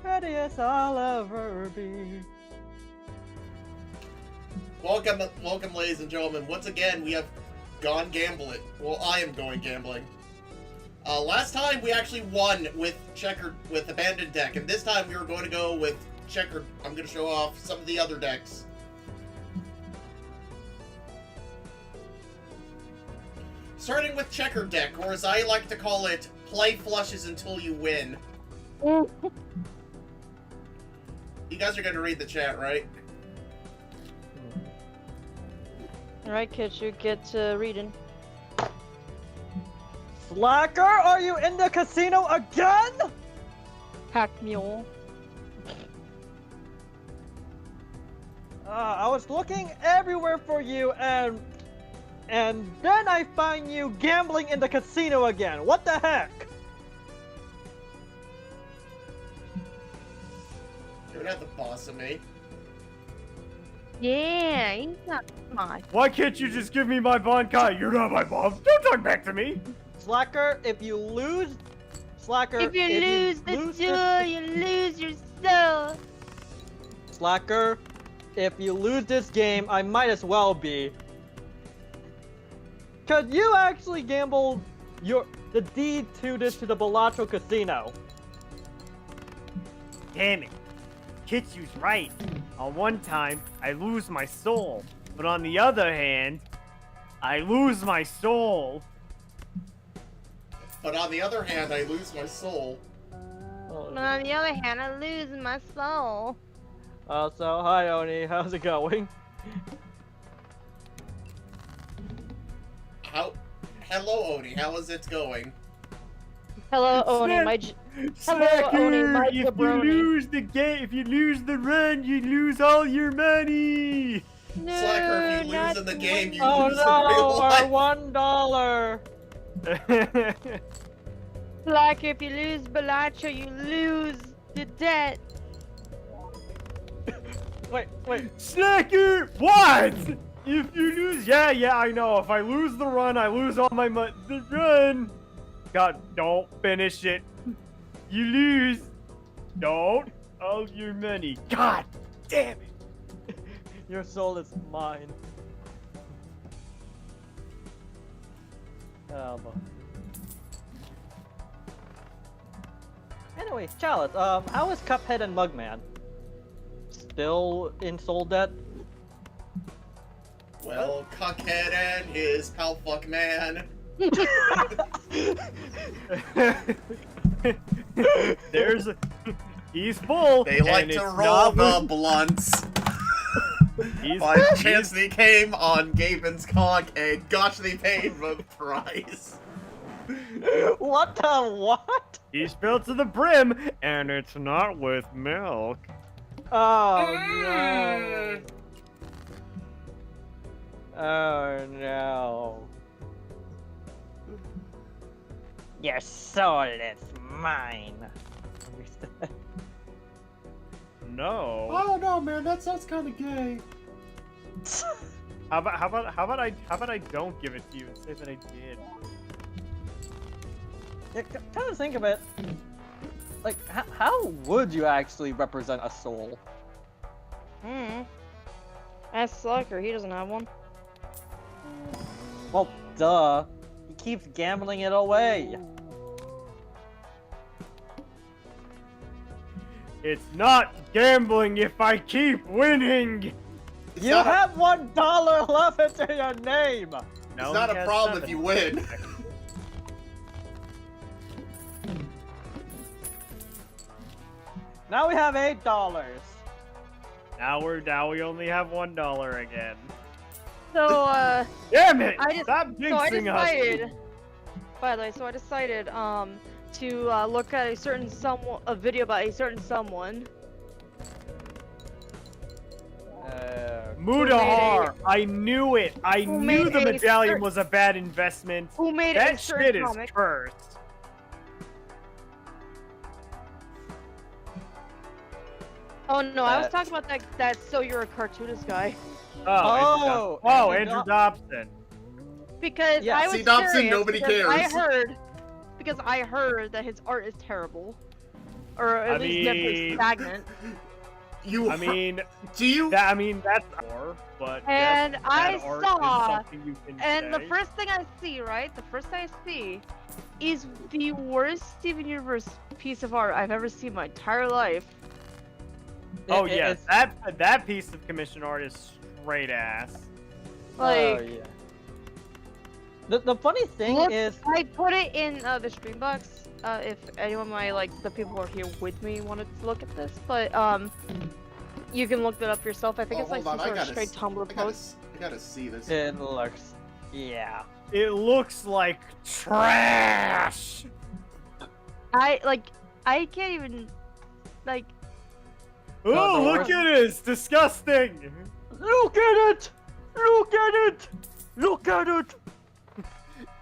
prettiest I'll ever be. Welcome, ladies and gentlemen. Once again, we have gone gambling. Well, I am going gambling. Last time we actually won with abandoned deck, and this time we were going to go with checkered. I'm going to show off some of the other decks. Starting with checkered deck, or as I like to call it, play flushes until you win. You guys are going to read the chat, right? Alright, kids, you get to reading. Slacker, are you in the casino again? Hack mule. I was looking everywhere for you, and then I find you gambling in the casino again. What the heck? You're not the boss of me. Yeah, he's not mine. Why can't you just give me my Bankai? You're not my boss. Don't talk back to me. Slacker, if you lose... Slacker, If you lose the duel, you lose your soul. Slacker, if you lose this game, I might as well be. Cause you actually gambled the deed to the BALATRO casino. Damn it. Kitsu's right. On one time, I lose my soul. But on the other hand, I lose my soul. But on the other hand, I lose my soul. But on the other hand, I lose my soul. So, hi Oni, how's it going? Hello, Oni, how is it going? Hello, Oni, Hello, Oni, my if you jabroni. lose the game, if you lose the run, you lose all your money. No, Slacker, if you lose not in the game, you Oh lose in real no, our life. $1. Slacker, if you lose BALATRO, you lose the debt. Wait. Slacker, what? If you lose, yeah, I know. If I lose the run, I lose all my money. The run. God, don't finish it. You lose. Don't. All your money. God damn it. Your soul is mine. Oh, boy. Anyway, Chalice, how is Cuphead and Mugman? Still in soul debt? Well, Cuckhead and his pal fuck man. He's full. They like and to it's roll not the blunts. He's By chance they came on Gaben's cock and gosh they paid the price. What the what? He's filled to the brim, and it's not with milk. Oh no. Oh no. Your soul is mine. No. Oh no, man, that sounds kind of gay. How about I don't give it to you and say that I did? Yeah, kind of think of it. Like, how would you actually represent a soul? Ask Slacker, he doesn't have one. Well, duh. He keeps gambling it away. It's not gambling if I keep winning. You have $1 left into your name. It's not a problem if you win. Now we have $8. Now we only have $1 again. So, Damn it! I Stop jinxing us. decided, by the way, I decided, to, look at a video about a certain someone. Mudahar! I knew it! I Who knew made the a medallion certain- was a bad investment. Who made That a certain shit is comic. cursed. Oh no, I was talking about that so you're a cartoonist guy. Oh, Andrew Dobson. Because Yeah. I was See, Dobson, curious nobody because cares. I heard that his art is terrible. or at least never mean- stagnant. You. I mean, do you? that, I mean that's more, but And yes, I bad art saw- is something you can And the say. first thing I see, right? The first thing I see is the worst Steven Universe piece of art I've ever seen in my entire life. Oh It- yes, it's- that piece of commission art is straight ass. Like, oh yeah. The funny thing look, is, I put it in the stream box. If anyone of my the people who are here with me wanted to look at this, but you can look that up yourself. I think Oh, it's like hold some on, sort of straight Tumblr I post. gotta see this. it looks, yeah. It looks like trash. I can't even like. Oh, the look worst- at it! It's disgusting. Look at it! Look at it! Look at it!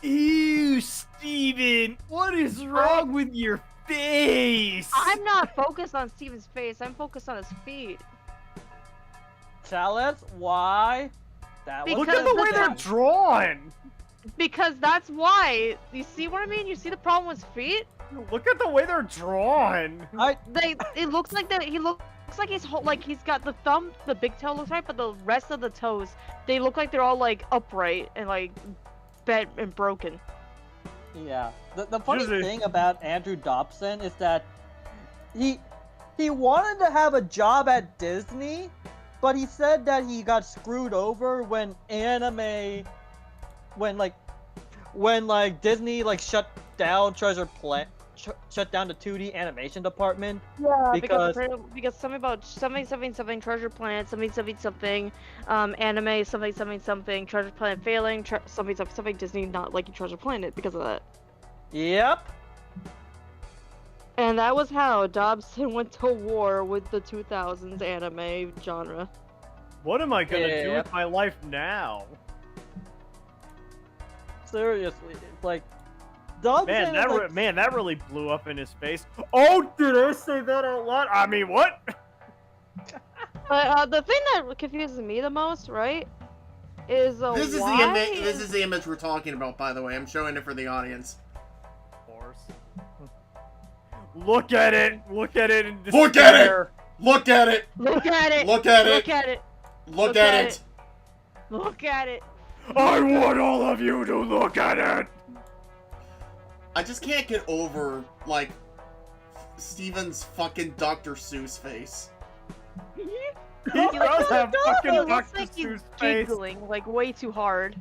Ew, Steven, what is wrong with your face? I'm not focused on Steven's face. I'm focused on his feet. Tell us why that was Look Because at the way they're done. drawn. Because that's why. You see what I mean? You see the problem with feet? Look at the way they're drawn. It looks like that. He looks like he's got the thumb, the big toe looks right, but the rest of the toes, they look like they're all like upright and like bent and broken. Yeah. The funny Usually- thing about Andrew Dobson is that he wanted to have a job at Disney, but he said that he got screwed over when Disney shut down shut down the 2D animation department. Yeah, Because- because something about something Treasure Planet, something anime, something Treasure Planet failing, something Disney not liking Treasure Planet because of that. Yep. And that was how Dobson went to war with the 2000s anime genre. What am I gonna do Yeah. with my life now? Seriously, it's like Dobson Man, is that like, man, that really blew up in his face. Oh, did I say that out loud? I mean, what? But the thing that confuses me the most, right, is This is why the image. This is the image we're talking about, by the way. I'm showing it for the audience. Of course. Look at it! Look at it! In Look at it! despair. Look at it! Look at it! Look at it! Look at it! Look at it! Look at it! I want all of you to look at it! I just can't get over, like, Steven's fucking Dr. Seuss face. He He does have fucking It looks Dr. like he's Seuss face. giggling like way too hard.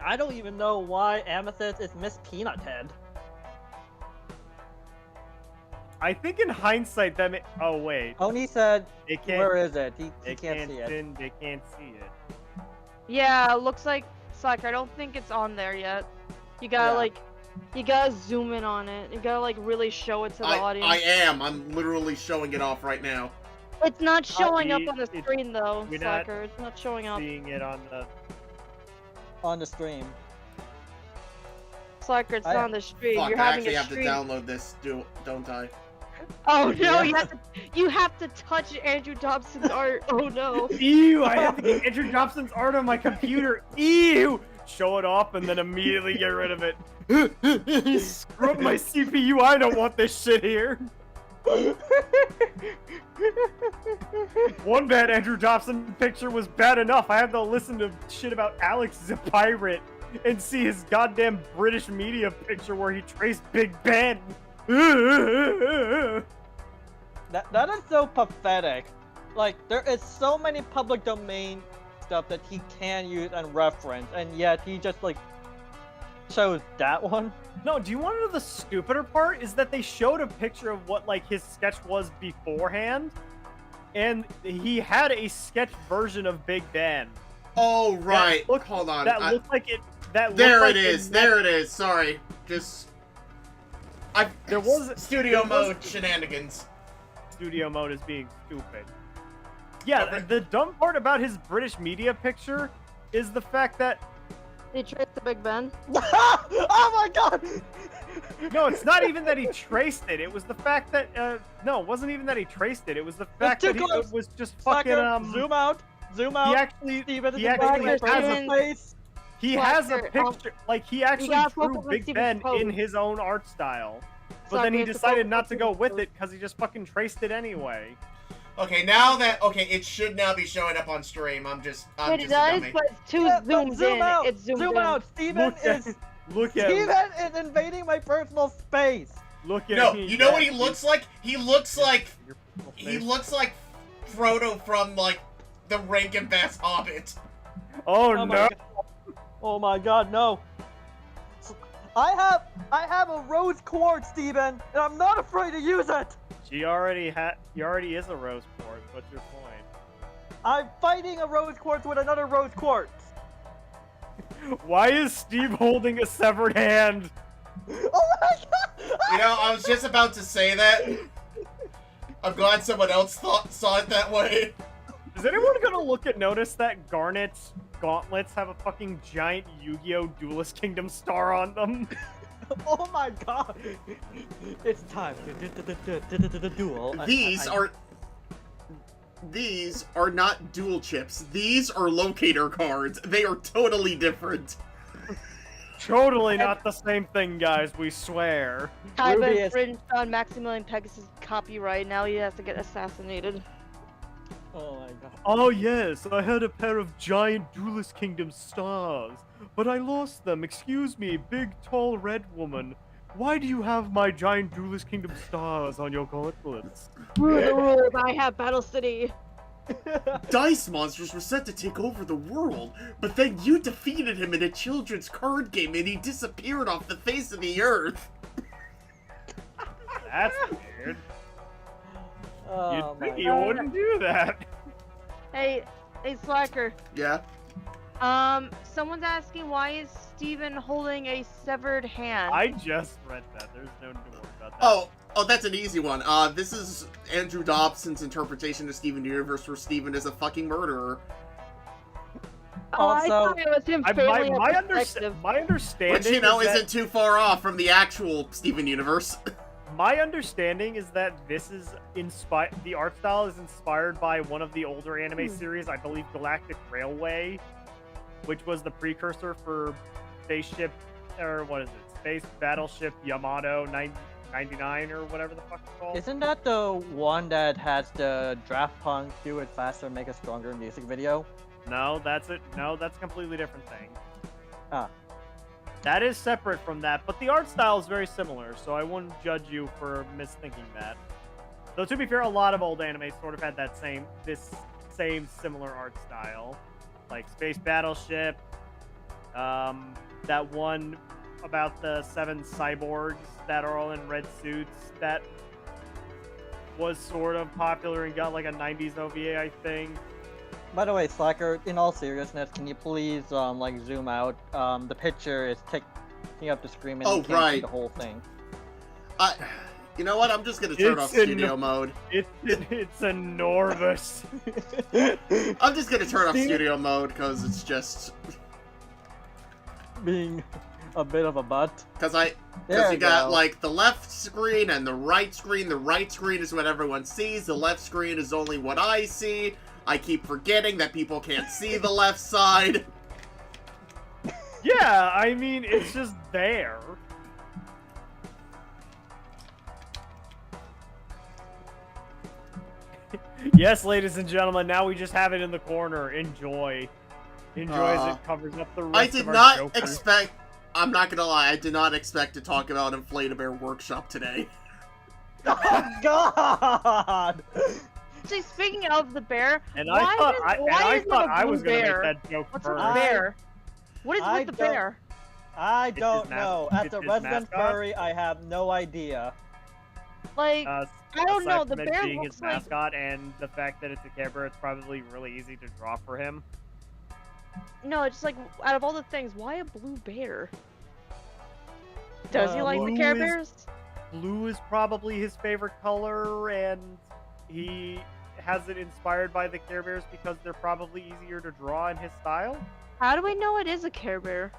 I don't even know why Amethyst is Miss Peanut Head. I think in hindsight that oh wait, Oni said, they can't. where is it? He They can't see it. They can't see it. Yeah, looks like Slacker. I don't think it's on there yet. You gotta Yeah. you gotta zoom in on it. You gotta really show it to the audience. I am. I'm literally showing it off right now. It's not showing up we- on the it's- screen though, we're not Slacker. It's not showing up. Seeing it on the. On the stream. Slacker, it's I- not on the stream. Fuck, You're I having actually a have to stream. download this, don't I? Oh no, Yeah. you have to touch Andrew Dobson's art. Oh no. Ew! I have to get Andrew Dobson's art on my computer. Ew! Show it off and then immediately get rid of it. Screw up my CPU. I don't want this shit here. One bad Andrew Dobson picture was bad enough. I have to listen to shit about Alex the Pirate and see his goddamn British media picture where he traced Big Ben. That is so pathetic. Like, there is so many public domain stuff that he can use and reference, and yet he just, chose that one. No, do you want to know the stupider part? Is that they showed a picture of what, his sketch was beforehand, and he had a sketch version of Big Ben. Oh, right. looked- Hold on. That looked like it. That There looked it like is. There it is. Sorry. Just. There was studio there was- mode shenanigans. Studio mode is being stupid. Yeah, Okay. the dumb part about his British media picture is the fact that They traced the Big Ben. Oh my god! no, it's not even that he traced it. It was the fact that no, it wasn't even that he traced it. It was the fact too that close. it was just Slacker, fucking zoom out. Zoom out. He actually Steven is he actually making Slacker, has a Steven. face. He has a Slacker, picture, he actually gotta drew focus on Big Steven's Ben pose. in his own art style. But then he Suckers, decided the not to go with photos. it because he just fucking traced it anyway. Okay, it should now be showing up on stream. I'm just It a does, dummy. but it's too Yeah, but zoomed zoom in. out. It's zoomed zoom in. out. Steven is Look at Steven is invading my personal space. Look at No, me. you know what he looks like? He looks like He Frodo from like the Rankin Bass Hobbit. Oh, Oh my no. God. Oh my God, no. I have a rose quartz, Steven, and I'm not afraid to use it. He already is a rose quartz. What's your point? I'm fighting a rose quartz with another rose quartz. Why is Steve holding a severed hand? Oh my God! You know, I was just about to say that. I'm glad someone else saw it that way. Is anyone gonna notice that Garnet's gauntlets have a fucking giant Yu-Gi-Oh! Duelist Kingdom star on them? Oh my God! It's time to duel. These are not dual chips. These are locator cards. They are totally different. Totally not the same thing, guys, we swear. I've Ruby been is- infringed on Maximilian Pegasus' copyright. Now he has to get assassinated. Oh my God! Oh yes, I had a pair of giant Duelist Kingdom stars, but I lost them. Excuse me, big, tall, red woman. Why do you have my giant Duelist Kingdom stars on your gauntlets? Screw the rules. I have Battle City. Dice monsters were set to take over the world, but then you defeated him in a children's card game and he disappeared off the face of the earth. That's weird. Oh You'd think my he God. wouldn't do that. Hey, Slacker. Yeah. Someone's asking why is Steven holding a severed hand? I just read that. There's no need to worry about that. Oh, that's an easy one. This is Andrew Dobson's interpretation of Steven Universe, where Steven is a fucking murderer. Oh, I Also- thought it was him failing my a perspective. understanding Which, you know, is that- isn't too far off from the actual Steven Universe. My understanding is that this is the art style is inspired by one of the older anime series, I believe Galactic Railway, which was the precursor for Space Battleship Yamato 99 or whatever the fuck it's called. Isn't that the one that has the Draft Punk Do It Faster, Make It Stronger music video? No, that's it. No, that's a completely different thing. Ah. That is separate from that, but the art style is very similar, so I wouldn't judge you for misthinking that. Though to be fair, a lot of old anime sort of had this same similar art style, like Space Battleship, that one about the 7 cyborgs that are all in red suits that was sort of popular and got like a 90s OVA, I think. By the way, Slacker, in all seriousness, can you please like zoom out? The picture is taking up the screen and Oh, you can't see right. the whole thing. You know what? I'm just gonna turn off studio mode. It's enormous. I'm just gonna turn off studio mode because it's just Being a bit of a butt. because There you got go. like the left screen and the right screen. The right screen is what everyone sees. The left screen is only what I see. I keep forgetting that people can't see the left side. Yeah, I mean, it's just there. Yes, ladies and gentlemen, now we just have it in the corner. Enjoy. Enjoy as it covers up the rest I of did our not Jokers. expect. I'm not gonna lie. I did not expect to talk about Inflate-A-Bear Workshop today. Oh God! Actually, speaking of the bear, And why I thought is, I, and why I is thought it a I blue was gonna bear? make that joke What's first. with the bear? What is I with the don't- bear? I It's don't his know. mas- As it's a his resident mascot? furry, I have no idea. Like, I don't know. Aside The from it bear being looks his like mascot and the fact that it's a Care Bear, it's probably really easy to draw for him. no. It's like out of all the things, why a blue bear? Does he like the blue Care is- Bears? Blue is probably his favorite color, and he has it inspired by the Care Bears because they're probably easier to draw in his style. How do we know it is a Care Bear?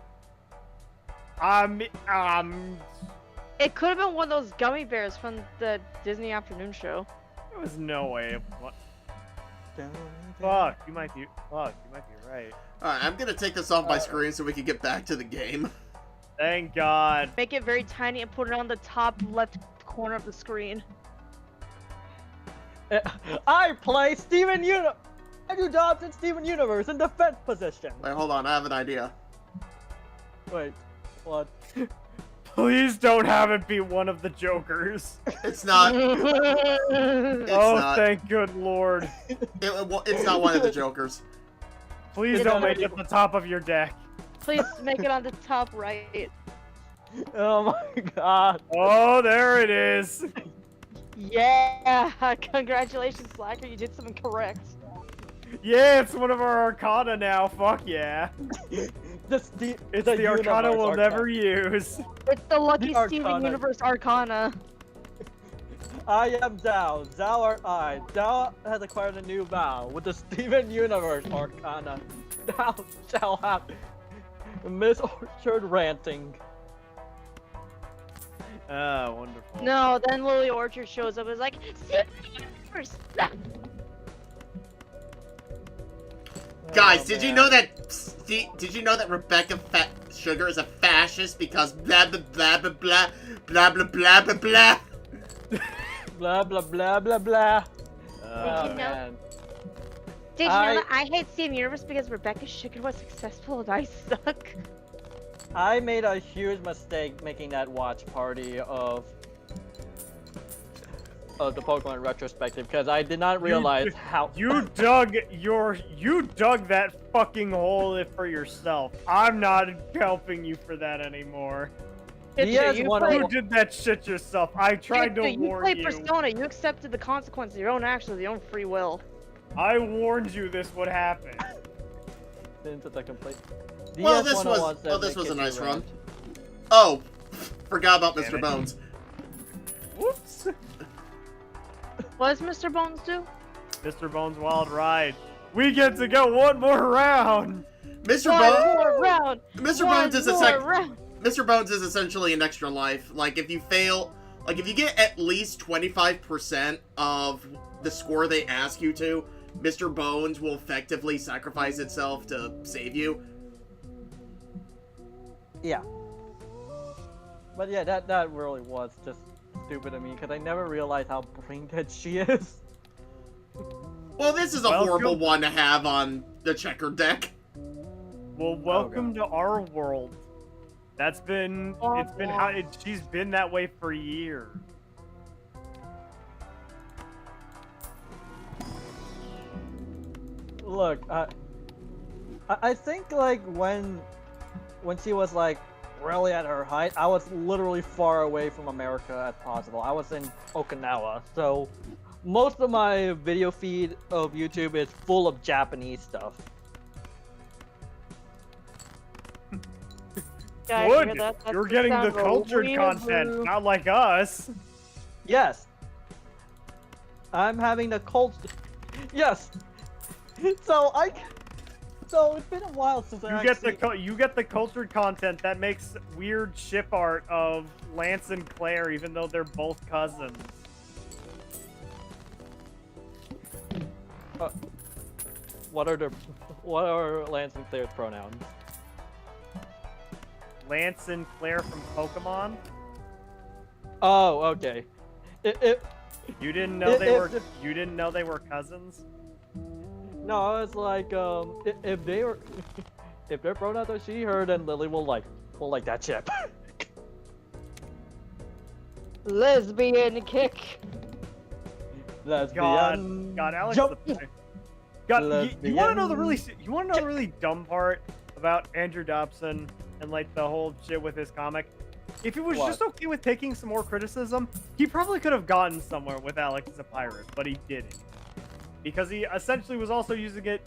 It could have been one of those gummy bears from the Disney afternoon show. there was no way. Fuck, you might be right. Alright, I'm gonna take this off my screen so we can get back to the game. Thank God. Make it very tiny and put it on the top left corner of the screen. I play Steven Universe. I do jobs in Steven Universe in defense position. Wait, hold on. I have an idea. Wait, what? Please don't have it be one of the Jokers. It's not. It's Oh, not. thank good lord. It's not one of the Jokers. Please don't make it the top of your deck. Please make it on the top right. Oh my god. Oh, there it is. Yeah! Congratulations, Slacker. You did something correct. Yeah, it's one of our Arcana now. Fuck yeah. It's The Arcana we'll never use. It's the lucky The Steven Arcana. Universe Arcana. I am Zhao. Zhao art I. Zhao has acquired a new vow with the Steven Universe Arcana. Thou shall have Miss Orchard ranting. Ah, wonderful. No, then Lily Orchard shows up and is like, Steven Universe! Guys, Oh, did you man. know that? Did you know that Rebecca Sugar is a fascist because blah blah blah blah blah blah blah blah blah blah. Blah blah blah blah blah. Oh, you know- man. Did you know that I hate Steven Universe because Rebecca Sugar was successful and I suck? I made a huge mistake making that watch party of the Pokemon retrospective because I did not realize how You dug that fucking hole for yourself. I'm not helping you for that anymore. Yes, you one play, You did that shit yourself. I tried to you warn played you. Persona. You accepted the consequences of your own actions, of your own free will. I warned you this would happen. into the complete. Well, DS this 101 was says this it was a can be nice run. run. Oh, forgot about Damn Mr. it. Bones. Whoops. What does Mr. Bones do? Mr. Bones Wild Ride. We get to go one more round. Mr. One Bones. more round! Mr. One Bones is a more round! Mr. Bones is essentially an extra life. Like, if you fail, like, if you get at least 25% of the score they ask you to, Mr. Bones will effectively sacrifice itself to save you. Yeah. But yeah, that really was just stupid of me because I never realized how brain dead she is. Well, this is a Welcome. horrible one to have on the checker deck. Well, welcome to our world. She's been that way for years. Look, I think like when she was like really at her height, I was literally far away from America as possible. I was in Okinawa, so most of my video feed of YouTube is full of Japanese stuff. Yeah, I hear Good. that. That's You're getting the sound of a cultured weird content, brew. not like us. Yes, I'm having the cult. Yes. So it's been a while since I You get the cultured content that makes weird ship art of Lance and Claire, even though they're both cousins. What are Lance and Claire's pronouns? Lance and Claire from Pokemon. Oh, okay. You didn't know you didn't know they were cousins. No, it's like if they were if their pronouns are she, her, then Lily will like that chip. Lesbian kick. Lesbian. God, Alex. Jump. God, you want to know the Lesbian. you want to know the really dumb part about Andrew Dobson and like the whole shit with his comic? If he was What? just okay with taking some more criticism, he probably could have gotten somewhere with Alex as a pirate, but he didn't. Because he essentially was also using it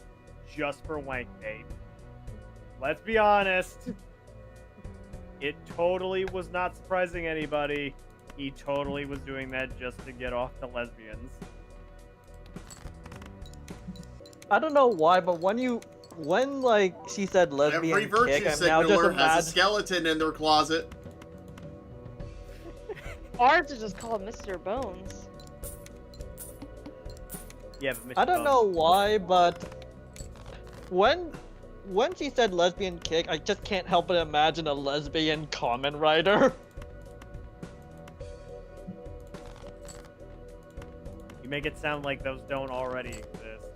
just for wank bait. Let's be honest. It totally was not surprising anybody. He totally was doing that just to get off the lesbians. I don't know why, but when like she said lesbian Every virtue kick, I'm now just signaler has a imagining. skeleton in their closet. Ours is just called Mr. Bones. Yeah, but I don't know why, but when she said lesbian kick, I just can't help but imagine a lesbian Kamen Rider. make it sound like those don't already exist.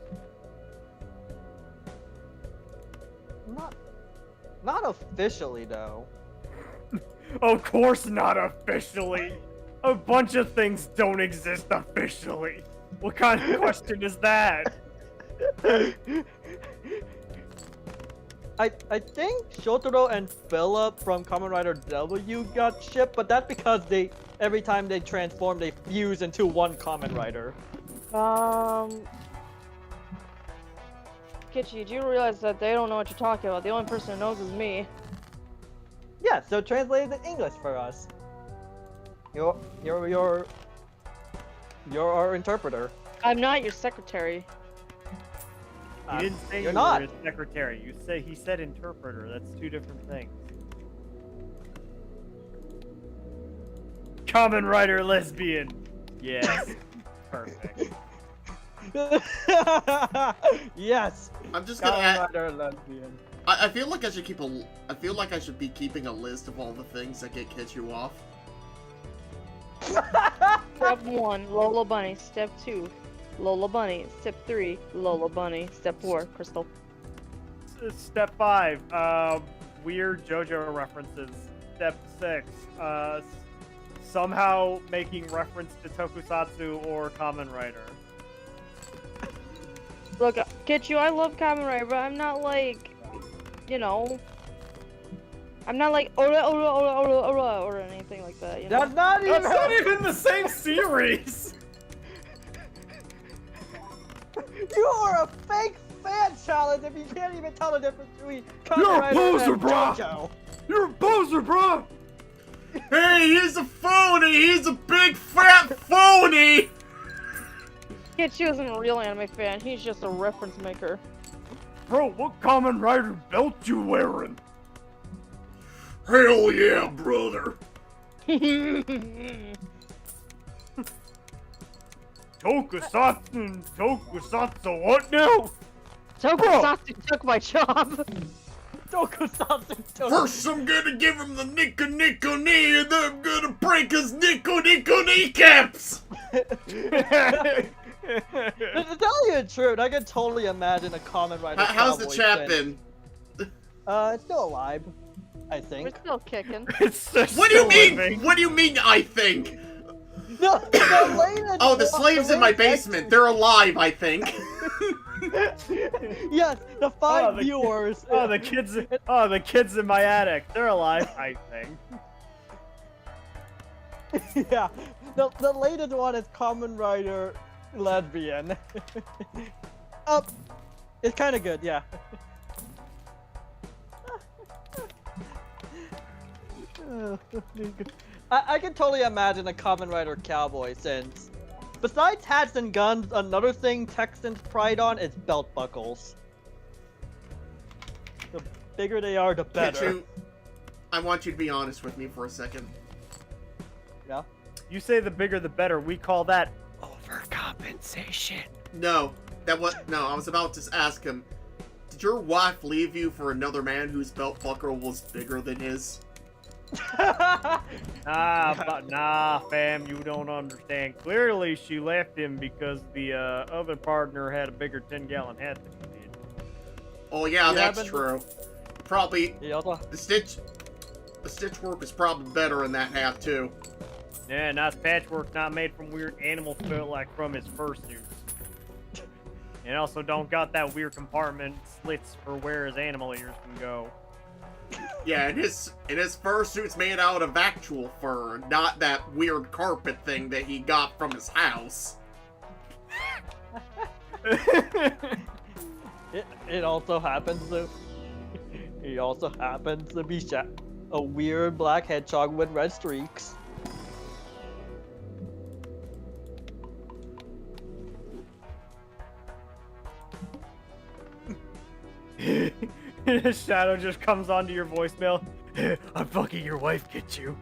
Not officially though. Of course not officially. A bunch of things don't exist officially. What kind of question is that? I think Shotaro and Philip from Kamen Rider W got shipped, but that's because every time they transform, they fuse into one Kamen Rider. Kitchi, do you realize that they don't know what you're talking about? The only person who knows is me. Yeah, so translate it in English for us. You're our interpreter. I'm not your secretary. You didn't say you're you not. were a secretary. He said interpreter. That's two different things. Kamen Rider lesbian. Yes. Perfect. Yes. I'm just gonna Kamen add. Rider lesbian. I feel like I should keep a. I feel like I should be keeping a list of all the things that get Kitchu off. Step 1, Lola Bunny. Step 2, Lola Bunny. Step 3, Lola Bunny. Step 4, Crystal. Step 5, weird JoJo references. Step 6, somehow making reference to Tokusatsu or Kamen Rider. Look, Kitchu, I love Kamen Rider, but I'm not like, you know, I'm not like ora or anything like that, you know? That's not even. That's not even the same series! You are a fake fan challenge if you can't even tell the difference between Kamen You're a Rider poser, and brah! JoJo. You're a poser, bro! Hey, he's a phony! He's a big fat phony! Kitchu isn't a real anime fan, he's just a reference maker. Bro, what Kamen Rider belt you wearing? Hell yeah, brother! Tokusatsu, what now? Tokusatsu took my job. Tokusatsu. First, I'm gonna give him the Nico Nico knee, and then I'm gonna break his Nico Nico kneecaps! To tell you the truth, I can totally imagine a Kamen Rider. How's the cowboy chat thing. been? It's still alive, I We're think. still kicking. It's just What do you mean? living. What do you mean, I think? No, the latest Oh, the slaves in my latest- basement. They're alive, I think. Yes, the 5 Oh, the viewers. the kids in my attic. They're alive, I think. Yeah, the latest one is Kamen Rider lesbian. It's kind of good, yeah. I can totally imagine a Kamen Rider cowboy, since besides hats and guns, another thing Texans pride on is belt buckles. The bigger they are, the better. Kitchu, I want you to be honest with me for a second. Yeah. You say the bigger the better. We call that overcompensation. No, no, I was about to ask him, did your wife leave you for another man whose belt buckle was bigger than his? Nah, fam, you don't understand. Clearly, she left him because the other partner had a bigger 10-gallon hat than he did. Oh yeah, Yeah, that's but- true. Probably, He also the stitch work is probably better in that hat too. Yeah, nice patchwork, not made from weird animal fur like from his fursuits. And also don't got that weird compartment slits for where his animal ears can go. Yeah, and his fursuit's made out of actual fur, not that weird carpet thing that he got from his house. it also happens to he also happens to be a weird black hedgehog with red streaks. Shadow just comes onto your voicemail. I'm fucking your wife, get you.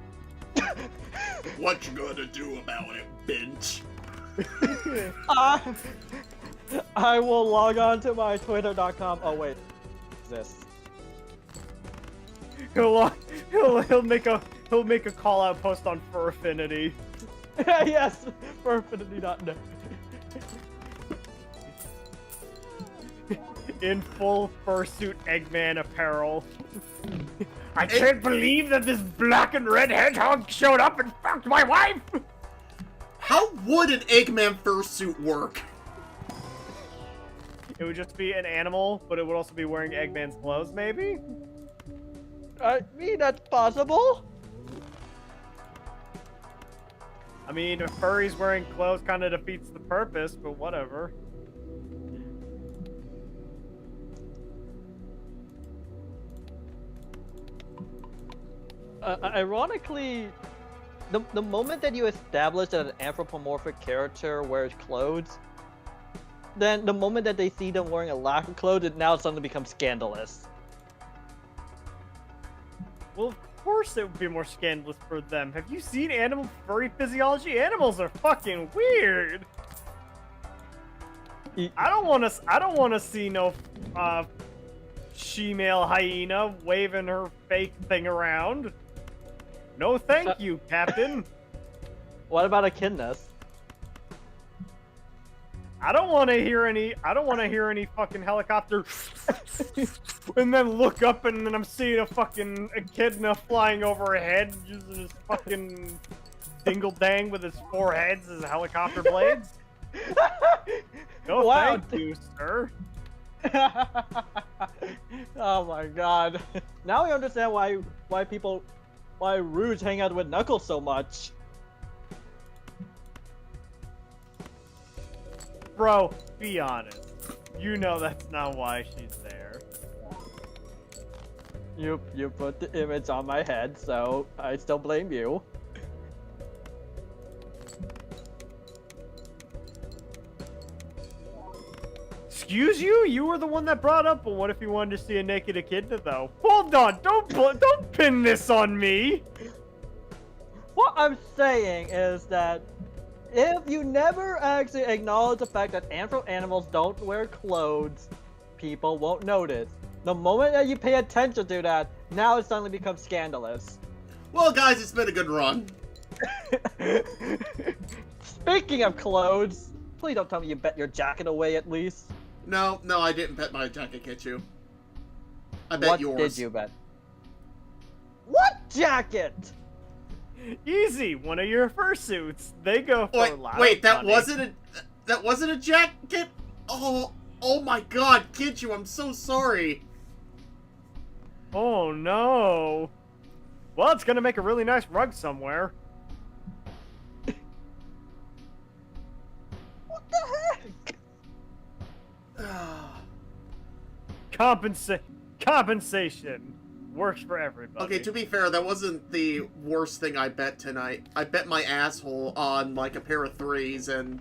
What you gonna do about it, bitch? I will log on to my twitter.com. Oh wait, this. He'll make a call out post on Fur Affinity. Yes, for infinity.net. in full fursuit Eggman apparel. I can't believe that this black and red hedgehog showed up and fucked my wife! How would an Eggman fursuit work? It would just be an animal, but it would also be wearing Eggman's clothes, maybe? I mean, that's possible. I mean, if furries wearing clothes kind of defeats the purpose, but whatever. Ironically, the moment that you establish that an anthropomorphic character wears clothes, then the moment that they see them wearing a lack of clothes, it now suddenly becomes scandalous. Well, of course it would be more scandalous for them. Have you seen animal furry physiology? Animals are fucking weird. I don't want to see no she-male hyena waving her fake thing around. No, thank you, Captain. What about echidnas? I don't want to hear any fucking helicopter. And then look up and then I'm seeing a fucking echidna flying overhead using his fucking dingle dang with his four heads as helicopter blades. No, Wow. thank you, sir. Oh my god. Now we understand why Rouge hang out with Knuckles so much. Bro, be honest. You know that's not why she's there. You put the image on my head, so I still blame you. Excuse you? You were the one that brought up, but what if you wanted to see a naked echidna, though? Hold on, don't pin this on me! What I'm saying is that if you never actually acknowledge the fact that anthro animals don't wear clothes, people won't notice. The moment that you pay attention to that, now it suddenly becomes scandalous. Well, guys, it's been a good run. Speaking of clothes, please don't tell me you bet your jacket away at least. No, I didn't bet my jacket, Kitchu. I bet What yours. did you bet? What jacket? Easy, one of your fursuits. They go for a lot Wait, of that money. wasn't a jacket? Oh my god, Kitchu, I'm so sorry. Oh no. Well, it's gonna make a really nice rug somewhere. What the heck? Compensation works for everybody. Okay, to be fair, that wasn't the worst thing I bet tonight. I bet my asshole on, like, a pair of threes, and...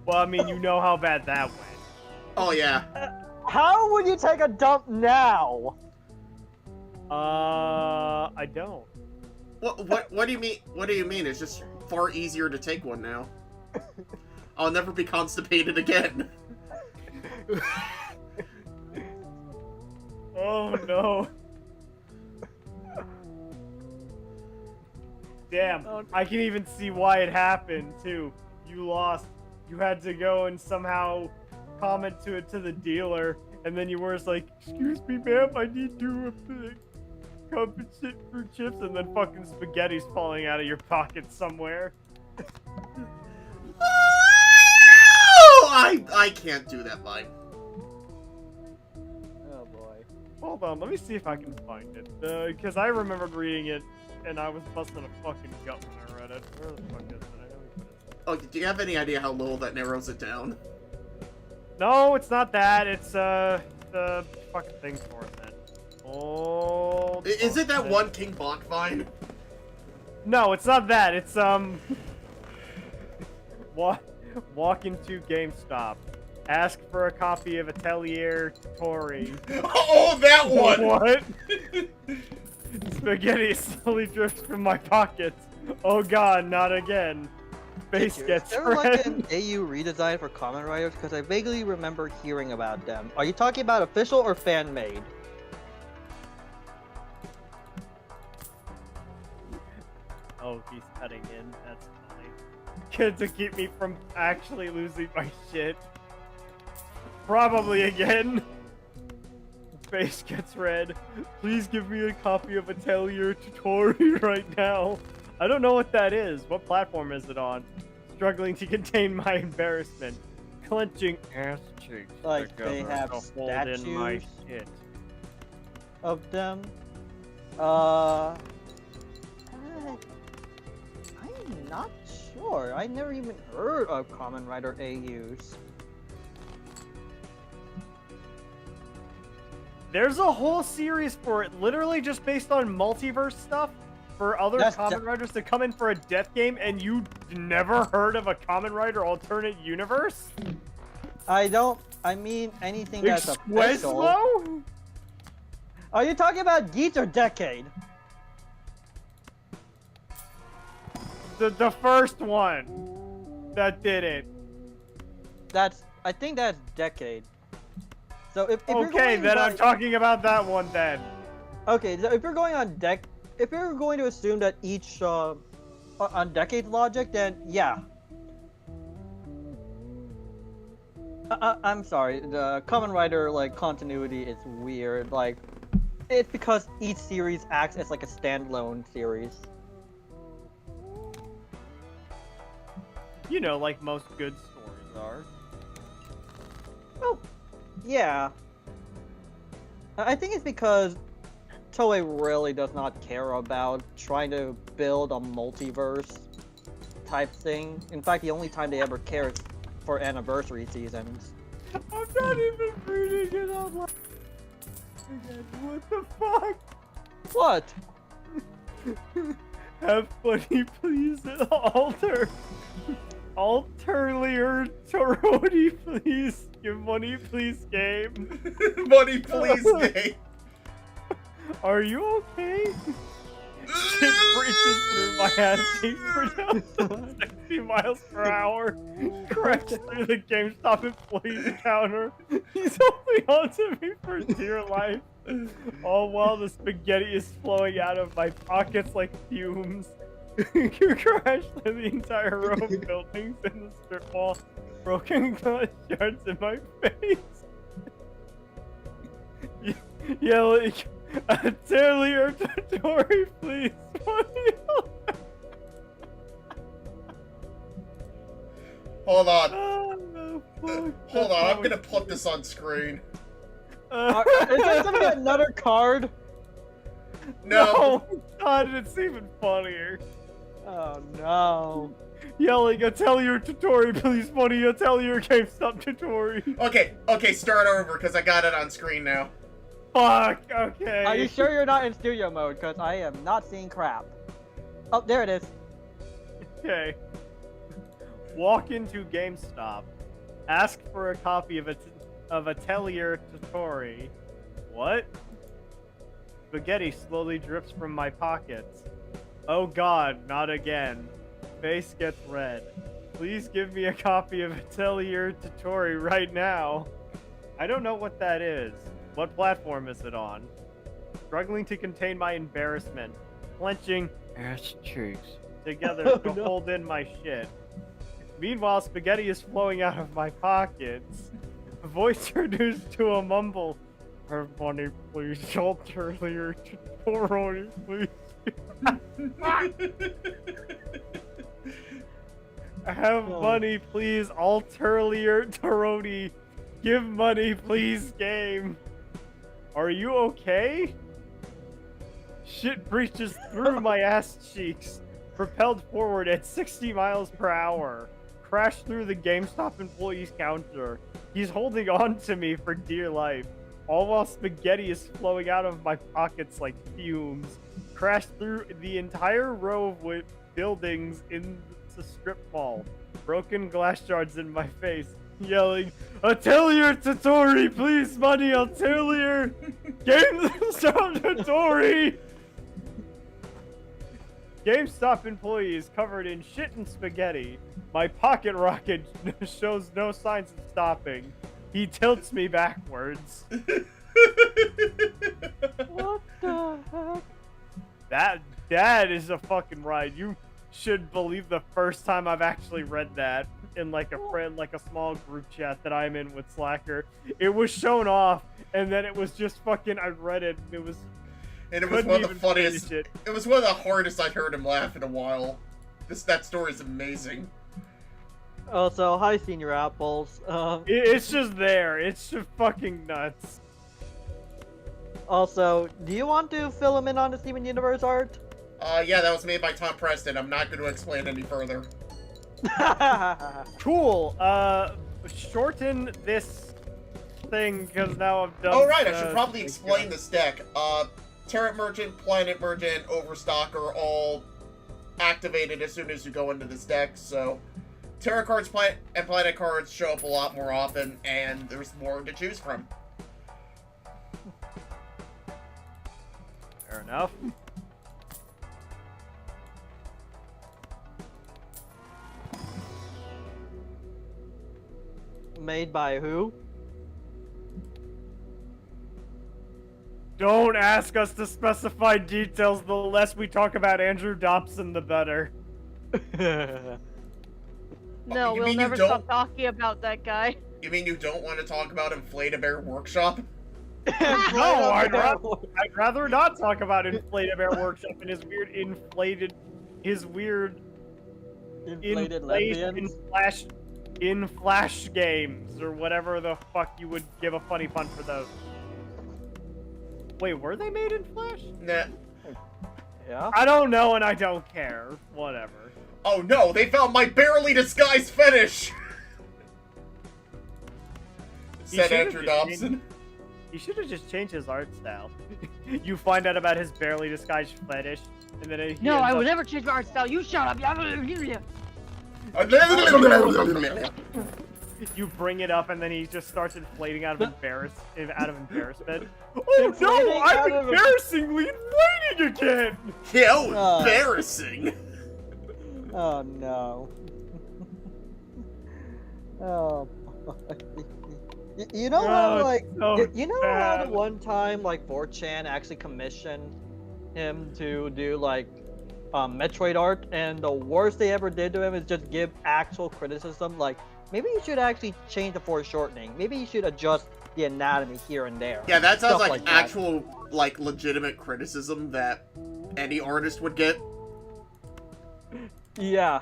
Well, I mean, you know how bad that went. Oh, yeah. How would you take a dump now? I don't. What do you mean? What do you mean? It's just far easier to take one now. I'll never be constipated again. Oh no. Damn, I can even see why it happened too. You lost. You had to go and somehow comment to the dealer, and then you were just like, "Excuse me, ma'am, I need to compensate for chips," and then fucking spaghetti's falling out of your pocket somewhere. I can't do that line. Oh boy. Hold on, let me see if I can find it. Because I remembered reading it, and I was busting a fucking gut when I read it. Where the fuck is it? I know we put it. Oh, do you have any idea how little that narrows it down? No, it's not that. It's the fucking thing for it then. Oh. Is it that one King Bach vine? No, it's not that. It's walk into GameStop. Ask for a copy of Atelier Tori. Oh, that one! What? Spaghetti slowly drifts from my pockets. Oh god, not again. Face gets Is there like red. an AU redesign for comment writers? Because I vaguely remember hearing about them. Are you talking about official or fan-made? Oh, he's cutting in. That's funny. Good to keep me from actually losing my shit. Probably again. Face gets red. Please give me a copy of Atelier Tutori right now. I don't know what that is. What platform is it on? Struggling to contain my embarrassment. Clenching ass cheeks. Like, they have to hold in my statues? shit. Of them. I'm not sure. I never even heard of Kamen Rider AUs. There's a whole series for it, literally just based on multiverse stuff for other Kamen Riders to come in for a death game, and you never heard of a Kamen Rider alternate universe? I mean anything that's official. Exquismo? Are you talking about Geats or Decade? The first one that did it. I think that's Decade. So if you're Okay, going then by, I'm talking about that one then. Okay, so if you're going on if you're going to assume that each on Decade logic, then yeah. I'm sorry, the Kamen Rider like continuity is weird. Like, it's because each series acts as like a standalone series. You know, like most good stories are. Oh, yeah. I think it's because Toei really does not care about trying to build a multiverse type thing. In fact, the only time they ever care is for anniversary seasons. I'm not even reading it out loud. What the fuck? What? Have money, please. Alterlier Torodi, please. Give money, please, game. Money, please, game. Are you okay? Shit breaches through my ass cheeks for down 60 miles per hour. Crashed through the GameStop employee's counter. He's holding on to me for dear life. All while the spaghetti is flowing out of my pockets like fumes. You crashed through the entire row of buildings in the strip mall. Broken glass shards in my face. Yelling, Atelier Tutori, please. Hold on. Oh, fuck. Hold on, I'm gonna put this on screen. Is there gonna be another card? No. God, it's even funnier. Oh no. Yelling, Atelier Tutori, please, money, Atelier GameStop Tutori. Okay, start over, because I got it on screen now. Fuck, okay. Are you sure you're not in studio mode? Because I am not seeing crap. Oh, there it is. Okay. Walk into GameStop. Ask for a copy of Atelier Tutori. What? Spaghetti slowly drips from my pockets. Oh god, not again. Face gets red. Please give me a copy of Atelier Tutori right now. I don't know what that is. What platform is it on? Struggling to contain my embarrassment. Clenching ass cheeks together to hold in my shit. Meanwhile, spaghetti is flowing out of my pockets. Voice reduced to a mumble. Have money, please. Atelier Tutori, please. Have money, please. Alterlier Torodi. Give money, please, game. Are you okay? Shit breaches through my ass cheeks. Propelled forward at 60 miles per hour. Crashed through the GameStop employee's counter. He's holding on to me for dear life. All while spaghetti is flowing out of my pockets like fumes. Crashed through the entire row of buildings in the strip mall. Broken glass shards in my face. Yelling, Atelier Tutori, please, money, Atelier! GameStop Tutori! GameStop employee is covered in shit and spaghetti. My pocket rocket shows no signs of stopping. He tilts me backwards. What the heck? That is a fucking ride. should believe the first time I've actually read that in like a friend, like a small group chat that I'm in with Slacker. It was shown off, and then it was just fucking. I read it. It was. And it was one of the funniest. It was one of the hardest I'd heard him laugh in a while. That story is amazing. Also, hi, Senior Apples. It's just there. It's just fucking nuts. Also, do you want to fill him in on the Steven Universe art? Yeah, that was made by Tom Preston. I'm not going to explain any further. Cool. Shorten this thing because now I've done. Oh right, I should probably explain this deck. Turret Merchant, Planet Merchant, Overstock are all activated as soon as you go into this deck. So, Terra cards, and Planet cards show up a lot more often, and there's more to choose from. Fair enough. Made by who? Don't ask us to specify details. The less we talk about Andrew Dobson, the better. No, we'll never stop talking about that guy. You mean you don't want to talk about Inflate-A-Bear Workshop? No, I'd rather not talk about Inflate-A-Bear Workshop and his weird inflated lesbians in Flash games or whatever the fuck you would give a funny pun for those. Wait, were they made in Flash? Nah. Yeah. I don't know and I don't care. Whatever. Oh no, they found my barely disguised fetish! Said Andrew Dobson. He should have just changed his art style. You find out about his barely disguised fetish, and then No, I would never change my art style. You shut up. You bring it up, and then he just starts inflating out of embarrassment. Oh Inflating no! I'm embarrassingly inflating again. Yeah, embarrassing. Oh no. Oh. You know how how the one time like 4chan actually commissioned him to do like Metroid art, and the worst they ever did to him is just give actual criticism, like maybe you should actually change the foreshortening, maybe you should adjust the anatomy here and there. Yeah, that sounds like actual like legitimate criticism that any artist would get. Yeah,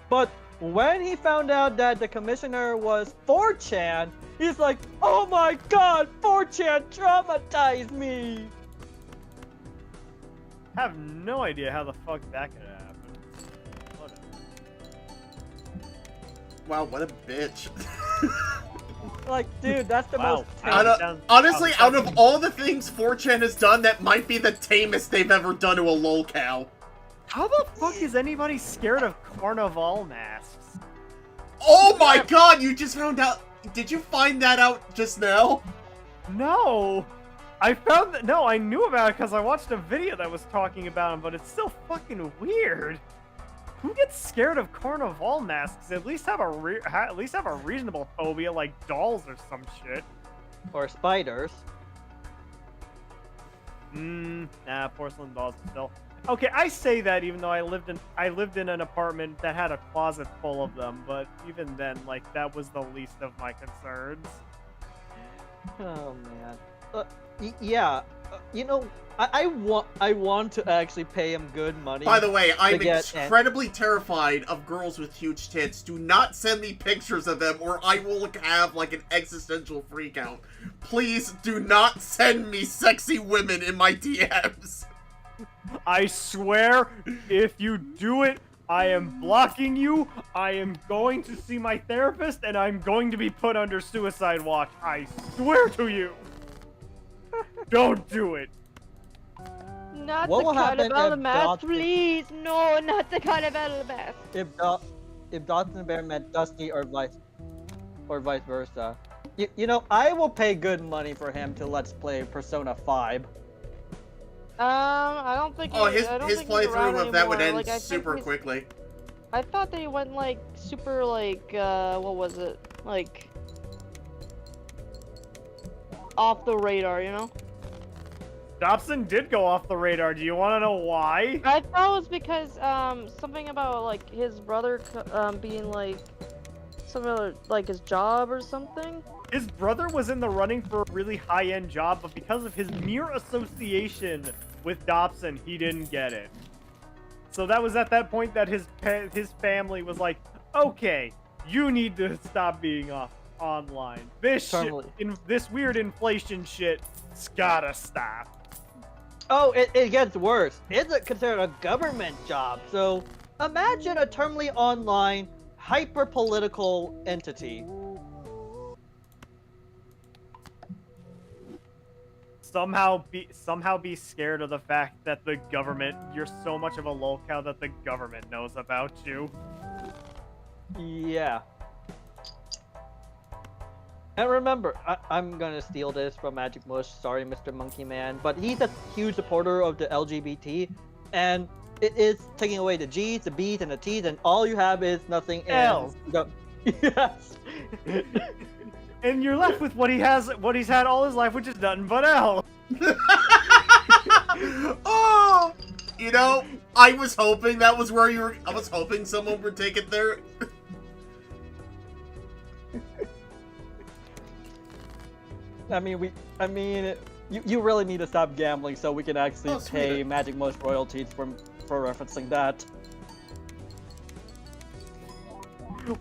but when he found out that the commissioner was 4chan, he's like, oh my god, 4chan traumatized me! I have no idea how the fuck that could happen. Whatever. Wow, what a bitch. Like, dude, that's the most honestly, out of all the things 4chan has done, that might be the tamest they've ever done to a lolcow. How the fuck is anybody scared of carnival masks? Oh my god, you just found out. Did you find that out just now? No. I found that. No, I knew about it because I watched a video that was talking about him, but it's still fucking weird. Who gets scared of carnival masks? At least have a reasonable phobia, like dolls or some shit. Or spiders. Nah, porcelain dolls still. Okay, I say that even though I lived in an apartment that had a closet full of them, but even then, like, that was the least of my concerns. Oh man. Yeah. You know, I want to actually pay him good money. By the way, I'm incredibly terrified of girls with huge tits. Do not send me pictures of them or I will have like an existential freakout. Please do not send me sexy women in my DMs. I swear, if you do it, I am blocking you, I am going to see my therapist, and I'm going to be put under suicide watch. I swear to you. Don't do it. Not the carnival mask, please. No, not the carnival mask. If Dawson Bear met Dusty or vice versa. You know, I will pay good money for him to let's play Persona 5. I don't think. His playthrough of that would end super quickly. I thought they went like super like what was it, like off the radar, you know? Dobson did go off the radar. Do you want to know why? I thought it was because something about like his brother being like something like his job or something. His brother was in the running for a really high-end job, but because of his mere association with Dobson, he didn't get it. So that was at that point that his family was like, okay, you need to stop being online. This shit, this weird inflation shit's gotta stop. Oh, it gets worse. It's considered a government job, so imagine a terminally online, hyper-political entity. Somehow be scared of the fact that the government, you're so much of a lolcow that the government knows about you. Yeah. And remember, I'm gonna steal this from Magic Mush, sorry Mr. Monkey Man, but he's a huge supporter of the LGBT, and it is taking away the G's, the B's, and the T's, and all you have is nothing L's. Yes. And you're left with what he's had all his life, which is nothing but L. Oh! You know, I was hoping that was where you were. I was hoping someone would take it there. You really need to stop gambling so we can actually Oh, pay sweet. Magic Mush royalties for referencing that.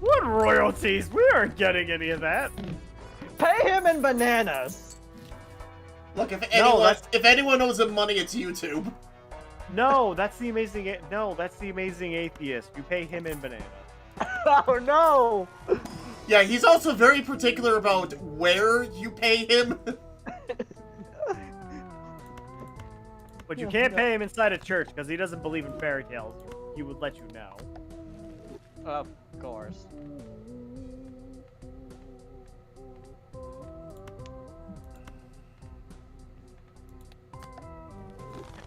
What royalties? We aren't getting any of that. Pay him in bananas! Look, if No, anyone owes him money, it's YouTube. No, that's the amazing atheist. You pay him in banana. Oh no! Yeah, he's also very particular about where you pay him. But you can't pay him inside a church because he doesn't believe in fairy tales. He would let you know. Of course.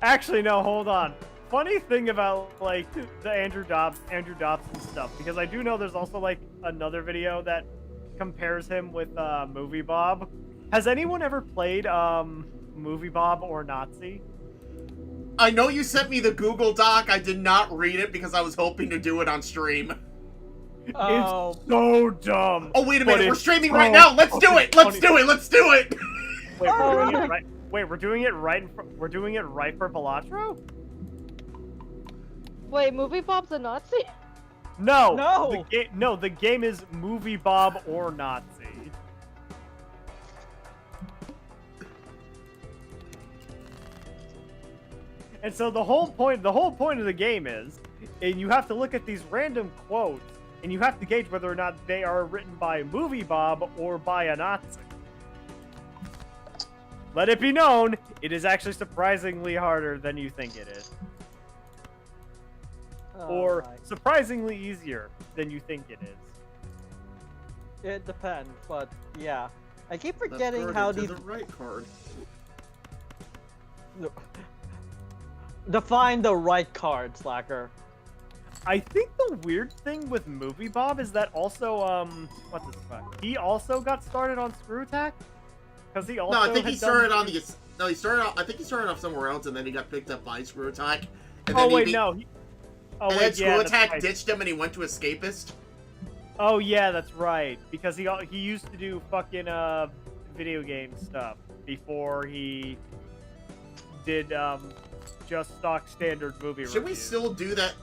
Actually, no, hold on. Funny thing about, like, the Andrew Dobson stuff, because I do know there's also, like, another video that compares him with, Movie Bob. Has anyone ever played, Movie Bob or Nazi? I know you sent me the Google Doc. I did not read it because I was hoping to do it on stream. Oh. It's so dumb. Oh, wait a But minute. We're it's streaming so right now. Let's do it. Let's funny. do it. Let's do it. Wait, we're doing it right. Wait, we're doing it right. We're doing it right for Balatro? Wait, Movie Bob's a Nazi? No. No. The game is Movie Bob or Nazi. And so the whole point of the game is, and you have to look at these random quotes, and you have to gauge whether or not they are written by Movie Bob or by a Nazi. Let it be known, it is actually surprisingly harder than you think it is. Or surprisingly easier than you think it is. It depends, but yeah. I keep forgetting how these... the right card. Define the right card, Slacker. I think the weird thing with Movie Bob is that also, what the fuck? He also got started on Screw Attack? Because he also No, I think he started on the... the. No, he started. I think he started off somewhere else, and then he got picked up by Screw Attack. And Oh then wait, he no. and then Screw Attack right. ditched him, and he went to Escapist. Oh yeah, that's right. Because he used to do fucking video game stuff before he did just stock standard movie Should we reviews. still do that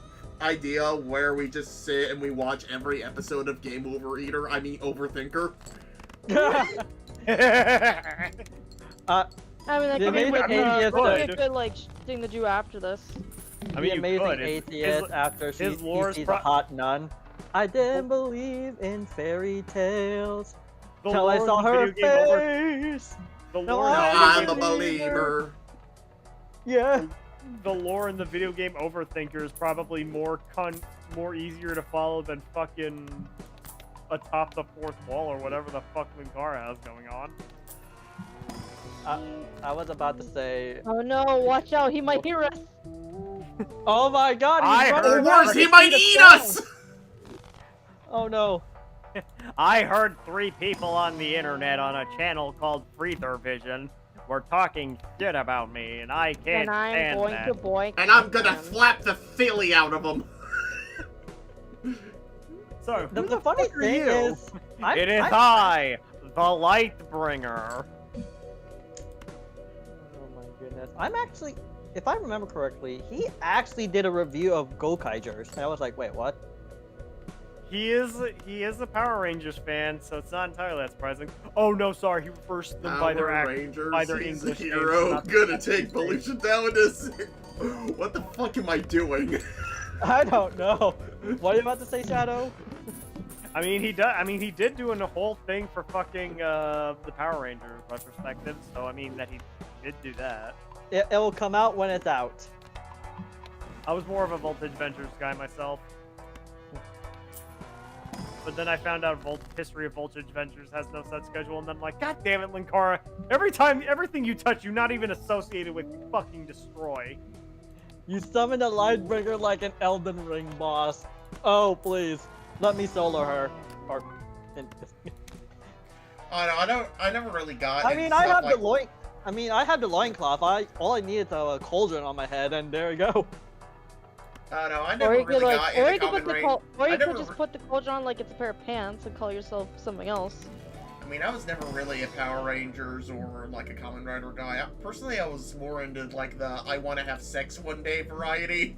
idea where we just sit and we watch every episode of Game Overeater? I mean, Overthinker. I mean, that The could be amazing like, atheist a could. good like thing to do after this. I mean, The you amazing could. atheist after his he lore is sees pro- a hot nun. I didn't believe in fairy tales The till I lore saw in the her video game over- face. The No, lore in No, the I'm video a game- believer. Yeah. The lore in the video game Overthinker is probably more easier to follow than fucking atop the fourth wall or whatever the fuck Linkara has going on. I was about to say. Oh no, watch out, he might hear us. Oh my God! I He's heard- running Or around worse, like he a might speed of eat sound. us! Oh no! I heard 3 people on the internet on a channel called Freezervision were talking shit about me, and I can't And I'm stand going that. to boycott And I'm gonna them. slap the Philly out of them. So, The, who the funny fuck are thing you? is, It is I, the Lightbringer. Oh my goodness. I'm actually, if I remember correctly, he actually did a review of Gokaigers. And I was like, wait, what? He is a Power Rangers fan, so it's not entirely that surprising. Oh no, sorry, he refers to them by their Rangers, by their he's English a names, hero, not- gonna take Felicia down this. What the fuck am I doing? I don't know. What are you about to say, Shadow? I mean, he does. I mean, he did do a whole thing for fucking the Power Rangers retrospective. So I mean that he did do that. It will come out when it's out. I was more of a Voltage Ventures guy myself. But then I found out History of Voltage Ventures has no set schedule, and then I'm like, God damn it, Linkara! Everything you touch, you're not even associated with, you fucking destroy. You summon a Lightbringer like an Elden Ring boss. Oh, please. Let me solo her. Or... I never really got. I into mean, I stuff have like... the loin. I mean, I have the loincloth. All I needed is a cauldron on my head, and there you go. I don't know. I Or never you could really like, got or into you could Common put the Rain. or I you never could just re- put the cauldron on like it's a pair of pants and call yourself something else. I mean, I was never really a Power Rangers or like a Kamen Rider guy. Personally, I was more into like the I want to have sex one day variety.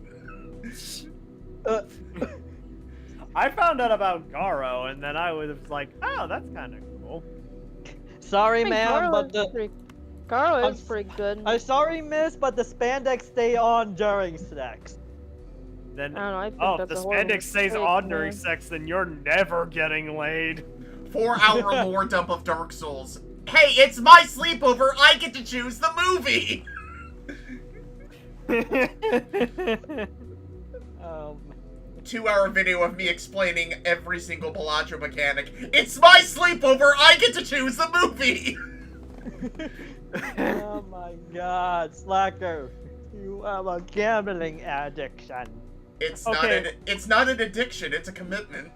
I found out about Garo, and then I was like, oh, that's kind of cool. Sorry, I think ma'am, but Garo I'm is pretty good. I'm sorry, miss, but the spandex stay on during sex. Then, I don't know, I think oh, if that's the a horrible spandex stays mistake, on during man. sex, then you're never getting laid. 4-hour lore dump of Dark Souls. Hey, it's my sleepover. I get to choose the movie. Um, 2-hour video of me explaining every single Balatro mechanic. It's my sleepover. I get to choose the movie. oh my God, Slacker, you have a gambling addiction. It's Okay. not an addiction. It's a commitment.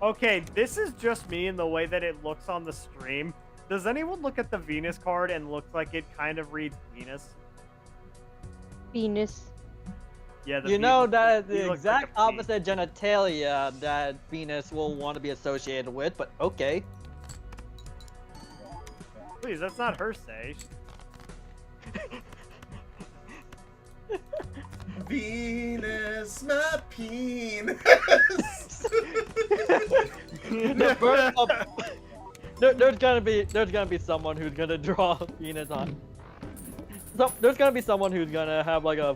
Okay, this is just me in the way that it looks on the stream. Does anyone look at the Venus card and look like it kind of reads Venus? Venus. Yeah, the You know Venus- that is he the looks like exact a bee. opposite genitalia that Venus will want to be associated with, but okay. Please, that's not her say. Venus, my penis. The birth of... there's gonna be someone who's gonna draw Venus on. So, there's gonna be someone who's gonna have like a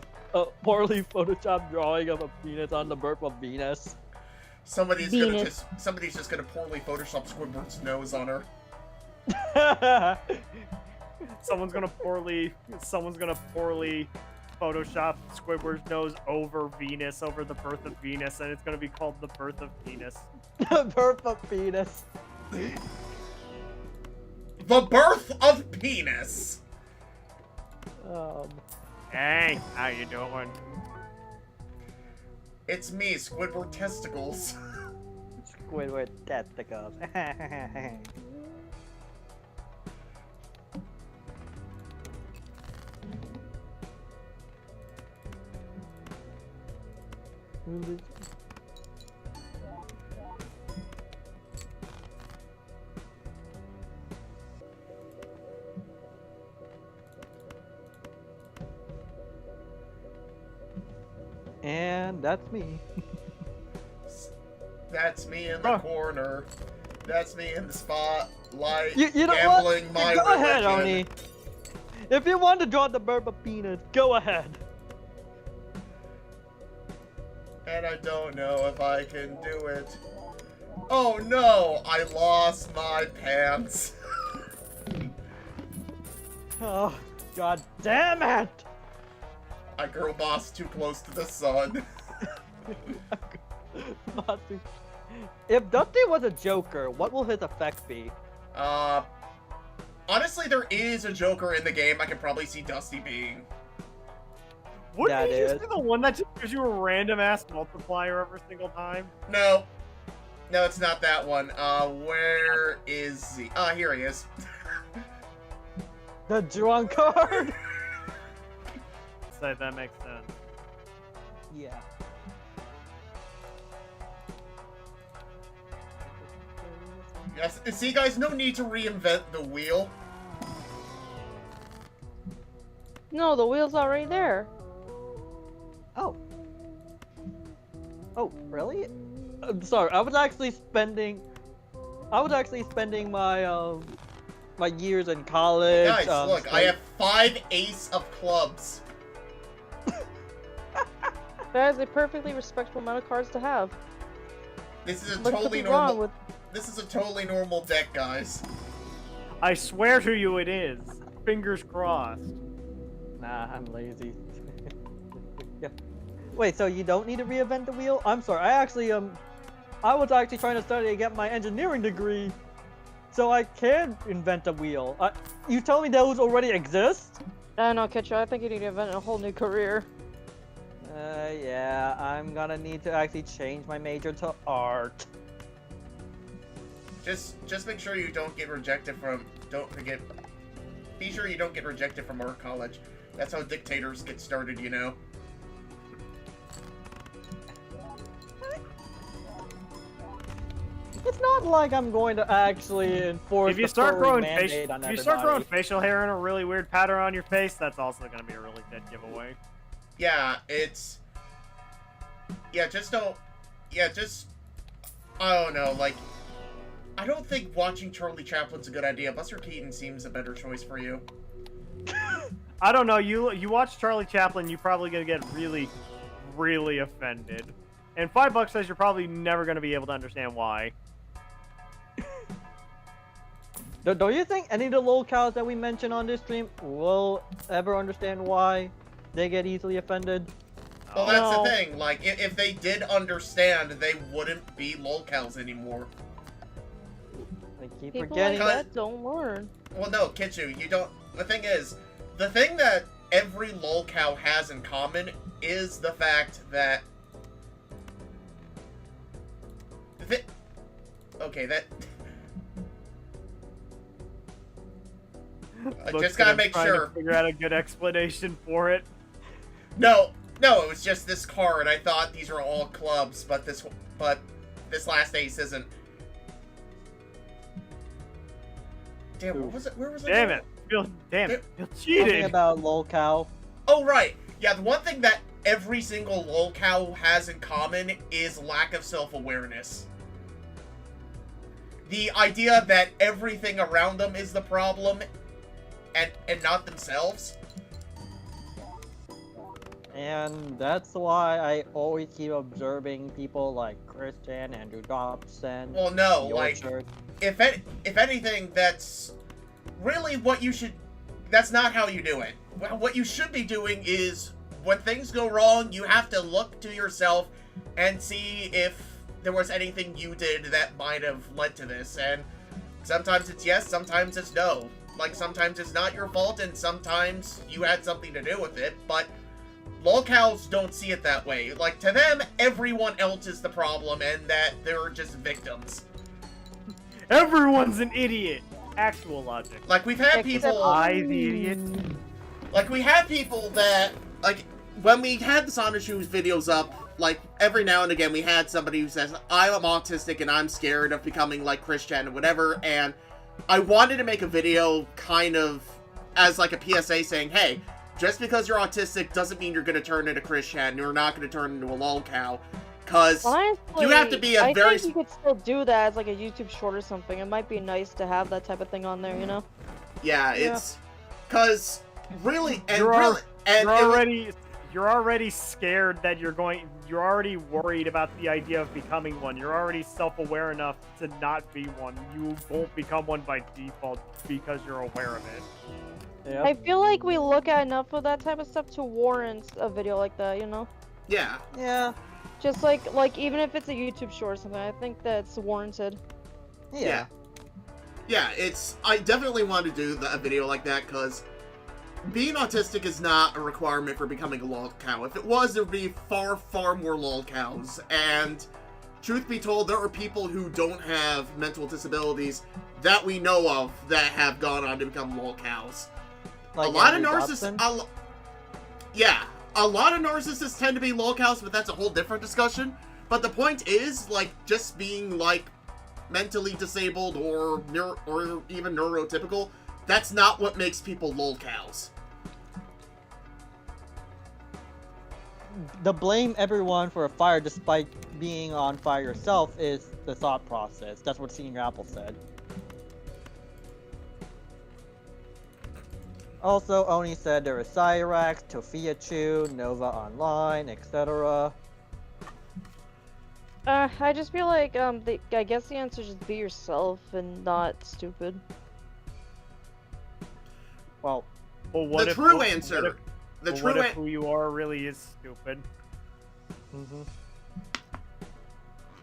poorly photoshopped drawing of a penis on the birth of Venus. Somebody's Venus. just gonna poorly Photoshop Squidward's nose on her. Someone's gonna poorly Photoshop Squidward's nose over Venus, over the birth of Venus, and it's gonna be called the birth of Venus. The birth of Venus. The birth of penis. Hey, how you doing? It's me, Squidward testicles. Squidward testicles. And that's me. That's me in the Huh. corner. That's me in the spotlight. You know gambling what? my Go ahead, religion. Oni. If you want to draw the birth of penis, go ahead. And I don't know if I can do it. Oh no, I lost my pants. Oh, God damn it! I girl boss too close to the sun. Matsu. If Dusty was a Joker, what will his effect be? Honestly, there is a Joker in the game I could probably see Dusty being. Wouldn't That he just is. be the one that just gives you a random ass multiplier every single time? No. No, it's not that one. Where is he? Ah, here he is. The drunk card? So that makes sense. Yeah. Yes, see, guys, no need to reinvent the wheel. No, the wheel's already there. Oh. Oh, really? I'm sorry. I was actually spending my my years in college. Guys, look, I have 5 ace of clubs. That is a perfectly respectable amount of cards to have. This is a What could totally be wrong normal. with... This is a totally normal deck, guys. I swear to you it is. Fingers crossed. Nah, I'm lazy. Yeah. Wait, so you don't need to reinvent the wheel? I'm sorry. I was actually trying to study to get my engineering degree, so I can invent a wheel. You told me those already exist? No, Kitcher, I think you need to invent a whole new career. Yeah, I'm gonna need to actually change my major to art. Just make sure you don't get rejected from. Don't forget. Be sure you don't get rejected from art college. That's how dictators get started, you know. It's not like I'm going to actually enforce If you the start furry growing mandate on if you start growing everybody. facial hair and a really weird pattern on your face, that's also gonna be a really dead giveaway. Yeah, it's. Yeah, just don't. Yeah, just. I don't know, like. I don't think watching Charlie Chaplin's a good idea. Buster Keaton seems a better choice for you. I don't know, you watch Charlie Chaplin, you're probably gonna get really, really offended. And $5 says you're probably never gonna be able to understand why. Don't you think any of the locals that we mention on this stream will ever understand why they get easily offended? Well, that's No. the thing. Like, if they did understand, they wouldn't be lolcows anymore. They keep People forgetting. like that don't learn. Well, no, Kitchu, you don't. The thing is, the thing that every lolcow has in common is the fact that. Okay, that. I Looks just gotta like I'm make trying sure. to figure out a good explanation for it. No, it was just this card. I thought these were all clubs, but this last ace isn't. Damn, what was it? Where was it? Damn it. Damn it. Feel Something cheated. about lolcow. Oh, right. Yeah, the one thing that every single lolcow has in common is lack of self-awareness. The idea that everything around them is the problem and not themselves. And that's why I always keep observing people like Christian, Andrew Dobson. Well, no, your like, church. if anything, that's really what you should... That's not how you do it. Well, what you should be doing is, when things go wrong, you have to look to yourself and see if there was anything you did that might have led to this. And sometimes it's yes, sometimes it's no. Like, sometimes it's not your fault, and sometimes you had something to do with it, but lolcows don't see it that way. Like, to them, everyone else is the problem, and that they're just victims. Everyone's an idiot. Actual logic. Like, we've had Except people... I, the idiot. Like, we have people that... Like, when we had the Sonic Shoes videos up, like, every now and again we had somebody who says, I'm autistic and I'm scared of becoming like Christian or whatever, and I wanted to make a video kind of as like a PSA saying, hey, just because you're autistic doesn't mean you're going to turn into Christian, you're not going to turn into a lolcow, because Honestly, you have to be a I very... think you could still do that as like a YouTube short or something. It might be nice to have that type of thing on there, you know? Yeah, it's... Because, really, and You're really... And you're already scared that you're already worried about the idea of becoming one. You're already self-aware enough to not be one. You won't become one by default because you're aware of it. Yep. I feel like we look at enough of that type of stuff to warrant a video like that, you know? Yeah. Yeah. Just like even if it's a YouTube short or something, I think that's warranted. Yeah. Yeah, it's... I definitely want to do a video like that, because being autistic is not a requirement for becoming a lolcow. If it was, there would be far, far more lolcows. And truth be told, there are people who don't have mental disabilities that we know of that have gone on to become lolcows. Like a lot of Andrew narcissists. Dobson. Yeah, a lot of narcissists tend to be lolcows, but that's a whole different discussion. But the point is, like, just being like mentally disabled or even neurotypical. That's not what makes people lolcows. The blame everyone for a fire despite being on fire yourself is the thought process. That's what Senior Apple said. Also, Oni said there is Cyrax, Tofiachu, Nova Online, etc. I just feel like, I guess the answer is just be yourself and not stupid. Well, what The if, true what- answer. what if- The what true if who you are really is stupid?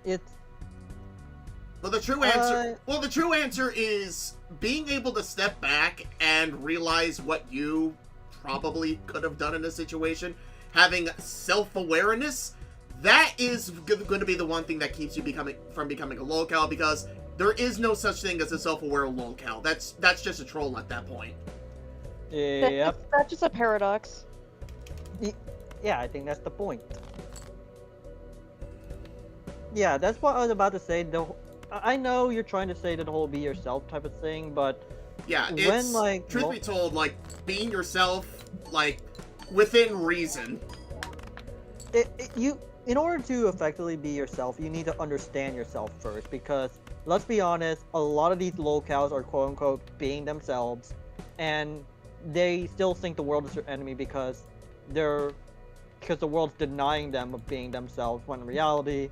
it's Well, the true answer. Well, the true answer is being able to step back and realize what you probably could have done in a situation. Having self-awareness. That is going to be the one thing that keeps you from becoming a lolcow, because there is no such thing as a self-aware lolcow. That's just a troll at that point. yep. That's just a paradox. Yeah, I think that's the point. Yeah, that's what I was about to say. I know you're trying to say the whole be yourself type of thing, but Yeah, when, it's, like, truth be told, like, being yourself, like, within reason. in order to effectively be yourself, you need to understand yourself first, because let's be honest, a lot of these lolcows are quote unquote being themselves, and they still think the world is their enemy because the world's denying them of being themselves, when in reality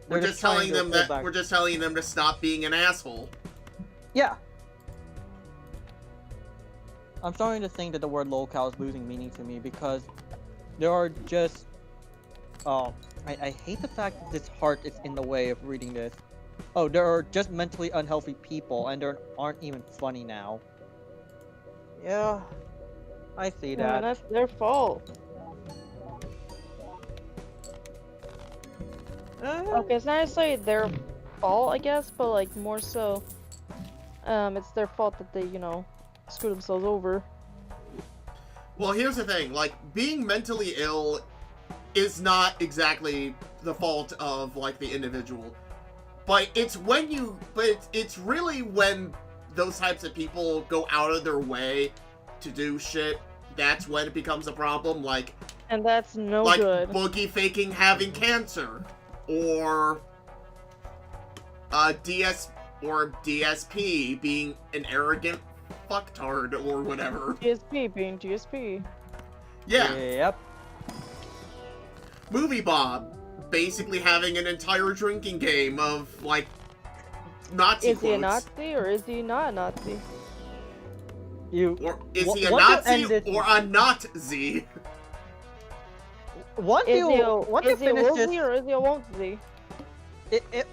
We're they're just telling trying to them hold that back. we're just telling them to stop being an asshole. Yeah. I'm starting to think that the word lolcow is losing meaning to me, because there are just... I hate the fact that this heart is in the way of reading this. Oh, there are just mentally unhealthy people, and they aren't even funny now. Yeah, I see Yeah, that. that's their fault. Okay, it's not necessarily their fault, I guess, but like more so, it's their fault that they, screw themselves over. Well, here's the thing, like, being mentally ill is not exactly the fault of, like, the individual. But it's really when those types of people go out of their way to do shit, that's when it becomes a problem, like... And that's no like good. boogie faking having cancer, or DSP being an arrogant fucktard or whatever. GSP being GSP. Yeah. Yep. Movie Bob basically having an entire drinking game of like Nazi Is he a quotes. Nazi or is he not a Nazi? Or is he a once you Nazi end this- or a not-Z? Once Is you he a finish will-zy this, or is he a won't-zy?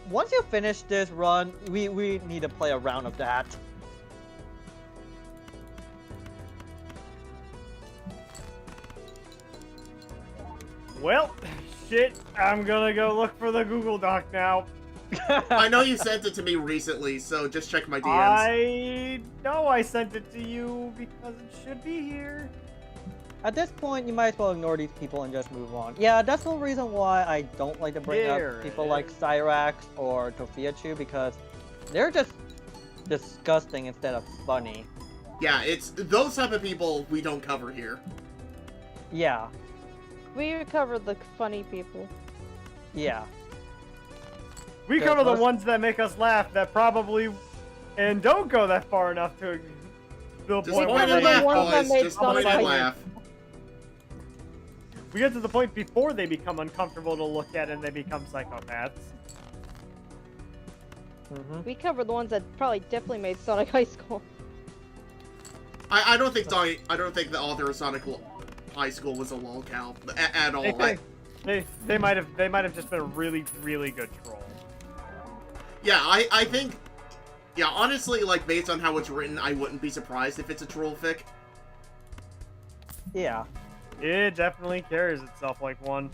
once you finish this run, we need to play a round of that. Well, shit, I'm gonna go look for the Google Doc now. I know you sent it to me recently, so just check my DMs. I know I sent it to you because it should be here. At this point, you might as well ignore these people and just move on. Yeah, that's the reason why I don't like to bring There up people it like is. Cyrax or Tofiachu, because they're just disgusting instead of funny. Yeah, it's those type of people we don't cover here. Yeah, We recovered the funny people. yeah. We Yeah, cover the most- ones that make us laugh that probably and don't go that far enough to the Just point point where and the laugh, ones that boys. make Just fun point of and you. laugh. we get to the point before they become uncomfortable to look at and they become psychopaths. We covered the ones that probably definitely made Sonic High School. I don't think the author of Sonic High School was a lolcow at all. They might have just been a really, really good troll. Yeah, I think, yeah, honestly, like, based on how it's written, I wouldn't be surprised if it's a troll fic. Yeah. It definitely carries itself like one.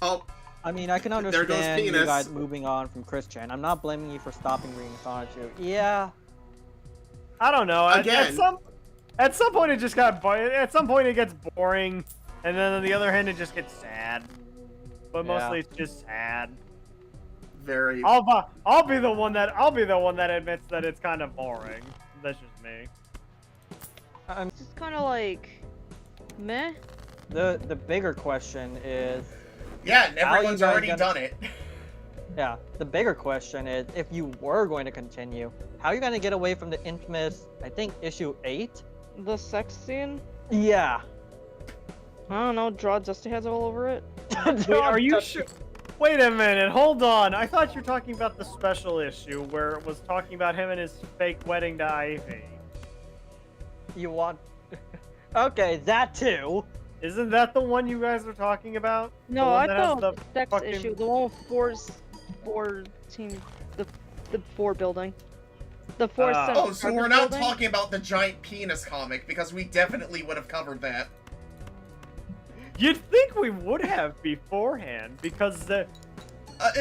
Oh, I mean, I can There goes understand you penis. guys moving on from Christian. I'm not blaming you for stopping reading Sonic 2. Yeah. I don't know. Again. At some point, it just at some point it gets boring, and then on the other hand, it just gets sad. But mostly, it's just sad. Very. I'll be the one that admits that it's kind of boring. That's just me. It's just kind of like, meh. The bigger question is. Yeah, and How you everyone's guys already gonna- done it. Yeah, the bigger question is, if you were going to continue, how are you going to get away from the infamous, I think, issue 8? The sex scene? Yeah. I don't know, draw Dusty heads all over it. Wait, are you sure? Wait a minute, hold on. I thought you were talking about the special issue where it was talking about him and his fake wedding to Ivy. You want... Okay, that too. Isn't that the one you guys are talking about? No, The one I that has thought the the sex fucking- issue, the one with four team, the four building. The four Ah. Central Oh, so Park we're not building? talking about the giant penis comic, because we definitely would have covered that. You'd think we would have beforehand, because the...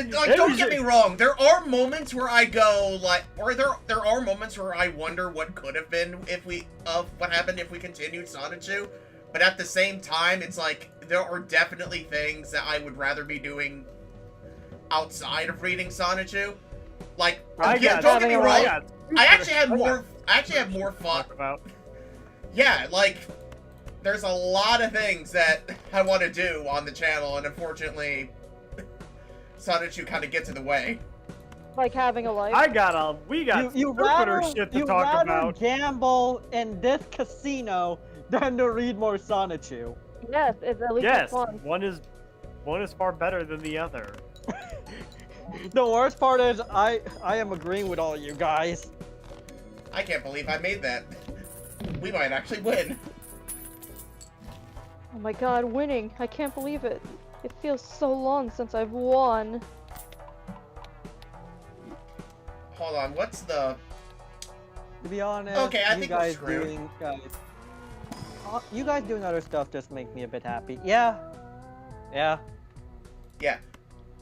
Don't get me wrong, there are moments where I go, like, or there are moments where I wonder what could have been what happened if we continued Sonichu, but at the same time, it's like, there are definitely things that I would rather be doing outside of reading Sonichu. Like, don't get me wrong, I actually had more fun. About. Yeah, like, there's a lot of things that I want to do on the channel, and unfortunately, Sonichu kind of gets in the way. Like having a life. We got You stupider rather, shit to you talk rather about. gamble in this casino than to read more Sonichu. Yes, it's at least Yes, fun. one is far better than the other. The worst part is, I am agreeing with all you guys. I can't believe I made that. We might actually win. Oh my god, winning. I can't believe it. It feels so long since I've won. Hold on, what's the... To be honest, Okay, I you think we're guys screwed. doing you guys doing other stuff just make me a bit happy. Yeah. Yeah. Yeah.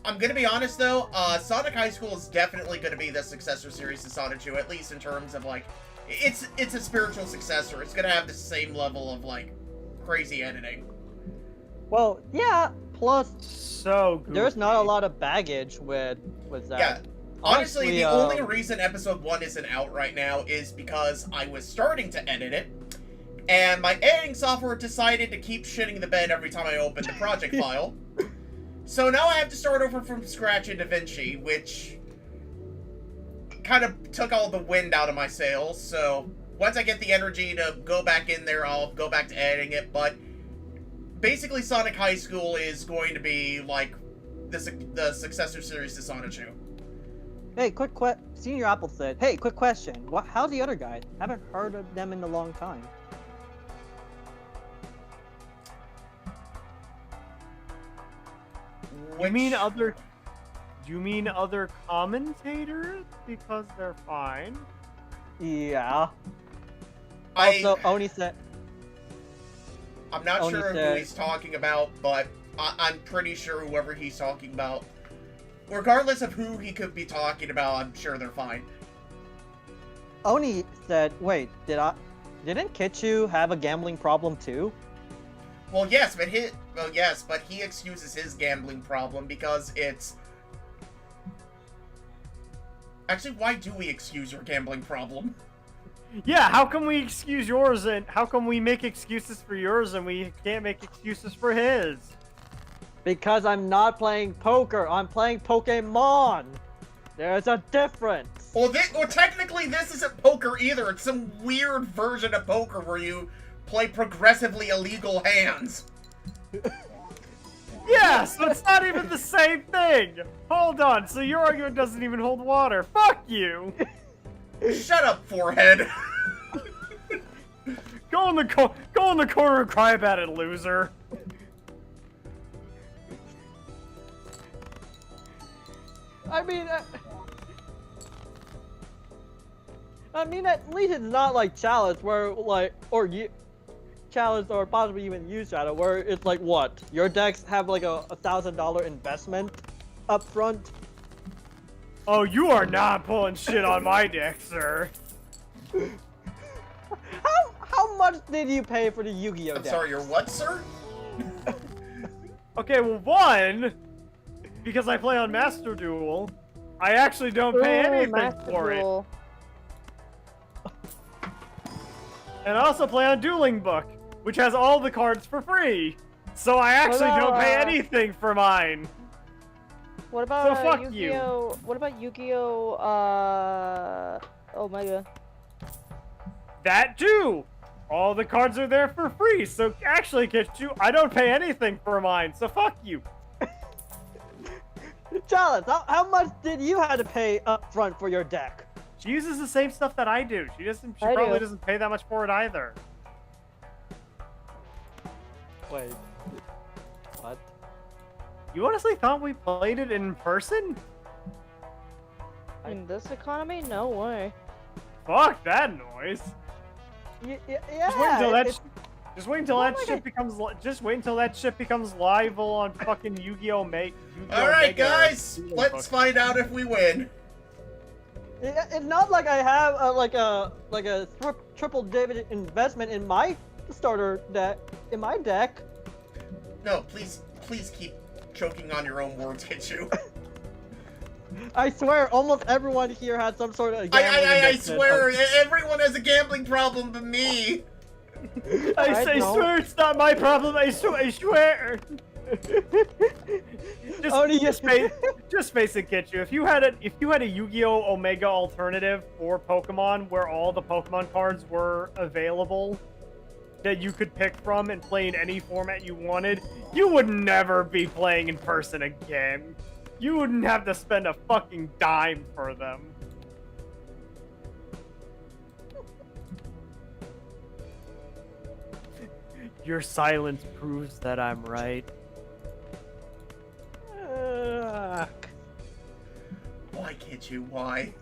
I'm gonna be honest though, Sonic High School is definitely gonna be the successor series to Sonichu, at least in terms of like, it's a spiritual successor. It's gonna have the same level of like, crazy editing. Well, yeah. Plus, So goofy. there's not a lot of baggage with that. Yeah. Honestly, the Honestly, only reason episode 1 isn't out right now is because I was starting to edit it, and my editing software decided to keep shitting the bed every time I opened the project file. So now I have to start over from scratch in DaVinci, which kind of took all the wind out of my sails. So once I get the energy to go back in there, I'll go back to editing it. But basically, Sonic High School is going to be like the successor series to Sonichu. Hey, Senior Apple said, "Hey, quick question. How's the other guys? Haven't heard of them in a long time." You mean other commentators? Because they're fine. Yeah. Also, Oni said, I'm not Oni sure who said- he's talking about, but I'm pretty sure whoever he's talking about, regardless of who he could be talking about, I'm sure they're fine. Oni said, "Wait, didn't Kichu have a gambling problem too?" Well, yes, but he excuses his gambling problem because it's... Actually, why do we excuse your gambling problem? Yeah, how come we excuse yours and how come we make excuses for yours and we can't make excuses for his? Because I'm not playing poker. I'm playing Pokemon. There's a difference. Well, technically, this isn't poker either. It's some weird version of poker where you play progressively illegal hands. Yeah, so it's not even the same thing! Hold on, so your argument doesn't even hold water. Fuck you! Shut up, forehead. Go in the corner and cry about it, loser. I mean, at least it's not like Chalice, where Chalice or possibly even you, Shadow, where it's like what? Your decks have like a $1,000 investment up front. Oh, you are not pulling shit on my deck, sir. How how much did you pay for the Yu-Gi-Oh I'm deck? sorry, you're what, sir? Okay, well, one, because I play on Master Duel, I actually don't pay anything for it. And I also play on Dueling Book, which has all the cards for free. So I actually don't pay anything for mine. What about So fuck Yu-Gi-Oh? What about Yu-Gi-Oh? Omega. That too. All the cards are there for free. So actually, Kichu, I don't pay anything for mine. So fuck you. Chalice, how much did you have to pay up front for your deck? She uses the same stuff that I do. She I probably do. doesn't pay that much for it either. Wait. What? You honestly thought we played it in person? In this economy? No way. Fuck that noise. Yeah. Just wait until that shit becomes. Just wait until that shit becomes live on fucking Yu-Gi-Oh! All right, guys, let's find out if we win. It's not like I have a triple dividend investment in my starter deck. In my deck. No, please keep choking on your own words, Hitchu. I swear, almost everyone here had some sort of. I swear, everyone has a gambling problem but me. I swear it's not my problem. I swear. Just face it, Kitchu. If you had a Yu-Gi-Oh! Omega alternative for Pokemon where all the Pokemon cards were available that you could pick from and play in any format you wanted, you would never be playing in person again. You wouldn't have to spend a fucking dime for them. Your silence proves that I'm right. Why can't you? Why?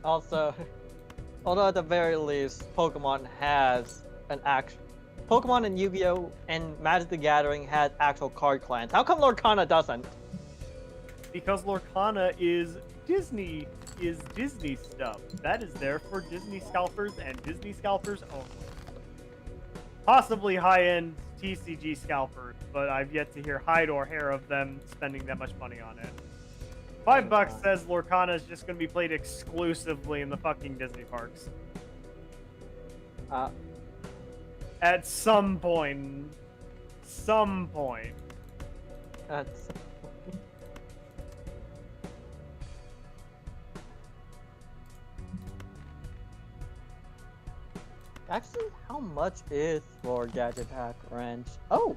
Also, although at the very least, Pokemon has an Pokemon and Yu-Gi-Oh! And Magic the Gathering has actual card clans. How come Lorcana doesn't? Because Lorcana is Disney stuff. That is there for Disney scalpers and Disney scalpers only. Possibly high-end TCG scalpers, but I've yet to hear hide or hair of them spending that much money on it. $5 says Lorcana is just going to be played exclusively in the fucking Disney parks. At some point. That's... Actually, how much is for Gadget Hack Ranch? Oh!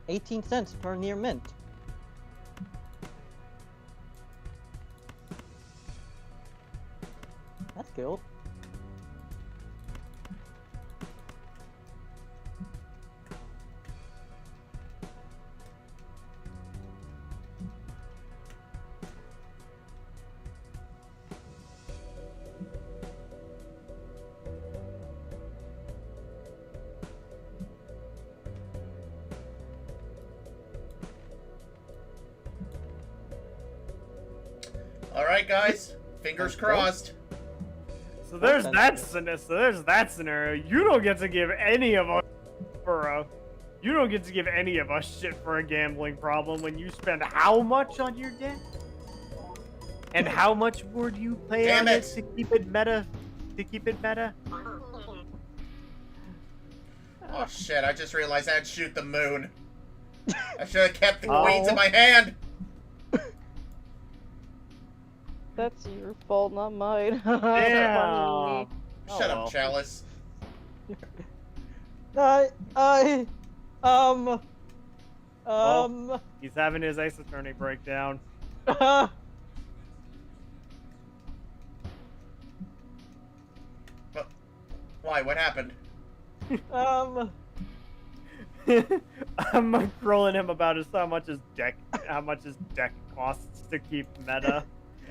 18 cents per near mint. That's good. Alright, guys. Fingers crossed. So there's that scenario. You don't get to give any of us shit for a gambling problem when you spend how much on your deck? And how much would you pay on it to keep it meta? Oh shit, I just realized I had to shoot the moon. I should have kept the queens in my hand. That's your fault, not mine. Damn. Shut up, Chalice. He's having his Ace Attorney breakdown. Why? What happened? I'm trolling him about how much his deck costs to keep meta.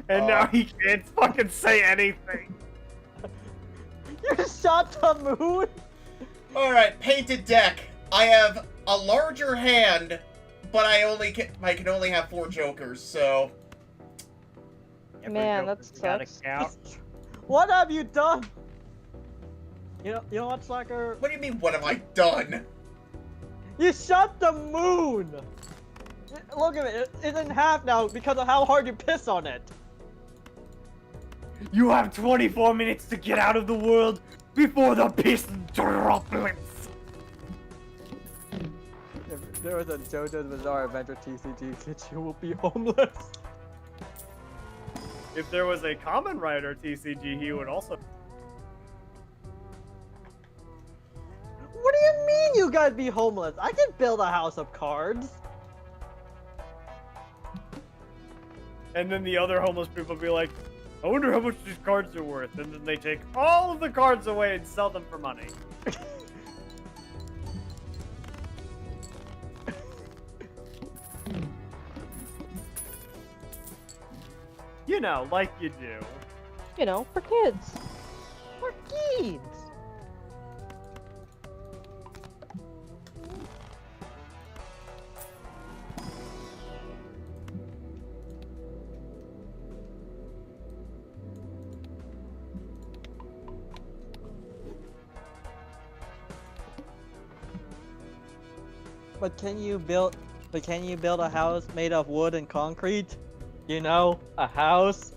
And now he can't fucking say anything. You shot the moon? Alright, painted deck. I have a larger hand, but I can only have 4 jokers, so... Man, that sucks. What have you done? You know what, Slacker? What do you mean, what have I done? You shot the moon! Look at it, it's in half now because of how hard you piss on it. You have 24 minutes to get out of the world before the piss droplets. If there was a JoJo's Bizarre Adventure TCG, Kichu will be homeless. If there was a Common Rider TCG, he would also. What do you mean you guys be homeless? I can build a house of cards. And then the other homeless people be like, I wonder how much these cards are worth. And then they take all of the cards away and sell them for money. You know, like you do. You know, for kids. For kids. But can you build a house made of wood and concrete? You know, a house.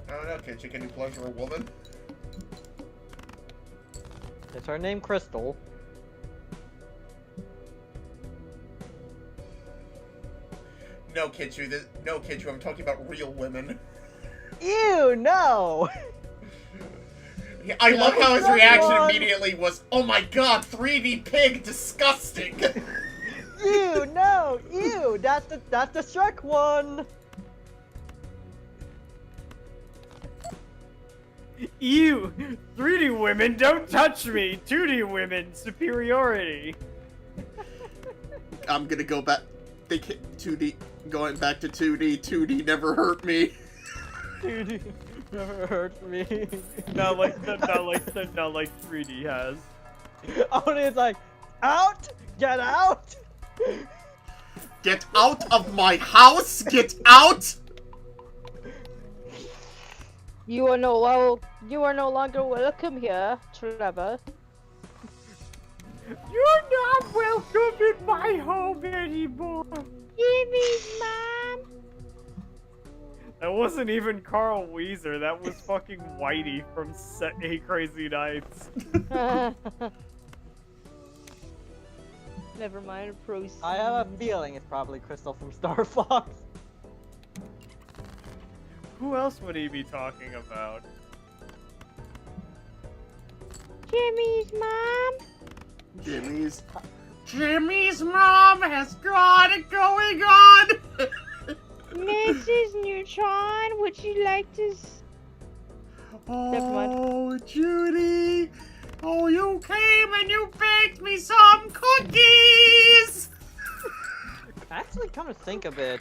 I don't know, Kitchen, can you pleasure a woman? Is her name Crystal? No, Kitchu, no, Kitchu, I'm talking about real women. Ew, no! I love how his reaction one. immediately was, oh my god, 3D pig, disgusting! Ew, no! Ew! That's the Shrek one! Ew! 3D women, don't touch me! 2D women, superiority! I'm gonna go back, 2D, going back to 2D, 2D never hurt me. 2D never hurt me. Not like 3D has. Only it's like, out! Get out! Get out of my house! Get out! You are no longer welcome here, Trevor. You're not welcome in my home anymore! Jimmy's mom! That wasn't even Carl Weezer, that was fucking Whitey from 8 Crazy Nights. Never mind, proceed. I have a feeling it's probably Crystal from Star Fox. Who else would he be talking about? Jimmy's mom! Jimmy's mom has got it going on! Mrs. Neutron, would you like to... Oh, Judy! Oh, you came and you baked me some cookies! Actually, come to think of it,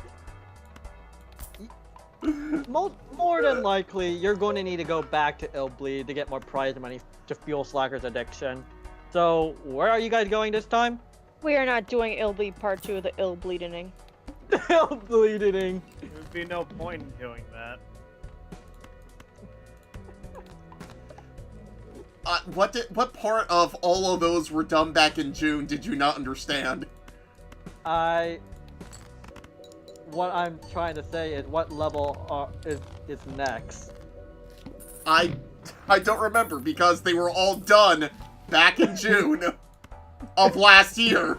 more than likely, you're going to need to go back to Illbleed to get more prize money to fuel Slacker's addiction. So, where are you guys going this time? We are not doing Illbleed Part 2 of the Illbleeding. Illbleeding. There would be no point in doing that. What part of all of those were done back in June did you not understand? What I'm trying to say is what level is next. I don't remember because they were all done back in June of last year.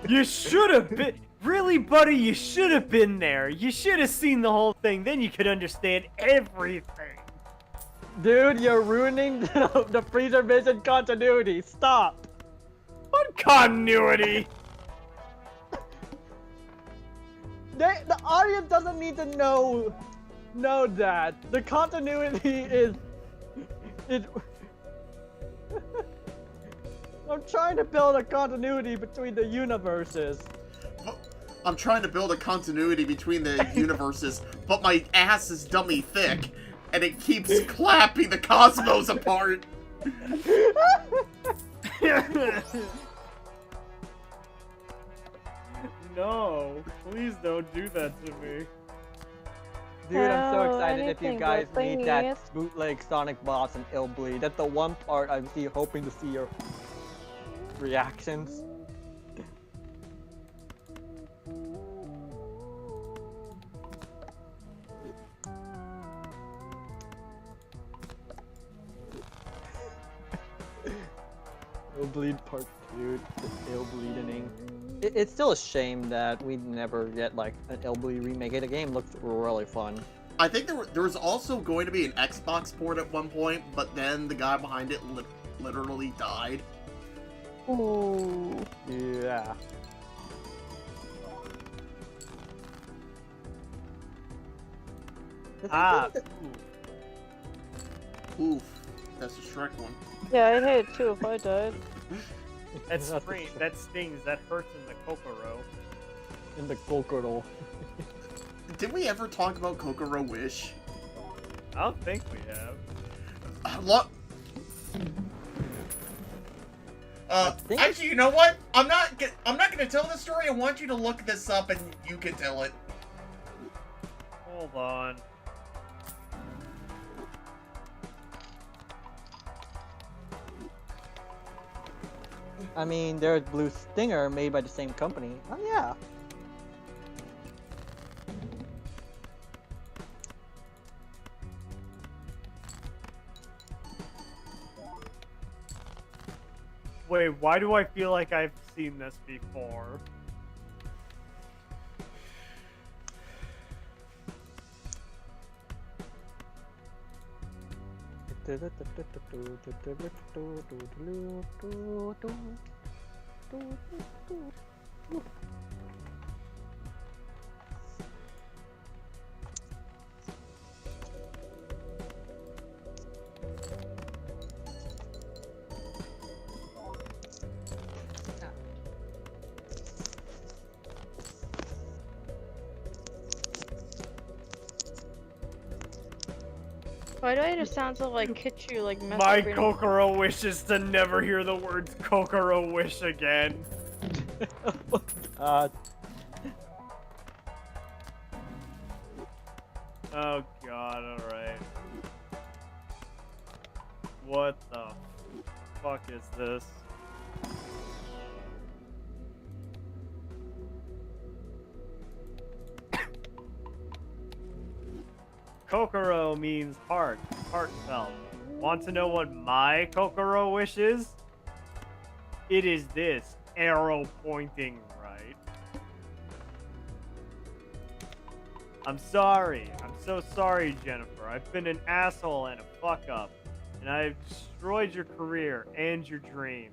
You should have been... Really, buddy, you should have been there. You should have seen the whole thing, then you could understand everything. Dude, you're ruining the Freezervision continuity. Stop. What continuity? The audience doesn't need to know that. The continuity is I'm trying to build a continuity between the universes. I'm trying to build a continuity between the universes, but my ass is dummy thick, and it keeps clapping the cosmos apart. no. Please don't do that to me. Dude, I'm so Oh, excited if you anything guys but meet that thingies. bootleg Sonic boss in Illbleed. That's the one part I'm hoping to see your reactions. Illbleed Part 2, the Illbleedening. It's still a shame that we never get like an Illbleed remake. The game looks really fun. I think there was also going to be an Xbox port at one point, but then the guy behind it literally died. Ooh. Yeah. Ah. Oof, that's a Shrek one. Yeah, I'd hate it too if I died. That's strange. That stings. That hurts in the Kokoro. In the Kokoro. Did we ever talk about Kokoro Wish? I don't think we have. Look. Actually, you know what? I'm not gonna tell the story. I want you to look this up and you can tell it. Hold on. I mean, there's Blue Stinger made by the same company. Oh yeah. Wait, why do I feel like I've seen this before? Why do I just sound so like kitschy, like My masturbating? Kokoro wish is to never hear the words Kokoro wish again. uh, Oh god, alright. What the fuck is this? Kokoro means heart, heartfelt. Want to know what my Kokoro wish is? It is this, arrow pointing right. I'm sorry. I'm so sorry, Jennifer. I've been an asshole and a fuck up. And I've destroyed your career and your dreams.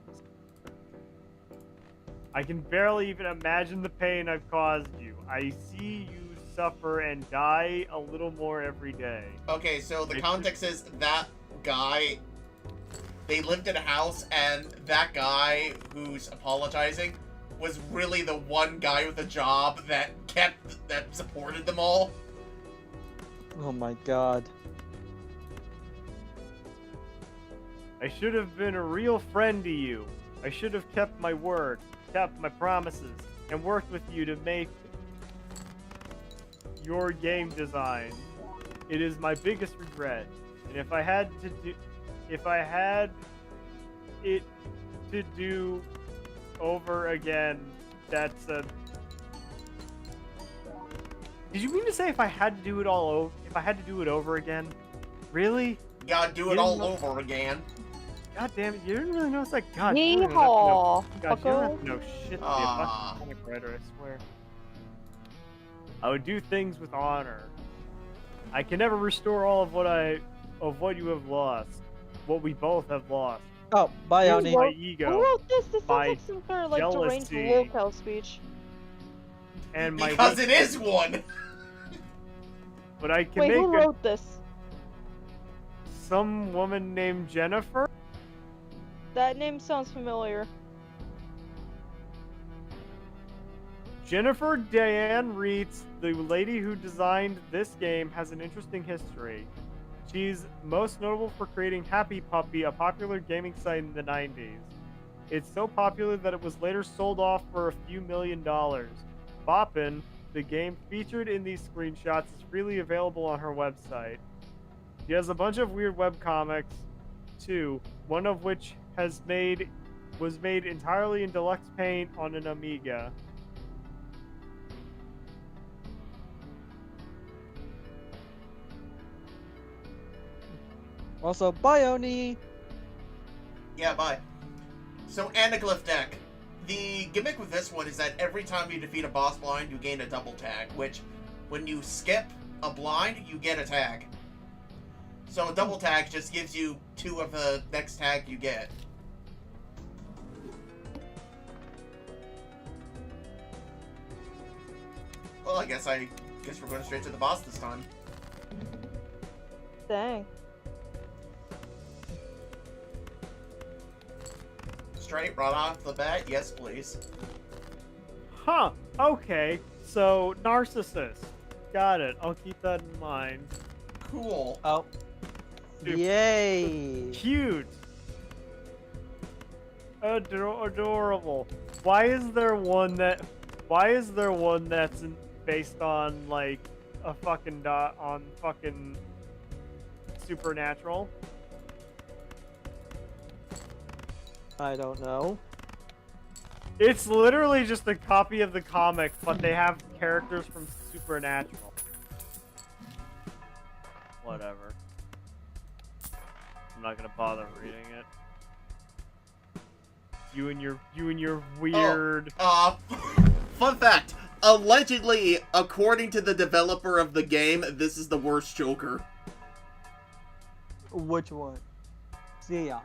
I can barely even imagine the pain I've caused you. I see you suffer and die a little more every day. Okay, so the context is that guy, they lived in a house, and that guy who's apologizing was really the one guy with a job that supported them all. oh my god. I should have been a real friend to you. I should have kept my word, kept my promises, and worked with you to make your game design. It is my biggest regret. And if I had it to do over again, that's a... Did you mean to say if I had to do it all over? If I had to do it over again? Really? You gotta do it all over again. God damn it, you didn't really notice that? God, you don't even have to know, Yeehaw! God, you don't have Fucko. to know shit to be a fucking comic writer, I swear. I would do things with honor. I can never restore all of what you have lost. What we both have lost. Oh, Bionic. My Who ego wrote this? This my sounds like some kind of like deranged jealousy. locale speech. and my Because it is one! But I can Wait, make who wrote this? some woman named Jennifer? That name sounds familiar. Jennifer Diane Reitz, the lady who designed this game, has an interesting history. She's most notable for creating Happy Puppy, a popular gaming site in the 90s. It's so popular that it was later sold off for a few $1 million. Boppin, the game featured in these screenshots, is freely available on her website. She has a bunch of weird webcomics, too, one of which was made entirely in deluxe paint on an Amiga. Also, bye, Oni. Yeah, bye. So, Anaglyph deck. The gimmick with this one is that every time you defeat a boss blind, you gain a double tag, which, when you skip a blind, you get a tag. So a double tag just gives you 2 of the next tag you get. Well, I guess we're going straight to the boss this time. Dang. Straight right off the bat, yes please. Huh, okay. So, Narcissus. Got it. I'll keep that in mind. Cool. Oh. Dude. Yay. Cute. Adorable. Why is there one that's based on, like, a fucking dot on fucking Supernatural? I don't know. It's literally just a copy of the comic, but they have characters from Supernatural. Whatever. I'm not gonna bother reading it. You and your weird. Fun fact. Allegedly, according to the developer of the game, this is the worst Joker. Which one? Xeon.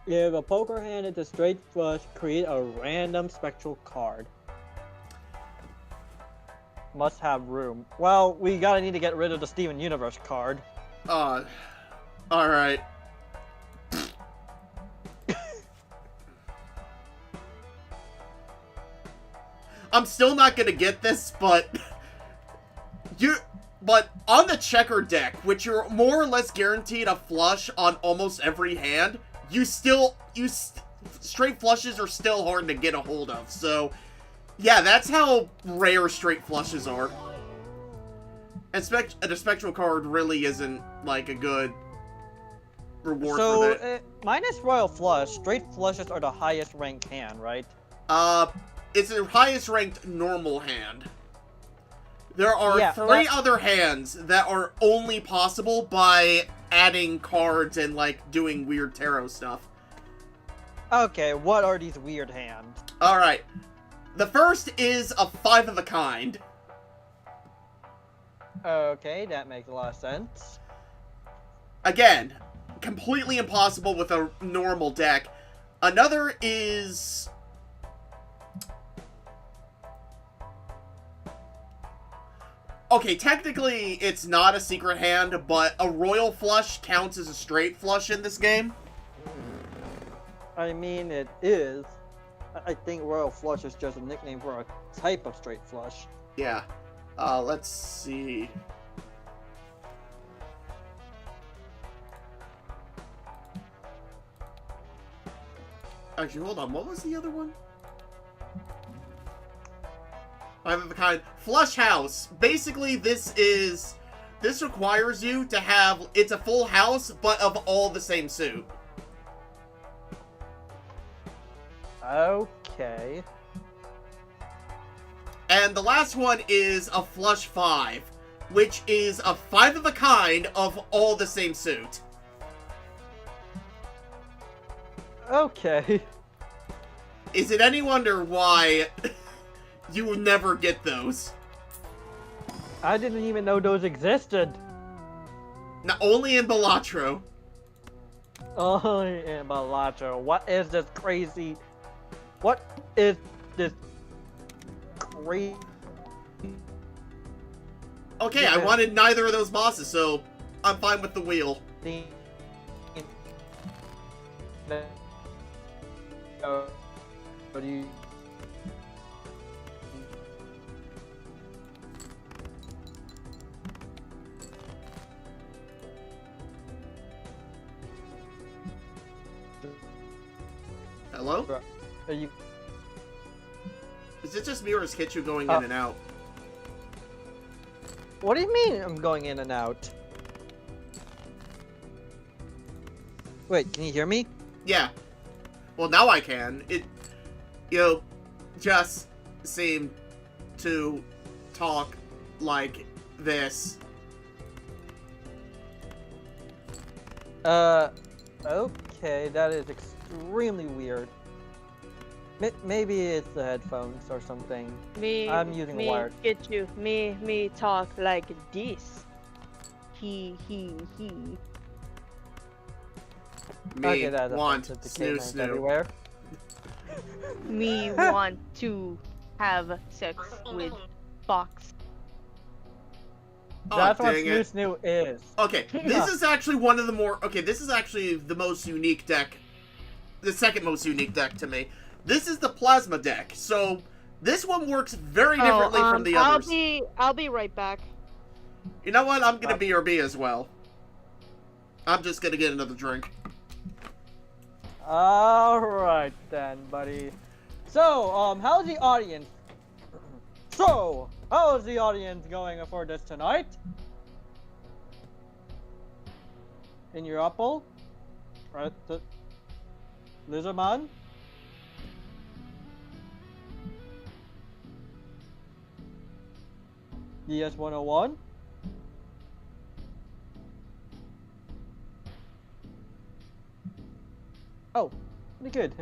If a poker hand is a straight flush, create a random spectral card. Must have room. Well, we need to get rid of the Steven Universe card. Alright. I'm still not gonna get this, but on the checker deck, which you're more or less guaranteed a flush on almost every hand, straight flushes are still hard to get a hold of. So, yeah, that's how rare straight flushes are. And a spectral card really isn't like a good reward for that. So, minus Royal Flush, straight flushes are the highest ranked hand, right? It's the highest ranked normal hand. There are 3 other hands that are only possible by adding cards and, like, doing weird tarot stuff. Okay, what are these weird hands? Alright. The first is a 5 of a kind. Okay, that makes a lot of sense. Again, completely impossible with a normal deck. Another is... Okay, technically, it's not a secret hand, but a royal flush counts as a straight flush in this game. I mean, it is. I think Royal Flush is just a nickname for a type of straight flush. Yeah. Let's see. Actually, hold on. What was the other one? Five of a kind. Flush house. Basically, this requires you to have, it's a full house, but of all the same suit. Okay. And the last one is a flush 5, which is a 5 of a kind of all the same suit. Okay. Is it any wonder why you will never get those? I didn't even know those existed. Not only in Balatro. Oh, yeah, BALATRO. What is this crazy? What is this crazy? Okay, I wanted neither of those bosses, so I'm fine with the wheel. What do you? Hello? Are you? Is it just me or is Kitchu going in and out? What do you mean I'm going in and out? Wait, can you hear me? Yeah. Well, now I can. You just seem to talk like this. Okay, that is extremely weird. Maybe it's the headphones or something. I'm using wired. Get you. Me talk like this. He. Me Okay, that's want offensive to snoo cavemen snoo. everywhere. Me want to have sex with Fox. Oh, That's what dang snoo it. snoo is. Okay, this is actually one of the more... Okay, this is actually the most unique deck. The second most unique deck to me. This is the Plasma deck. So, this one works very differently from the others. I'll be right back. You know what? I'm gonna BRB as well. I'm just gonna get another drink. Alright then, buddy. So, how's the audience? How's the audience going for this tonight? In your apple? Right, the Lizardman? DS 101? Oh, pretty good.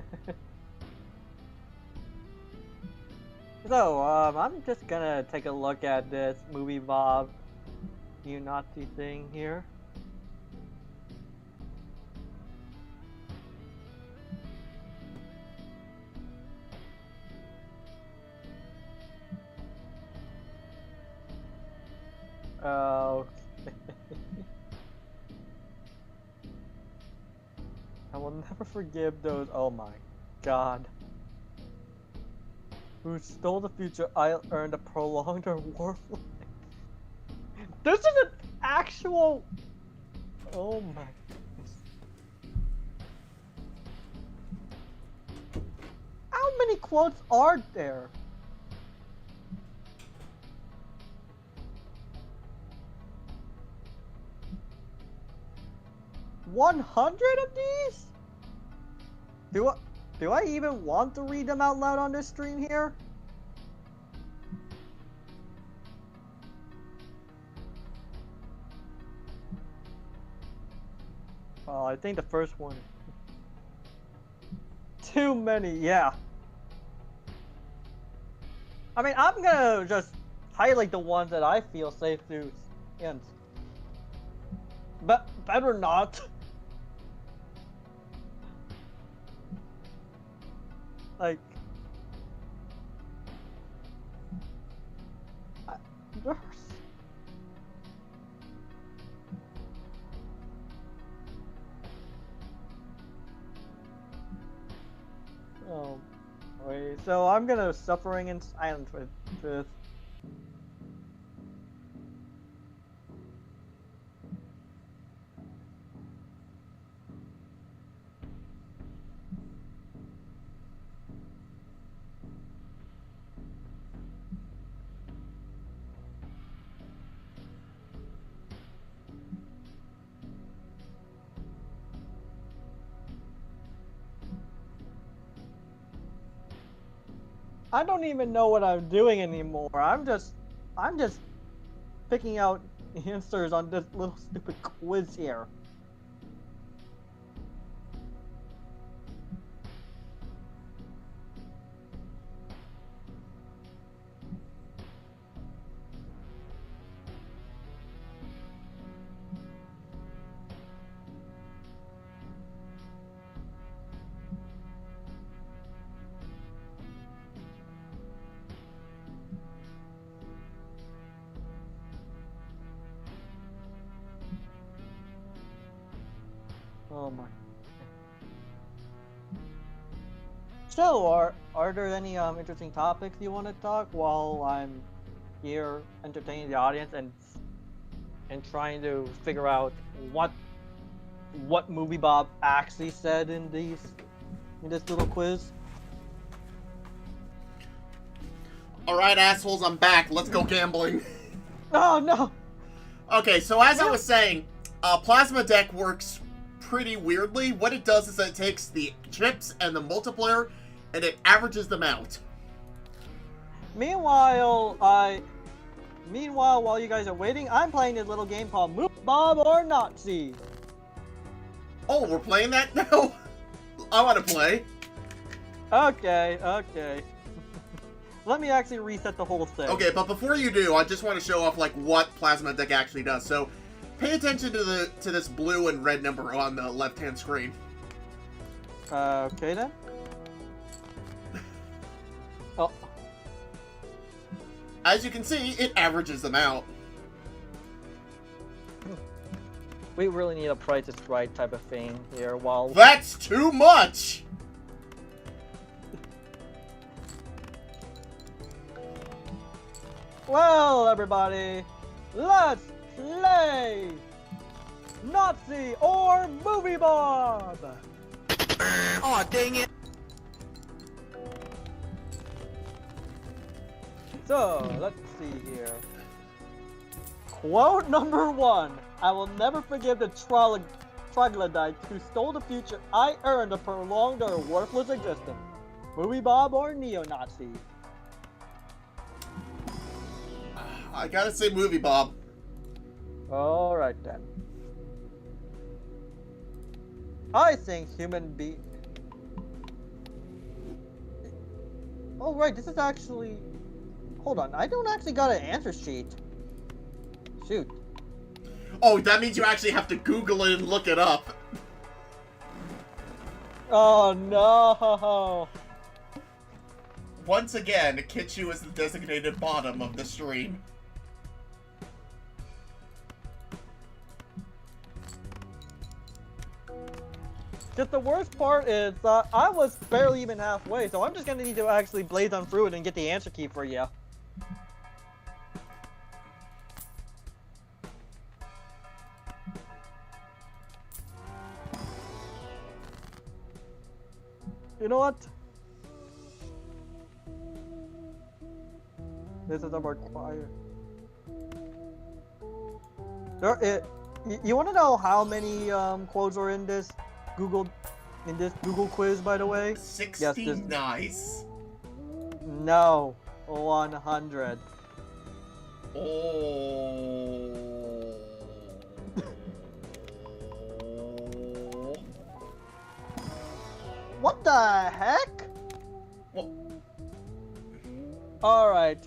So, I'm just gonna take a look at this movie Bob, you Nazi thing here. Oh. I will never forgive those. Oh my god. Who stole the future? I earned a prolonged or worthless. This is an actual. Oh my goodness. How many quotes are there? $100 of these? Do I even want to read them out loud on this stream here? Oh, I think the first one. Too many, yeah. I mean, I'm gonna just highlight the ones that I feel safe to end. But better not. Like, there's... Oh, wait. So I'm gonna suffering in silence with this. I don't even know what I'm doing anymore. I'm just picking out answers on this little stupid quiz here. Oh my. So, are there any interesting topics you want to talk while I'm here entertaining the audience and trying to figure out what movie Bob actually said in this little quiz? Alright, assholes, I'm back. Let's go gambling. Oh no! Okay, so as I was saying, Plasma Deck works pretty weirdly. What it does is it takes the chips and the multiplier, and it averages them out. Meanwhile, while you guys are waiting, I'm playing a little game called Move Bob or Nazi. Oh, we're playing that now? I want to play. Okay. Let me actually reset the whole thing. Okay, but before you do, I just want to show off like what Plasma Deck actually does. So, pay attention to this blue and red number on the left-hand screen. Okay then. Oh. As you can see, it averages them out. We really need a Price is Right type of thing here while... That's too much! Well, everybody, let's play Nazi or Movie Bob! Aw, dang it! So, let's see here. Quote number 1. I will never forgive the troglodytes who stole the future I earned to prolong their worthless existence. Movie Bob or neo-Nazi? I gotta say Movie Bob. Alright then. I think human being... Oh right, this is actually... Hold on, I don't actually got an answer sheet. Shoot. Oh, that means you actually have to Google it and look it up. Oh no! Once again, Kitchu is the designated bottom of the stream. Just the worst part is, I was barely even halfway, so I'm just gonna need to actually blaze on through it and get the answer key for you. You know what? This is about quiet. You want to know how many quotes are in this Google quiz, by the way? 60, yes, nice. No, 100. Oh. What the heck? What? All right.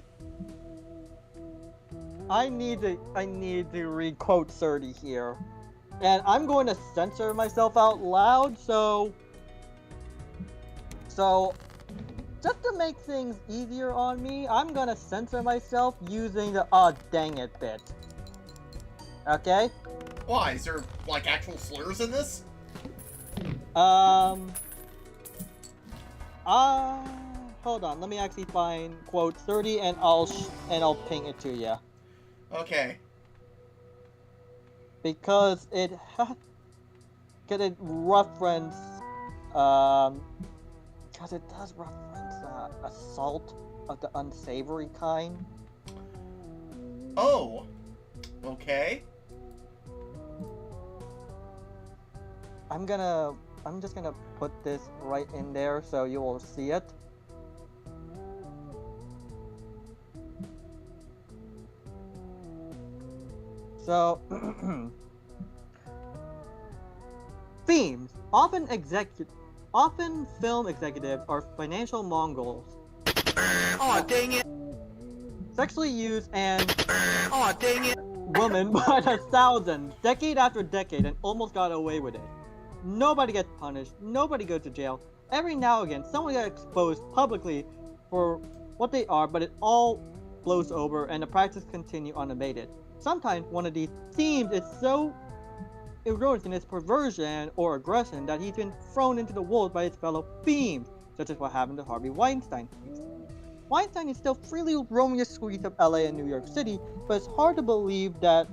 I need to read quote 30 here. And I'm going to censor myself out loud, so just to make things easier on me, I'm gonna censor myself using the "aw dang it" bit. Okay? Why? Is there like actual slurs in this? Hold on. Let me actually find quote 30, and I'll ping it to you. Okay. Because it reference, because it does reference assault of the unsavory kind. Oh. Okay. I'm just gonna put this right in there so you will see it. So, themes. Often film executives are financial Mongols. Aw, dang it! Sexually used and Aw, dang it! women by the thousands, decade after decade, and almost got away with it. Nobody gets punished, nobody goes to jail. Every now and again, someone gets exposed publicly for what they are, but it all blows over and the practice continue unabated. Sometimes one of these themes is so erroneous in its perversion or aggression that he's been thrown into the wolves by his fellow themes, such as what happened to Harvey Weinstein. Weinstein is still freely roaming the streets of LA and New York City, but it's hard to believe that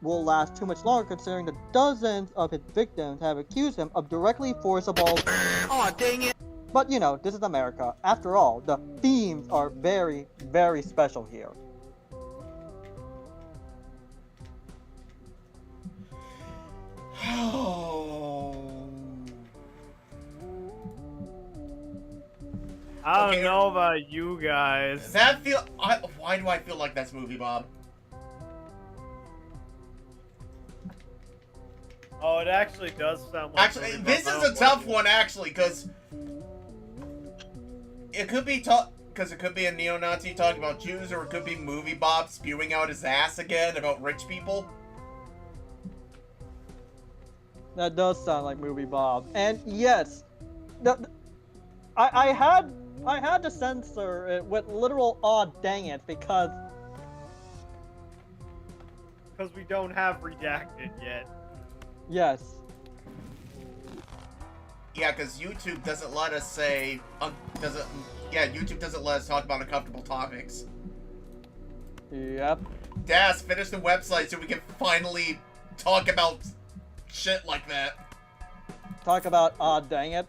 will last too much longer considering the dozens of his victims have accused him of directly forcible... Aw, dang it! But you know, this is America. After all, the theme themes are very, very special here. I don't Okay. know about you guys. Does that feel? Why do I feel like that's Movie Bob? Oh, it actually does sound like. Actually, Movie this Bob. is a tough one, actually, because it could be because it could be a neo-Nazi talking about Jews, or it could be Movie Bob spewing out his ass again about rich people. That does sound like Movie Bob. And yes, I had to censor it with literal "aw dang it" because we don't have redacted yet. yes. Yeah, because YouTube doesn't let us say YouTube doesn't let us talk about uncomfortable topics. Yep. Das, finish the website so we can finally talk about shit like that. Talk about "aw dang it."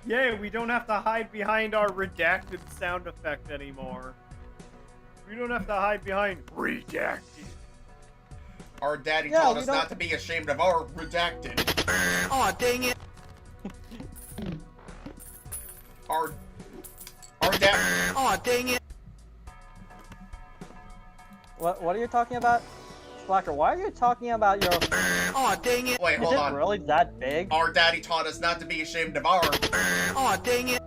Yay, we don't have to hide behind our redacted sound effect anymore. We don't have to hide behind redacted. Our daddy Yeah, taught we us don't- not to be ashamed of our redacted. Aw, dang it. Our dad. Aw, dang it. What are you talking about? Slacker, why are you talking about your... Aw, dang it. Wait, Is hold it on. really that big? Our daddy taught us not to be ashamed of our. Aw, dang it.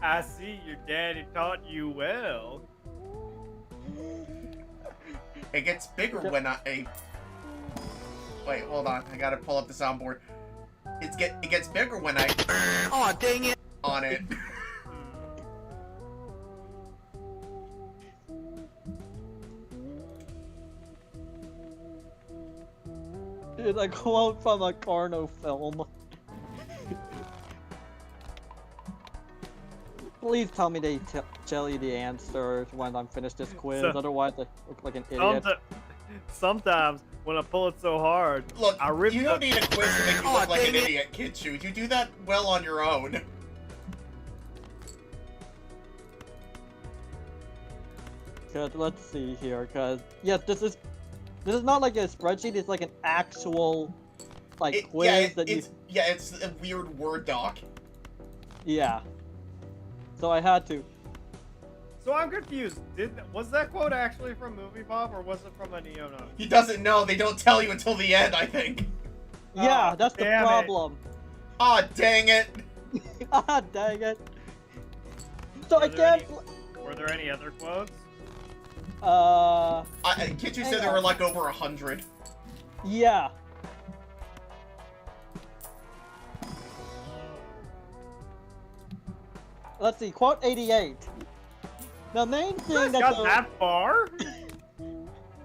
I see your daddy taught you well. It gets bigger when I. Wait, hold on. I gotta pull up the soundboard. It gets bigger when I Aw, dang it. on it. It's a quote from a Carno film. Please tell me they tell you the answers when I'm finished this quiz, So- otherwise I look like an idiot. Sometimes when I pull it so hard, Look, I rip you don't need a quiz to make you Aw, look like an dang it. idiot, Kid Shoot. You do that well on your own. Cause let's see here, cause yes, this is not like a spreadsheet. It's like an actual quiz that you. It's a weird Word doc. Yeah. So I had to. So I'm confused. Was that quote actually from Movie Bob or was it from a neo-Nazi? He doesn't know. They don't tell you until the end, I think. Yeah, Aw, that's the damn it. problem. Aw, dang it. Ah, dang it. So I Were there can't. Were there any other quotes? Kid Shoot said there were like over 100. Yeah. Let's see, quote 88. The main thing Got that's that far?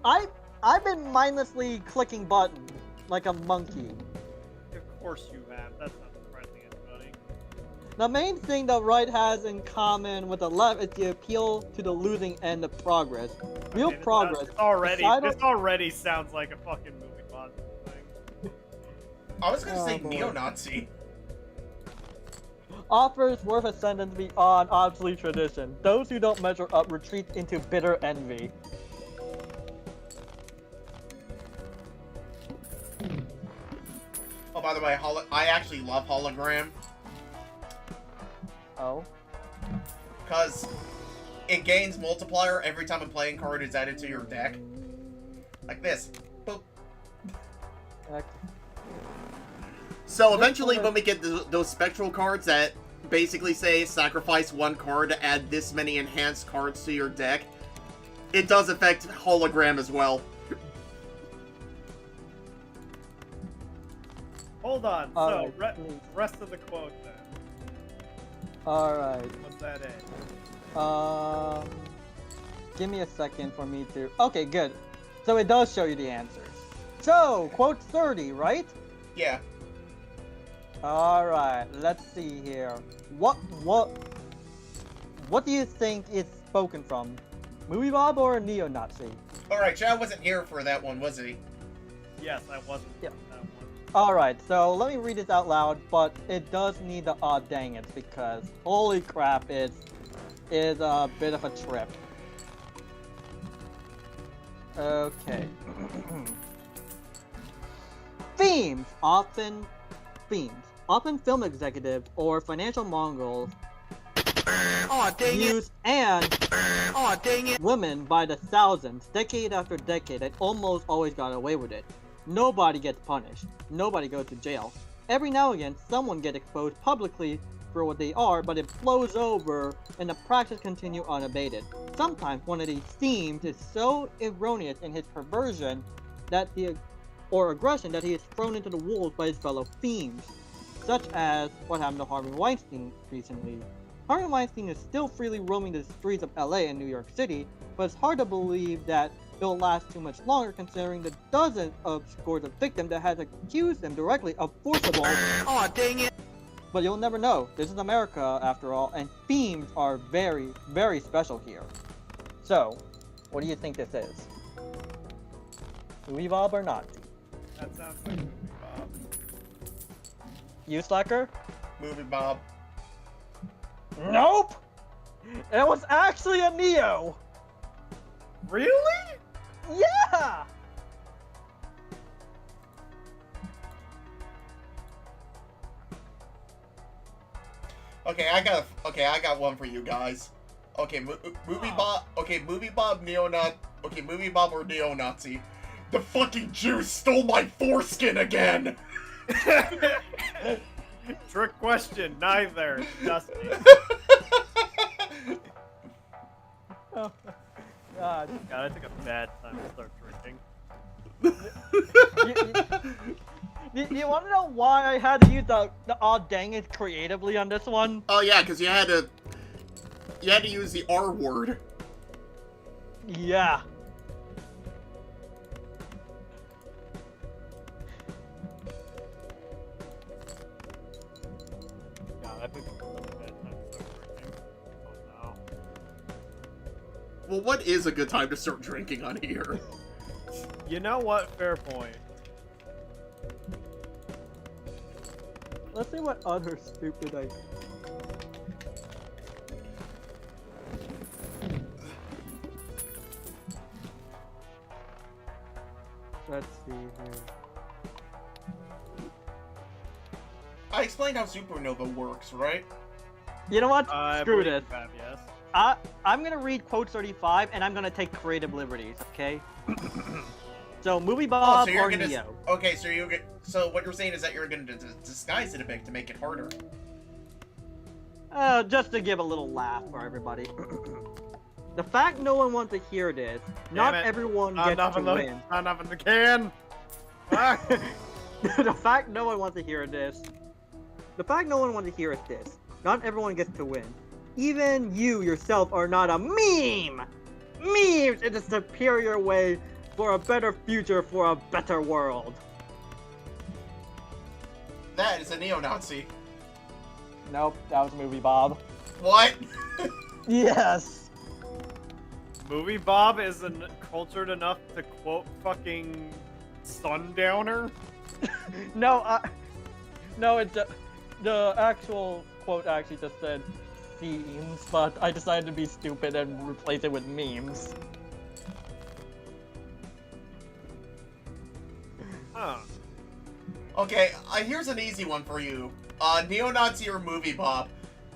I've been mindlessly clicking buttons like a monkey. Of course you have. That's not surprising anybody. The main thing the right has in common with the left is the appeal to the losing end of progress. Real Okay, progress. This Societal- already sounds like a fucking Movie Bob thing. I was gonna say boy. neo-Nazi. offers worth a sentence beyond obsolete tradition. Those who don't measure up retreat into bitter envy. Oh, by the way, I actually love hologram. Oh. Because it gains multiplier every time a playing card is added to your deck. Like this. Boop. So eventually when we get those spectral cards that basically say sacrifice one card to add this many enhanced cards to your deck, it does affect hologram as well. Hold on. Alright, So, please. rest of the quote then. Alright. What's that in? Give me a second for me to... Okay, good. So it does show you the answers. So, quote 30, right? Yeah. Alright, let's see here. What do you think is spoken from? Movie Bob or neo-Nazi? Alright, Chad wasn't here for that one, was he? Yes, I wasn't. Yeah. on that one. Alright, so let me read this out loud, but it does need the odd dang it because holy crap, it is a bit of a trip. Okay. Themes! Often film executives or financial mongols Aw, dang it. use and Aw, dang it. women by the thousands, decade after decade, and almost always got away with it. Nobody gets punished. Nobody goes to jail. Every now and again, someone gets exposed publicly for what they are, but it blows over and the practice continues unabated. Sometimes one of these themes is so erroneous in his perversion that or aggression that he is thrown into the wolves by his fellow themes, such as what happened to Harvey Weinstein recently. Harvey Weinstein is still freely roaming the streets of LA and New York City, but it's hard to believe that it'll last too much longer considering the dozens of scores of victims that has accused him directly of forcible. Aw, dang it. But you'll never know. This is America after all, and themes are very, very special here. So, what do you think this is? Louis Bob or not? That sounds like Movie Bob. You, Slacker? Movie Bob. Nope! It was actually a Neo! Really? Yeah! Okay, I got one for you guys. Okay, Movie Bob. Okay, Movie Bob, neo-Nazi. Okay, Movie Bob or neo-Nazi. The fucking Jews stole my foreskin again. Trick question, neither. Dusty. Oh, God. God, I think a bad time to start drinking. You want to know why I had to use the odd dang it creatively on this one? Oh yeah, because you had to use the R word. Yeah. God, I think it's a really bad time to start drinking. Oh no. Well, what is a good time to start drinking on here? You know what? Fair point. Let's see what other stupid I... Let's see here. I explained how supernova works, right? You know what? I Screw believe this. you have, yes. I'm gonna read quote 35 and I'm gonna take creative liberties, okay? So, Movie Bob or Neo? Okay, so what you're saying is that you're gonna disguise it a bit to make it harder. Just to give a little laugh for everybody. The fact no one wants to hear this, not it. everyone gets to win. Not enough in the can. Ah. The fact no one wants to hear this. The fact no one wants to hear is this. Not everyone gets to win. Even you yourself are not a meme! Memes is a superior way for a better future, for a better world. That is a neo-Nazi. Nope, that was Movie Bob. What? Yes! Movie Bob isn't cultured enough to quote fucking Sundowner? No, the actual quote actually just said themes, but I decided to be stupid and replace it with memes. Huh. Okay, here's an easy one for you. Neo-Nazi or Movie Bob?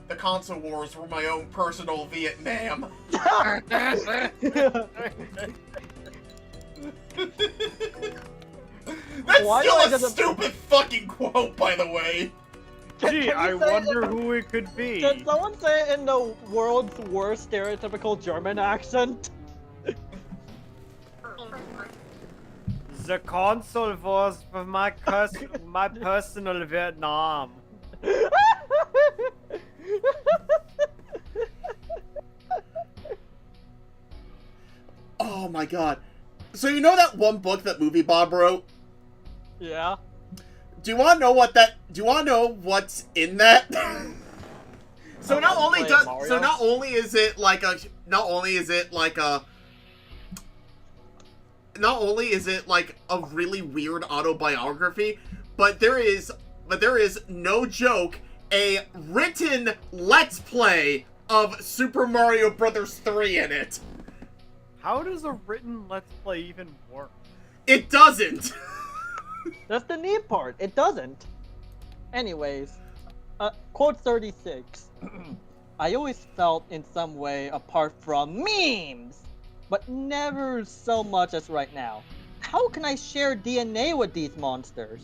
The console wars were my own personal Vietnam. That's Why still do I a stupid fucking quote, by the way. Gee, I you say wonder it- who it could be. Can someone say it in the world's worst stereotypical German accent? The console wars for my personal Vietnam. Oh my god. So you know that one book that Movie Bob wrote? Yeah. Do you want to know what's in that? So not only is it like a really weird autobiography, but there is no joke, a written Let's Play of Super Mario Brothers 3 in it. How does a written Let's Play even work? It doesn't. That's the neat part. It doesn't. Anyways, quote 36. I always felt in some way apart from memes, but never so much as right now. How can I share DNA with these monsters?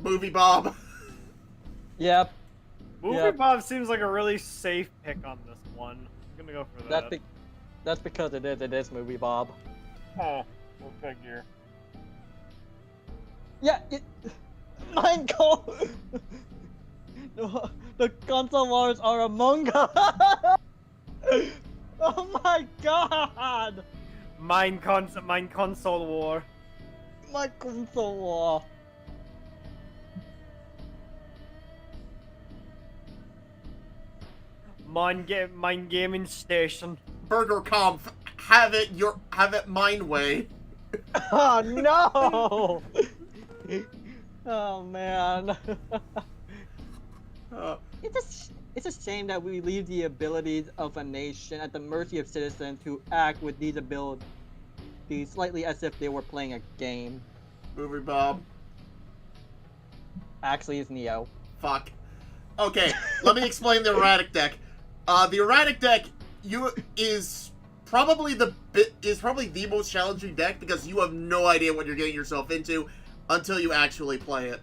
Movie Bob. Yep, Movie Yep. Bob seems like a really safe pick on this one. I'm gonna go for that. that's because it is Movie Bob. Oh, go figure. Yeah, mine call. The console wars are among us. Oh my god! Mine console war. My console war. Mine gaming station. Burger Kampf, have it mine way. Oh no! Oh man. It's a shame that we leave the abilities of a nation at the mercy of citizens who act with these abilities slightly as if they were playing a game. Movie Bob. Actually, it's Neo. Fuck. Okay, let me explain the erratic deck. The erratic deck is probably the most challenging deck because you have no idea what you're getting yourself into until you actually play it.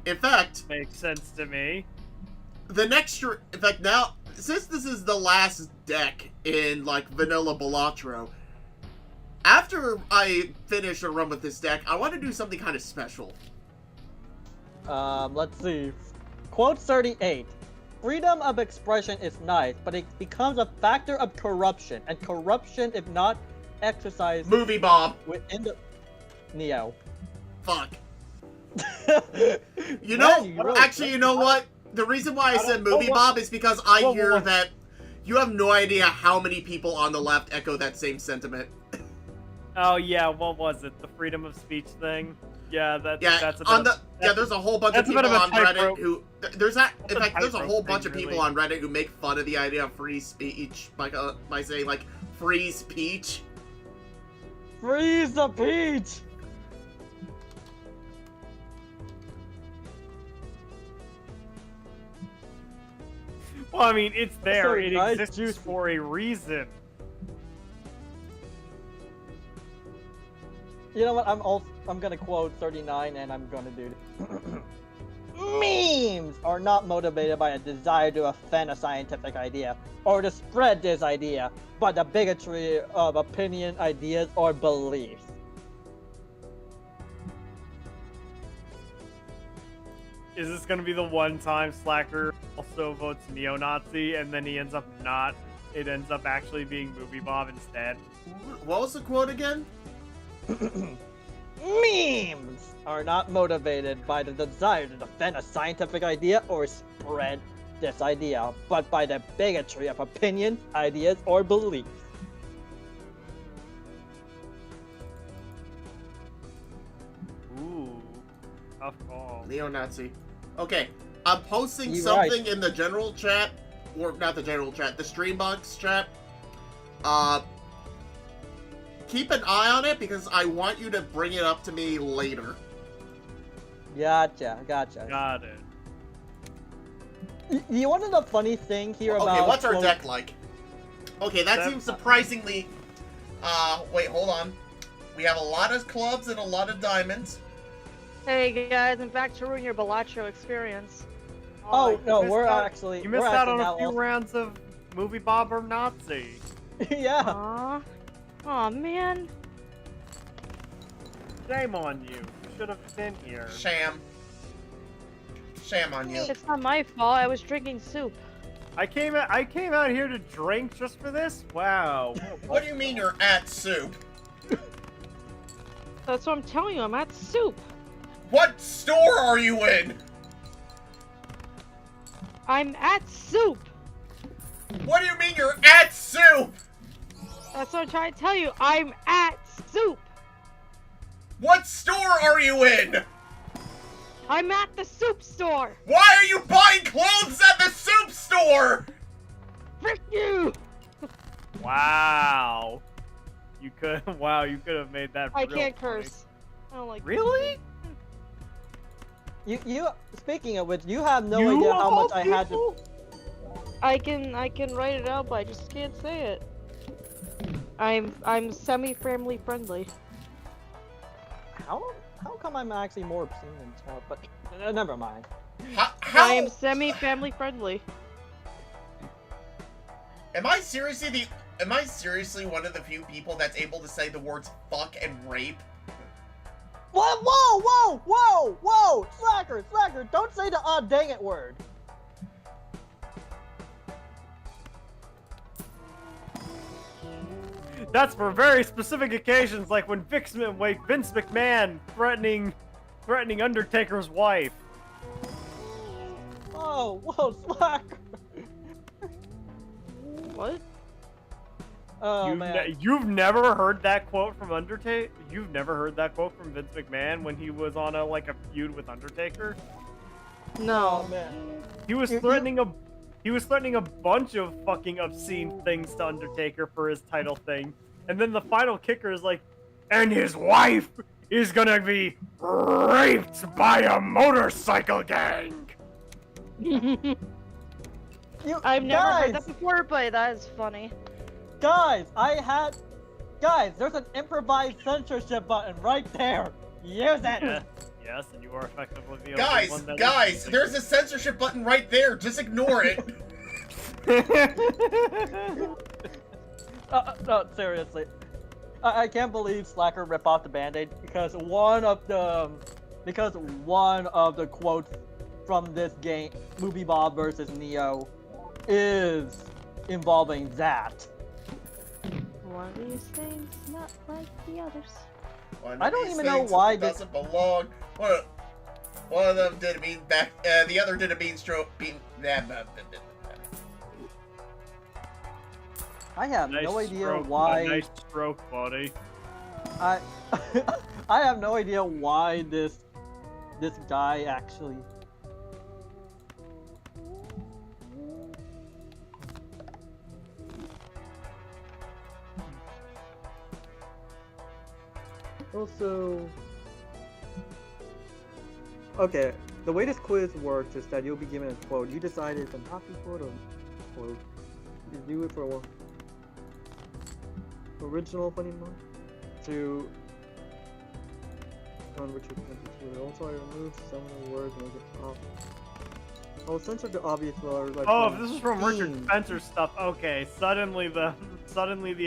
In fact, Makes sense to me. now, since this is the last deck in, like, vanilla Balatro, after I finish a run with this deck, I want to do something kind of special. Let's see. Quote 38. Freedom of expression is nice, but it becomes a factor of corruption, and corruption, if not exercised Movie Bob. within the... Neo. Fuck. You Man, know, you really- actually, you know what? The reason why I said Movie Bob is because I hear that you have no idea how many people on the left echo that same sentiment. Oh yeah, what was it? The freedom of speech thing? Yeah, that's a bit on of, the there's a whole bunch of that's a bit people of a on Reddit tightrope. who there's a whole bunch of people on Reddit who make fun of the idea of free speech by saying like free speech. Freeze the peach! Well, I mean, it's there. So It nice, exists juicy. for a reason. You know what? I'm gonna quote 39, and I'm gonna do it. Memes are not motivated by a desire to offend a scientific idea or to spread this idea, but the bigotry of opinion, ideas, or beliefs. Is this gonna be the one time Slacker also votes neo-Nazi and then he ends up not? It ends up actually being Movie Bob instead. What was the quote again? Memes are not motivated by the desire to defend a scientific idea or spread this idea, but by the bigotry of opinions, ideas, or beliefs. Ooh, tough call. Neo-Nazi. Okay, I'm posting You're something in the general chat, or not the general chat, the Streambox chat. Keep an eye on it because I want you to bring it up to me later. Gotcha. Got it. You want to know the funny thing here about... Okay, what's our quote- deck like? Okay, that seems surprisingly... wait, hold on. We have a lot of clubs and a lot of diamonds. Hey guys, in fact, to ruin your Balatro experience. Oh, you no, missed we're out- actually... You missed we're out actually on a now few also- rounds of Movie Bob or Nazi. Yeah. Aww. Aw, man. Shame on you. You should have been here. Sham. Sham on you. It's not my fault. I was drinking soup. I came out here to drink just for this? Wow. What do you mean you're at soup? That's what I'm telling you. I'm at soup. What store are you in? I'm at soup. What do you mean you're at soup? That's what I'm trying to tell you. I'm at Soup. What store are you in? I'm at the Soup store. Why are you buying clothes at the soup store? Frick you! Wow. You could have made that I real can't funny. curse. I don't like. Really? You speaking of which, you have no You idea of how much all I had to. people? I can write it out, but I just can't say it. I'm semi-family friendly. How come I'm actually more obscene than Chubb? But never mind. How? I am semi-family friendly. Am I seriously one of the few people that's able to say the words fuck and rape? What? Whoa! Slacker! Don't say the dang it word. That's for very specific occasions, like when Vince McMahon threatening Undertaker's wife. Whoa, Slacker! What? Oh man. You've never heard that quote from Undertaker? You've never heard that quote from Vince McMahon when he was on a feud with Undertaker? No. Oh man. He was threatening a bunch of fucking obscene things to Undertaker for his title thing. And then the final kicker is like, and his wife is gonna be raped by a motorcycle gang. I've never heard that before, but that is funny. Guys, there's an improvised censorship button right there. Use it. Yes, and you are effectively the only Guys, one that guys, there's a censorship button right there. Just ignore it. No, seriously. I can't believe Slacker ripped off the Band-Aid because one of the quotes from this game, Movie Bob versus Neo, is involving that. One of these things not like the others. I don't even know why this doesn't belong. One of them did a mean back. The other did a mean stroke. I have no idea why. Nice stroke, buddy. I I have no idea why this guy actually. Also, okay, the way this quiz works is that you'll be given a quote. You decide if it's a happy quote or quote. You do it for one. Original funny one to on Richard Spencer. Also, I removed some of the words and make it top. I'll censor the obvious words. Like Oh, if this is from Richard Spencer stuff, okay. Suddenly the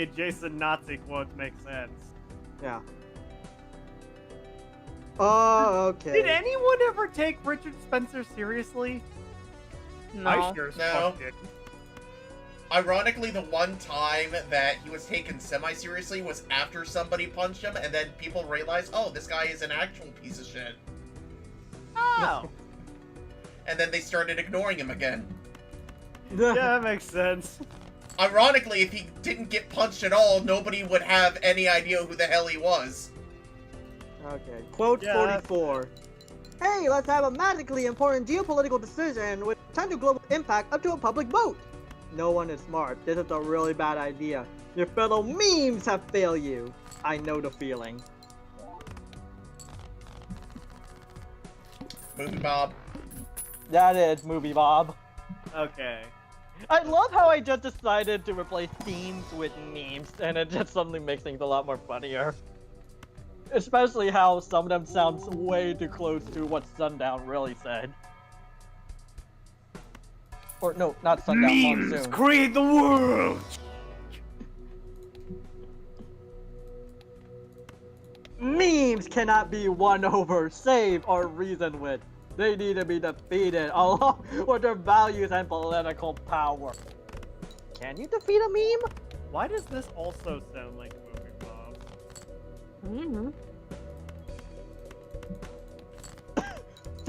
adjacent Nazi quotes make sense. Yeah. Oh, okay. Did anyone ever take Richard Spencer seriously? No. I sure as No. fuck did. Ironically, the one time that he was taken semi-seriously was after somebody punched him, and then people realized, oh, this guy is an actual piece of shit. Oh. And then they started ignoring him again. Yeah, that makes sense. Ironically, if he didn't get punched at all, nobody would have any idea who the hell he was. Okay. Quote 44. Hey, let's have a magically important geopolitical decision with potential global impact up to a public vote. No one is smart. This is a really bad idea. Your fellow memes have failed you. I know the feeling. Movie Bob. That is Movie Bob. Okay. I love how I just decided to replace themes with memes, and it just suddenly makes things a lot more funnier. Especially how some of them sound way too close to what Sundown really said. Or no, not Sundown, Memes Monsoon. create the world! Memes cannot be won over, saved, or reasoned with. They need to be defeated along with their values and political power. Can you defeat a meme? Why does this also sound like Movie Bob? Mm-hmm.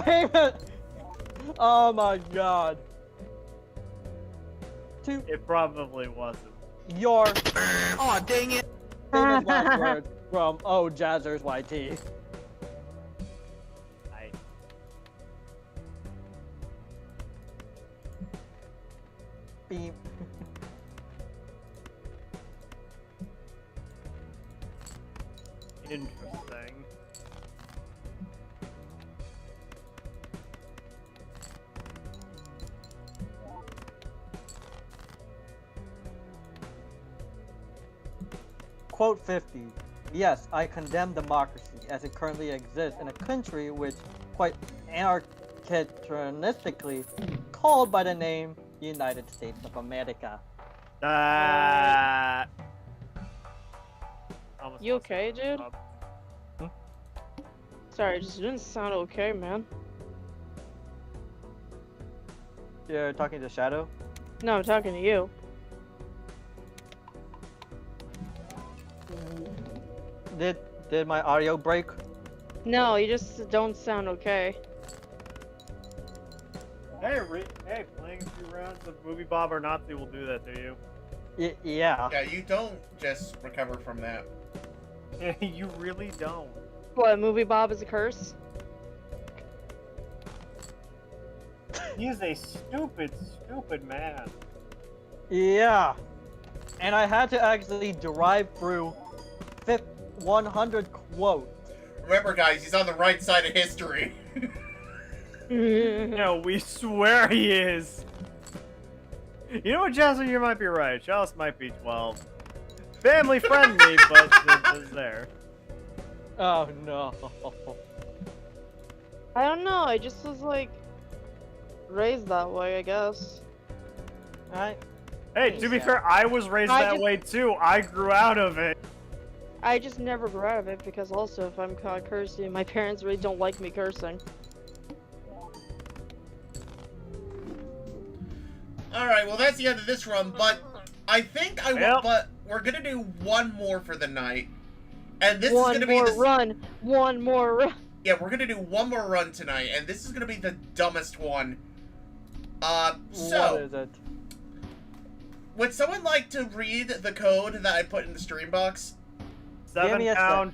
Famous! Oh my god. It probably wasn't. your Aw, dang it. famous last word from Oh Jazzers YT. I Beep. interesting. Quote 50. Yes, I condemn democracy as it currently exists in a country which, quite anarchistically, called by the name United States of America. Almost You lost okay, it. dude? Sorry, it just didn't sound okay, man. You're talking to Shadow? No, I'm talking to you. Did my audio break? No, you just don't sound okay. Hey, hey, playing a few rounds of Movie Bob or Nazi will do that to you. Yeah. Yeah, you don't just recover from that. You really don't. What, Movie Bob is a curse? He is a stupid, stupid man. Yeah. And I had to actually derive through 100 quotes. Remember, guys, he's on the right side of history. No, we swear he is. You know what, Jasmine? You might be right. Chalice might be 12. Family friendly, but it's there. Oh no. I don't know, I just was like raised that way, I guess. Alright. Hey, to be Yeah. fair, I was raised I that just- way too. I grew out of it. I just never grew out of it because also if I'm caught cursing, my parents really don't like me cursing. Alright, well, that's the end of this run, but I think I will, Yep. but we're gonna do one more for the night. And this is One gonna be more the... run! One more run! Yeah, we're gonna do one more run tonight, and this is gonna be the dumbest one. What So, is it? would someone like to read the code that I put in the stream box? Give me a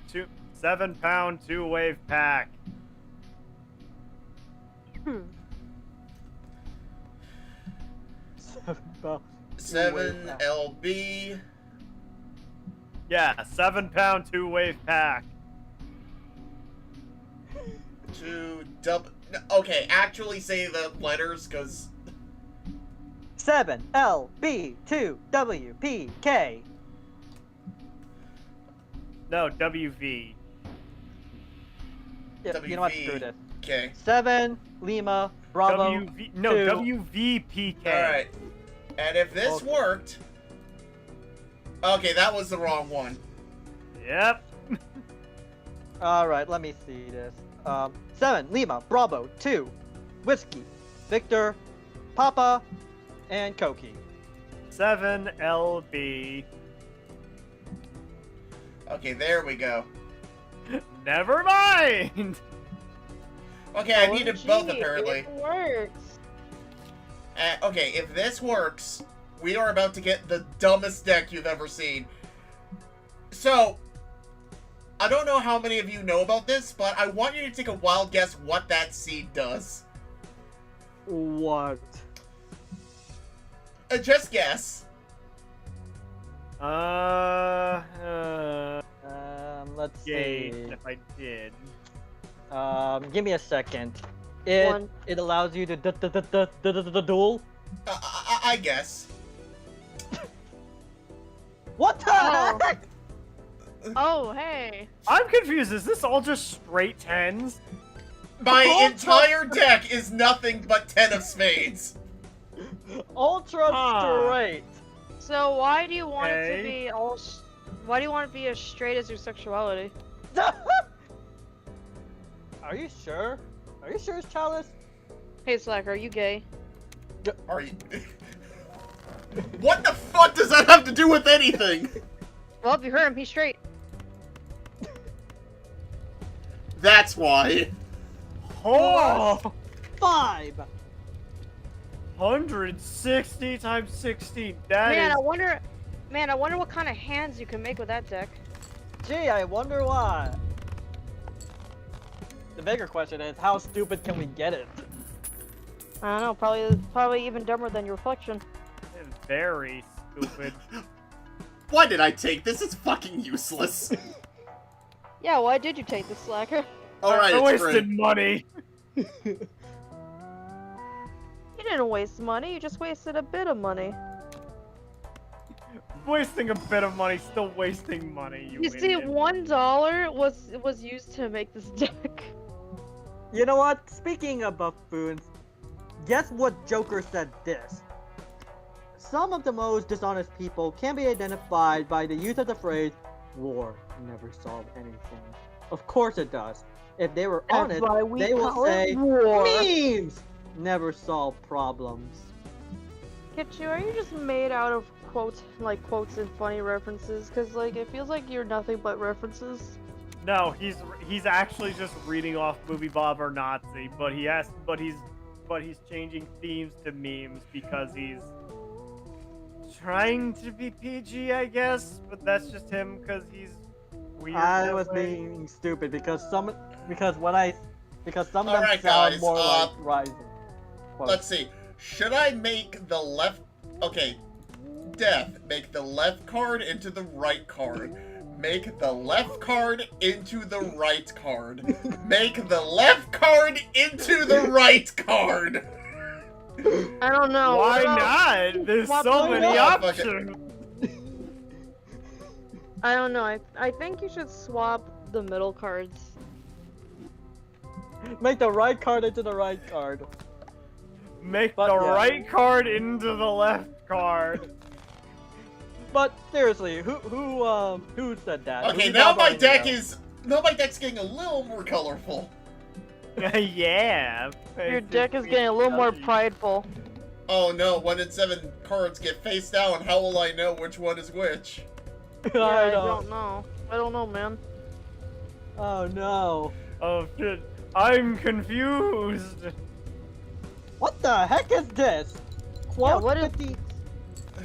7 pound 2-wave pack. Hmm. 7LB. Yeah, 7 pound 2-wave pack. Okay, actually say the letters, because... 7LB2WPK. No, WV. Yeah, you know what? Screw this. Okay. 7 Lima Bravo. WV. No, 2. WVPK. Alright. And if this Okay. worked... Okay, that was the wrong one. Yep. Alright, let me see this. 7 Lima Bravo 2 Whiskey Victor Papa and Koki. 7LB. Okay, there we go. Never mind. Okay, I needed both, apparently. It works! Okay, if this works, we are about to get the dumbest deck you've ever seen. So, I don't know how many of you know about this, but I want you to take a wild guess what that seed does. What? Just guess. Let's Yay, see. if I did. Give me a second. One. It allows you to duel. I guess. What the Oh. heck? Oh, hey! I'm confused. Is this all just straight 10s? My Ultra- entire deck is nothing but 10 of spades. Ultra Huh. straight. So why do you want it to Okay. be all why do you want it to be as straight as your sexuality? Are you sure? Are you sure it's Chalice? Hey Slacker, are you gay? Are you... What the fuck does that have to do with anything? Well, if you heard him, he's straight. That's why. Oh, 5. 160 times 16. That Man, is I wonder Man, I wonder what kind of hands you can make with that deck. Gee, I wonder why. The bigger question is, how stupid can we get it? I don't know, probably even dumber than your reflection. It's very stupid. Why did I take this? It's fucking useless. Yeah, why did you take the slacker? Alright, I it's wasted free. money. You didn't waste money, you just wasted a bit of money. Wasting a bit of money, still wasting money. You see, idiot. $1 was used to make this deck. You know what? Speaking of buffoons, guess what Joker said this? Some of the most dishonest people can be identified by the use of the phrase, war never solved anything. Of course it does. If they were honest, That's why we they will call it say, war. memes never solve problems. Kitchu, are you just made out of quotes and funny references? Cause like, it feels like you're nothing but references. No, he's actually just reading off Movie Bob or Nazi, but he's changing themes to memes because he's trying to be PG, I guess. But that's just him because he's weird. I that was way. being stupid because some of them Alright, sound guys, more like Rising. Quotes. Let's see. Should I make the left... Okay. Death. Make the left card into the right card. Make the left card into the right card. Make the left card into the right card. I don't know. Why what about- not? There's Why so not? many Fuck it. options. I don't know. I think you should swap the middle cards. Make the right card into the right card. Make But, the yeah. right card into the left card. But seriously, who said that? Okay, Who's now not my voting deck no? is... Now my deck's getting a little more colorful. Yeah. Your deck is getting a little more prideful. Oh no, 1 in 7 cards get face down. How will I know which one is which? Yeah, I know. don't know. I don't know, man. Oh no. Oh shit. I'm confused. What the heck is this? Quote what is-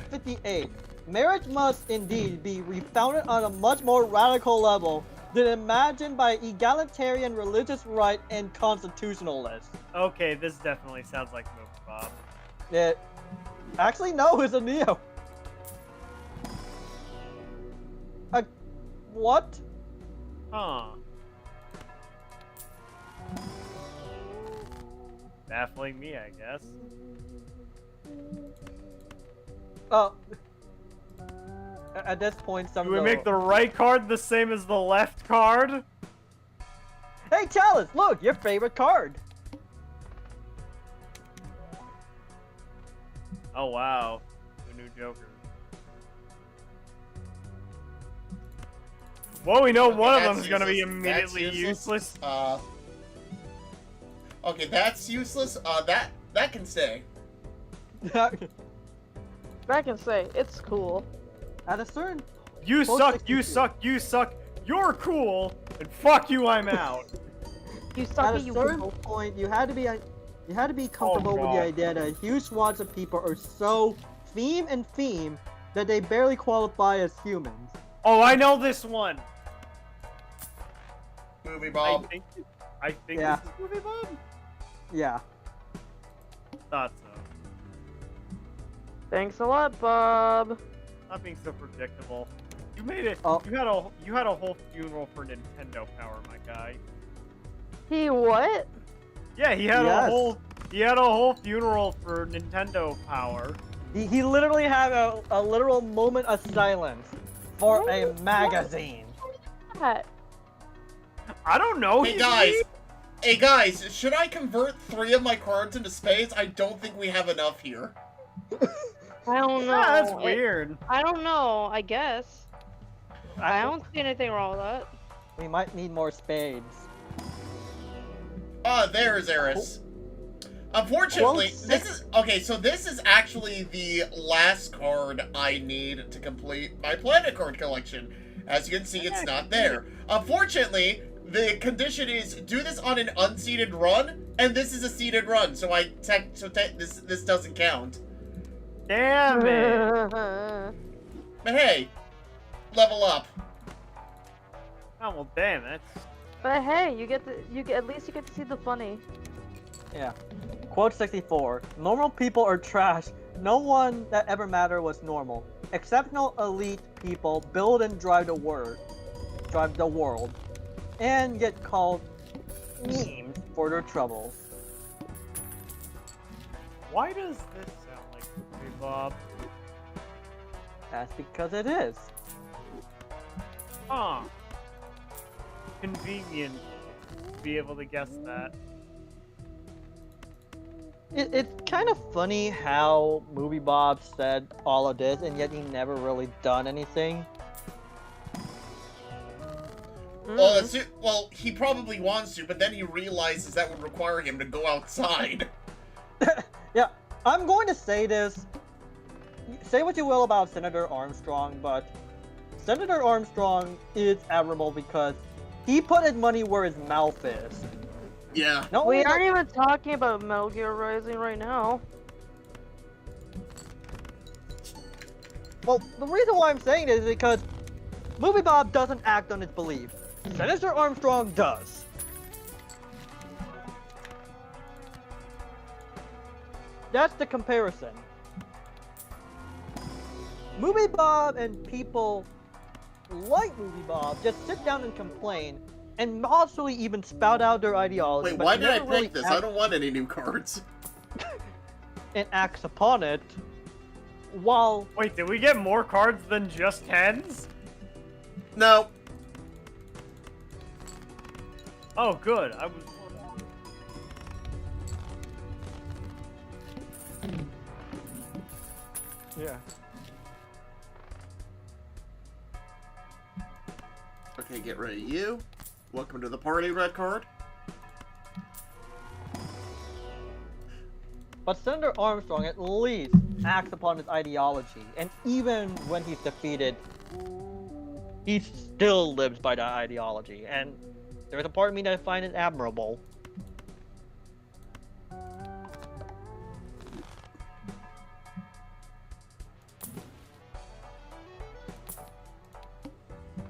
58. Marriage must indeed be refounded on a much more radical level than imagined by egalitarian religious right and constitutionalists. Okay, this definitely sounds like Movie Bob. It actually no, it's a Neo. What? Huh. Baffling me, I guess. Oh. At this point, some. Do we make the right card the same as the left card? Hey, Chalice! Look, your favorite card. Oh wow. The new Joker. Well, we know one of That's them's gonna be useless. That's immediately useless. Okay, that's useless. That can stay. I can say it's cool. At a certain. You Both suck, 62. you suck, you suck, you're cool, and fuck you, I'm out. You At a suck it, you certain people. point, you had to be comfortable with the God. idea that huge swaths of people are so theme that they barely qualify as humans. Oh, I know this one. Movie I Bob. think Yeah. this is Movie Bob? Yeah. Thought so. Thanks a lot, Bob. Not being so predictable. You made it. Oh. You had a whole funeral for Nintendo Power, my guy. He what? Yeah, he had Yes. a whole funeral for Nintendo Power. He literally had a literal moment of silence for Why a would- magazine. That. I don't know. Hey he's guys. weird. Hey guys, should I convert 3 of my cards into spades? I don't think we have enough here. I don't know. Yeah, that's It- weird. I don't know. I guess. I don't see anything wrong with that. We might need more spades. Ah, there's Eris. Unfortunately, Quote this is okay. So this is actually the last card I need to complete my planet card collection. As you can see, it's not there. Unfortunately, the condition is do this on an unseeded run, and this is a seeded run. So this doesn't count. Damn it. But hey, level up. Oh well, damn, that's But hey, at least you get to see the funny. Yeah. Quote 64. Normal people are trash. No one that ever mattered was normal. Exceptional elite people build and drive the world. And get called memes for their troubles. why does this sound like Movie Bob? That's because it is. Huh. Convenient to be able to guess that. It's kind of funny how Movie Bob said all of this and yet he never really done anything. Well, he probably wants to, but then he realizes that would require him to go outside. Yeah, I'm going to say this. Say what you will about Senator Armstrong, but Senator Armstrong is admirable because he put his money where his mouth is. Yeah. No, We aren't even talking about Metal Gear Rising right now. Well, the reason why I'm saying this is because Movie Bob doesn't act on his beliefs. Senator Armstrong does. That's the comparison. Movie Bob and people like Movie Bob just sit down and complain and mostly even spout out their ideology. Wait, but why did I never really pick this? I don't want any new cards. and acts upon it. While Wait, did we get more cards than just tens? No. Oh, good. I was. yeah. Okay, get ready. You. Welcome to the party, red card. But Senator Armstrong at least acts upon his ideology, and even when he's defeated, he still lives by that ideology, and there's a part of me that I find it admirable.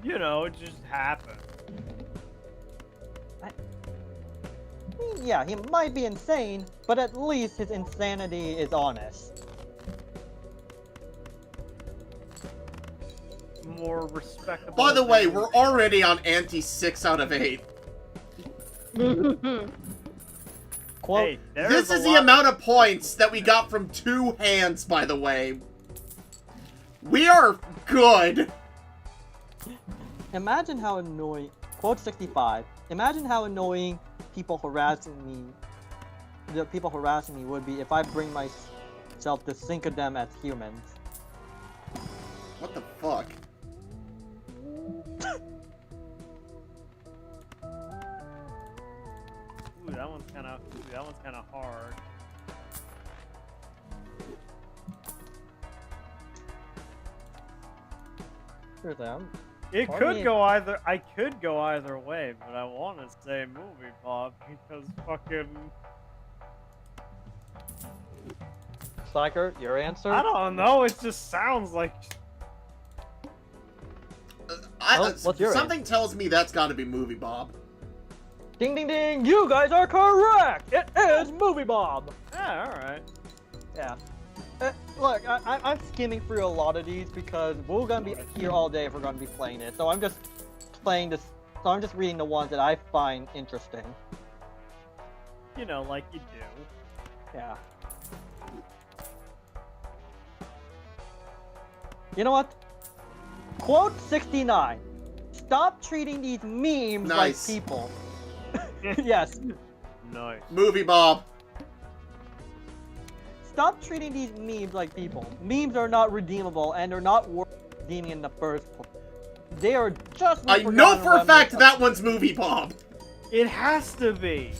You know, it just happened. I mean, yeah, he might be insane, but at least his insanity is honest. More respectable. By the way, than- we're already on anti 6 out of 8. Quote, Hey, there's This a is the lot- amount of points that we got from 2 hands, by the way. We are good. imagine how annoying, quote 65, imagine how annoying the people harassing me would be if I bring myself to think of them as humans. What the fuck? Ooh, that one's kind of hard. Here's them. It Pardon could me. go either. I could go either way, but I want to say Movie Bob because fucking. Psyker, your answer? I don't know. It just sounds like. What's your Something tells me that's got to be Movie Bob. Ding ding ding! You guys are correct! It is Movie Bob! Yeah, all right. Yeah. Look, I'm skimming through a lot of these because we're gonna be here all day if we're gonna be playing it. So I'm just playing this. So I'm just reading the ones that I find interesting. You know, like you do. Yeah. You know what? Quote 69. Stop treating these memes Nice. like people. Yes. Nice. Movie Bob. Stop treating these memes like people. Memes are not redeemable and they're not worth redeeming in the first place. They are just. I know for a fact that one's Movie Bob. It has to be.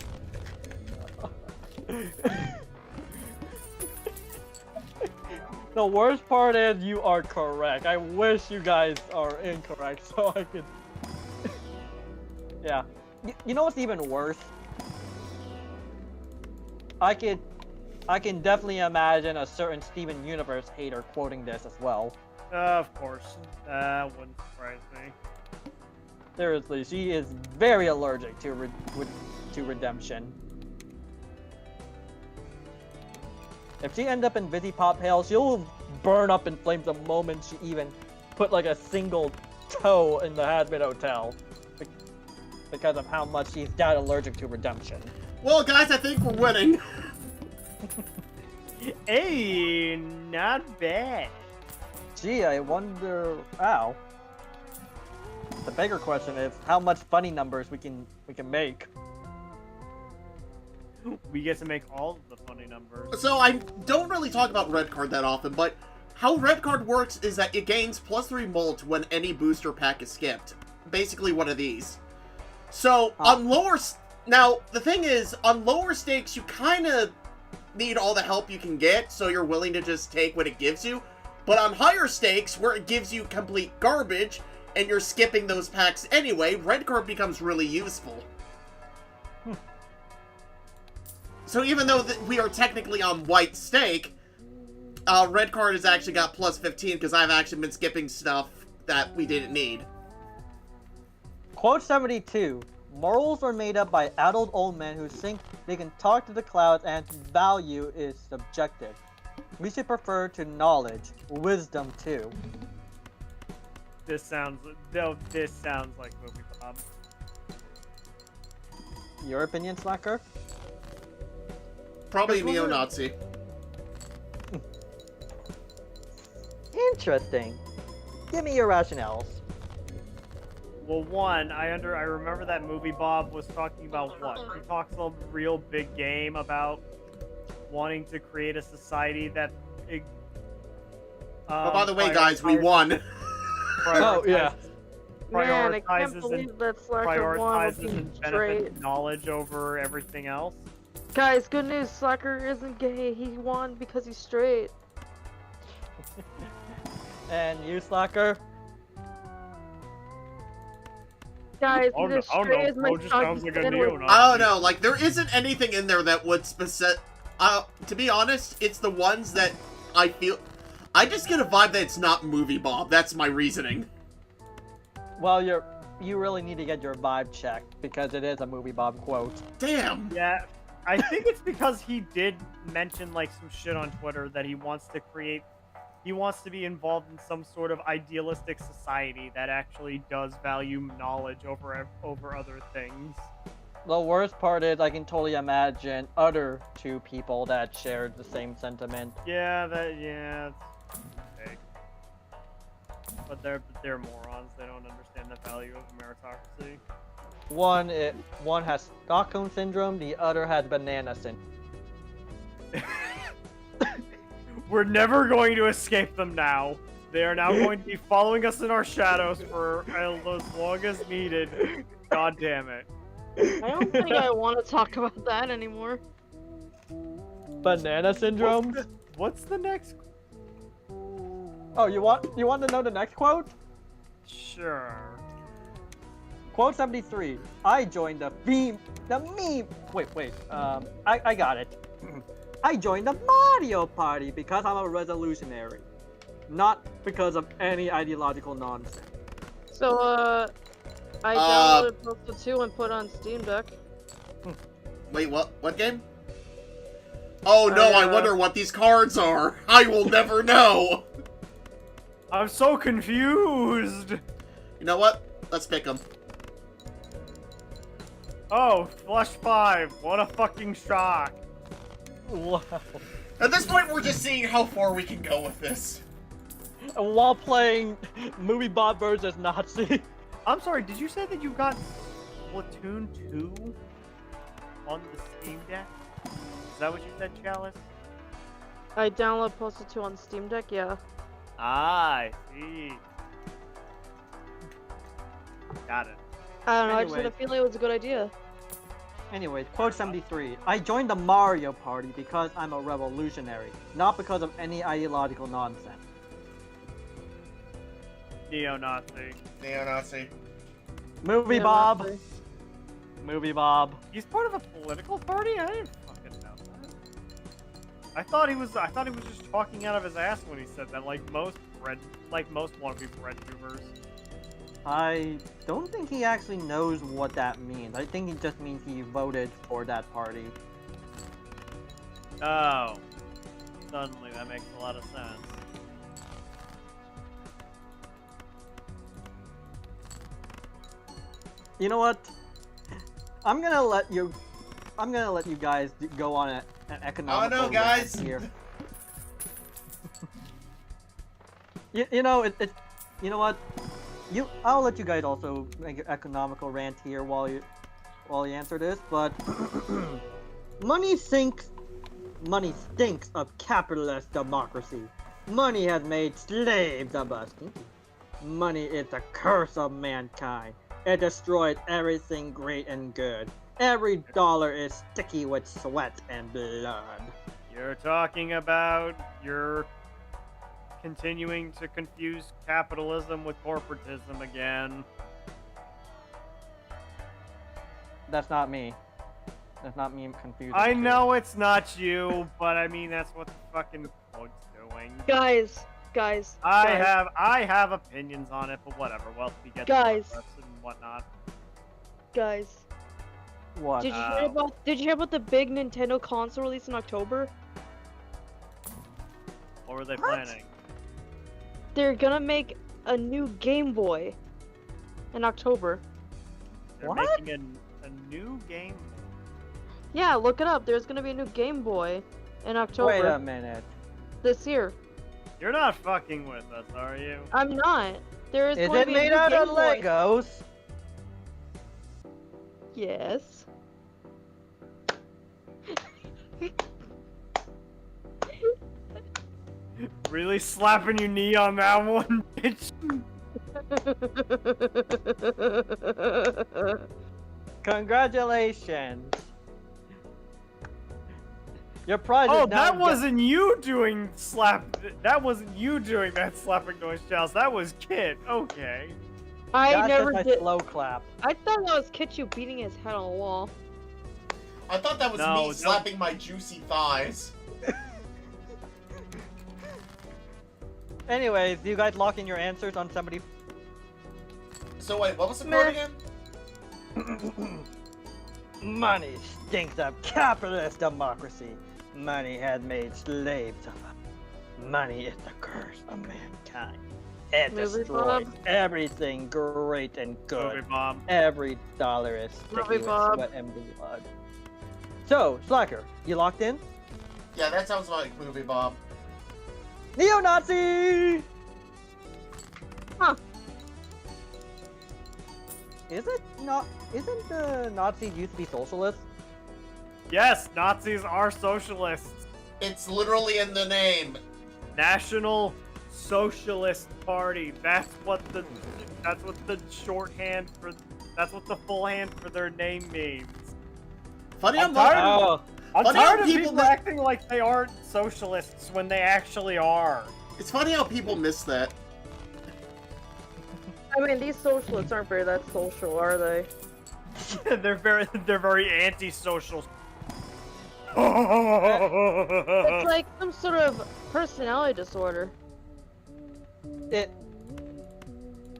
The worst part is you are correct. I wish you guys are incorrect so I could. Yeah. You know what's even worse? I can definitely imagine a certain Steven Universe hater quoting this as well. Of course. That wouldn't surprise me. Seriously, she is very allergic to redemption. If she ends up in Busy Pop Hell, she'll burn up in flames the moment she even put like a single toe in the Hazbin Hotel. Because of how much she's that allergic to redemption. Well, guys, I think we're winning. Hey, not bad. Gee, I wonder. Ow. The bigger question is how much funny numbers we can make. We get to make all of the funny numbers. So I don't really talk about red card that often, but how red card works is that it gains +3 molt when any booster pack is skipped. Basically one of these. So on lower... Now, the thing is, on lower stakes, you kind of need all the help you can get, so you're willing to just take what it gives you. But on higher stakes, where it gives you complete garbage, and you're skipping those packs anyway, red card becomes really useful. So even though we are technically on white stake, red card has actually got +15 because I've actually been skipping stuff that we didn't need. Quote 72. Morals are made up by adult old men who think they can talk to the clouds and value is subjective. We should prefer to knowledge, wisdom too. This sounds like movie Bob. Your opinion, Slacker? Probably neo-Nazi. Interesting. Give me your rationales. Well, one, I remember that movie Bob was talking about what? He talks a real big game about wanting to create a society that... Oh, by the way, guys, we won. Oh, yeah. Man, I can't Prioritizes believe that Slacker won with being and straight. benefits knowledge over everything else. Guys, good news, Slacker isn't gay. He won because he's straight. And you, Slacker? Guys, Oh, he's as no, straight as my Bo just son. sounds like a He's been with- I don't know, like, there isn't anything in there that would to be honest, it's the ones that I feel... I just get a vibe that it's not movie Bob. That's my reasoning. Well, you really need to get your vibe checked because it is a movie Bob quote. Damn. Yeah, I think it's because he did mention like some shit on Twitter that he wants to be involved in some sort of idealistic society that actually does value knowledge over other things. The worst part is I can totally imagine other two people that shared the same sentiment. Yeah, it's okay. But they're morons. They don't understand the value of meritocracy. One has Stockholm syndrome, the other has banana syndrome. We're never going to escape them now. They are now going to be following us in our shadows for as long as needed. God damn it. I don't think I want to talk about that anymore. Banana syndrome? What's the next? Oh, you want to know the next quote? Sure. Quote 73. I joined the meme. Wait. I got it. I joined the Mario Party because I'm a resolutionary, not because of any ideological nonsense. So, I downloaded Postal 2 and put on Steam Deck. Wait, what game? Oh no, I wonder what these cards are. I will never know. I'm so confused. You know what? Let's pick them. Oh, Flush 5. What a fucking shock. Wow. At this point, we're just seeing how far we can go with this. While playing movie Bob versus Nazi. I'm sorry, did you say that you got Splatoon 2 on the Steam Deck? Is that what you said, Chalice? I downloaded Postal 2 on Steam Deck, yeah. Ah, I see. Got it. I don't know, I just Anyway. had a feeling it was a good idea. Anyways, quote 73. I joined the Mario Party because I'm a revolutionary, not because of any ideological nonsense. Neo-Nazi. Neo-Nazi. Movie Yeah, Bob. Nazi. Movie Bob. He's part of a political party? I didn't fucking know that. I thought he was just talking out of his ass when he said that. Like most bread, like most wannabe bread tubers. I don't think he actually knows what that means. I think it just means he voted for that party. Oh. Suddenly, that makes a lot of sense. You know what? I'm gonna let you guys go on an economical Oh no, guys! rant here. you know you know what? I'll let you guys also make an economical rant here while you answer this, but money stinks of capitalist democracy. Money has made slaves of us. Money is the curse of mankind. It destroys everything great and good. Every dollar is sticky with sweat and blood. You're talking about you're continuing to confuse capitalism with corporatism again. That's not me. That's not me confusing. I know it's not you, but I mean that's what the fucking code's doing. Guys. I have opinions on it, but whatever. Well, we get Guys. to and whatnot. Guys, What? did you hear about the big Nintendo console release in October? What were they planning? They're gonna make a new Game Boy in October. They're What? making a new game. Yeah, look it up. There's gonna be a new Game Boy in October Wait a minute. this year. You're not fucking with us, are you? I'm not. There is Is going it to be a made new out Game of Boy. Legos? Yes. Really slapping your knee on that one, bitch? Congratulations. Your prize Oh, is now that wasn't you doing that wasn't you doing that slapping noise, Charles. That was Kit. Okay. I That's never just my did. slow clap. I thought that was Kitchu beating his head on a wall. I thought that was No, me don't- slapping my juicy thighs. Anyways, you guys lock in your answers on somebody. So wait, what was the chord again? Money stinks of capitalist democracy. Money has made slaves of us. Money is the curse of mankind. It Movie destroys Bob. everything great and Movie good. bomb. Every dollar is sticky Movie with Bob. sweat and blood. So, Slacker, you locked in? Yeah, that sounds like movie, Bob. Neo-Nazi! Huh. Is it not? Isn't the Nazis used to be socialists? Yes, Nazis are socialists. It's literally in the name. National Socialist Party. That's what the shorthand for. That's what the full hand for their name means. Funny I'm how tired of- I'm Funny how tired of people people mi- acting like they aren't socialists when they actually are. It's funny how people miss that. I mean, these socialists aren't very that social, are they? they're very anti-social. It's like some sort of personality disorder.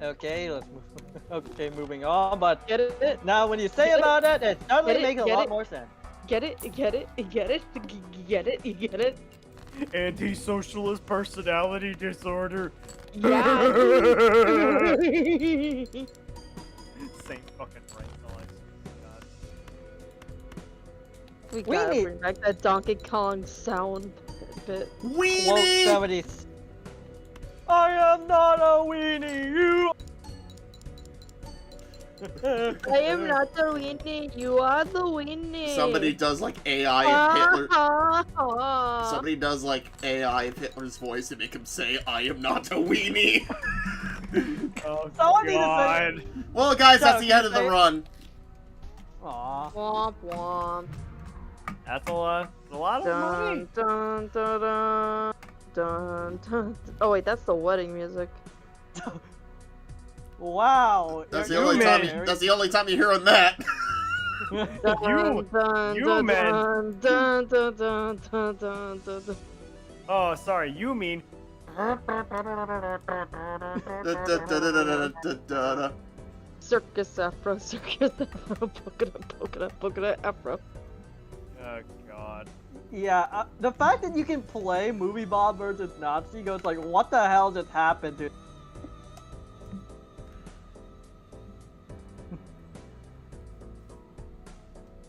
Okay, let's move. Okay, moving on. But Get it? now, when you say Get it? about it, it suddenly Get it? makes a Get lot it? more sense. Get it? Get it? Get it? Get it? Get it? Anti-socialist personality disorder. Yeah. Same fucking brain noise. God. We We gotta need- bring back that Donkey Kong sound bit. Quote Weenie! 70s. I am not a weenie, you. I am not the weenie, you are the weenie. Somebody does like AI of Hitler. Ah. Somebody does like AI of Hitler's voice to make him say, "I am not a weenie." Oh Someone need to say- God. Well, guys, So, that's the end of the say- run. Aw. Womp womp. That's a lot of money. Dun dun dun dun dun. Oh wait, that's the wedding music. Wow. That's the you're only married. time. That's the only time you're hearing that. Dun, You- dun, you dun, man. dun, dun, dun, dun, dun, dun, dun. Oh, sorry. You mean Circus afro, polka afro. Oh god. Yeah, the fact that you can play Movie Bob versus Nazi goes like, what the hell just happened to?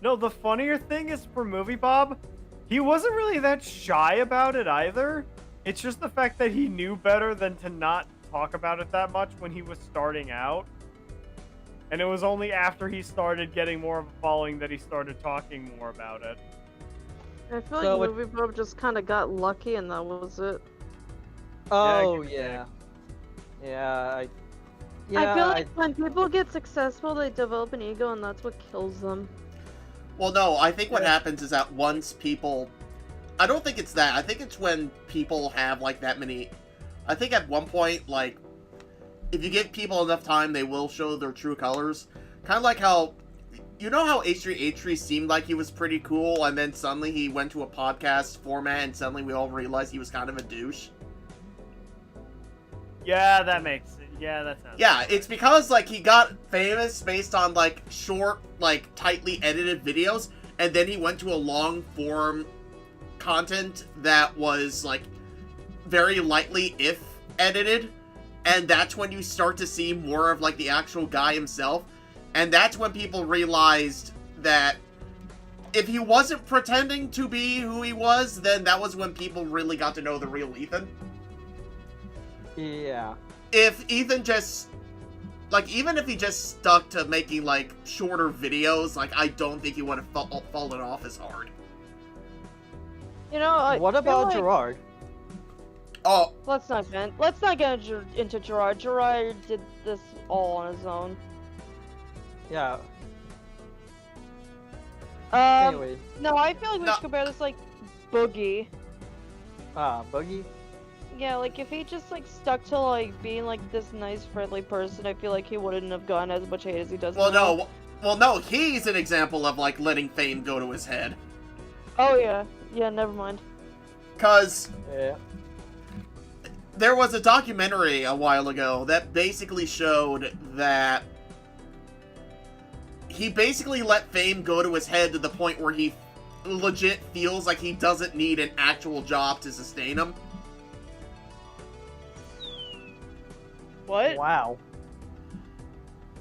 No, the funnier thing is for Movie Bob, he wasn't really that shy about it either. It's just the fact that he knew better than to not talk about it that much when he was starting out. And it was only after he started getting more of a following that he started talking more about it. I feel So like Movie Bob just kind of got lucky and that was it. Oh Yeah, yeah. I feel like when people get successful, they develop an ego and that's what kills them. Well, no, I think what happens is that once people... I don't think it's that. I think it's when people have, like, that many... I think at one point, like, if you give people enough time, they will show their true colors. Kind of like how... You know how H3 seemed like he was pretty cool, and then suddenly he went to a podcast format, and suddenly we all realized he was kind of a douche? Yeah, that makes it. Yeah, that sounds. Yeah, it's because, like, he got famous based on, like, short, like, tightly edited videos, and then he went to a long-form content that was, like, very lightly, if edited, and that's when you start to see more of, like, the actual guy himself, and that's when people realized that if he wasn't pretending to be who he was, then that was when people really got to know the real Ethan. Yeah. If Ethan just, like, even if he just stuck to making, like, shorter videos, like, I don't think he would have fallen off as hard. You know, I What feel about like... Gerard? Oh, Let's not get into Gerard. Gerard did this all on his own. Yeah. Um, Anyway, no, I feel like we No. should compare this like Boogie. Boogie. Yeah, like if he just like stuck to like being like this nice, friendly person, I feel like he wouldn't have gotten as much hate as he does now. no, he's an example of, like, letting fame go to his head. Oh yeah, never mind. Because Yeah. there was a documentary a while ago that basically showed that he basically let fame go to his head to the point where he legit feels like he doesn't need an actual job to sustain him. What? Wow.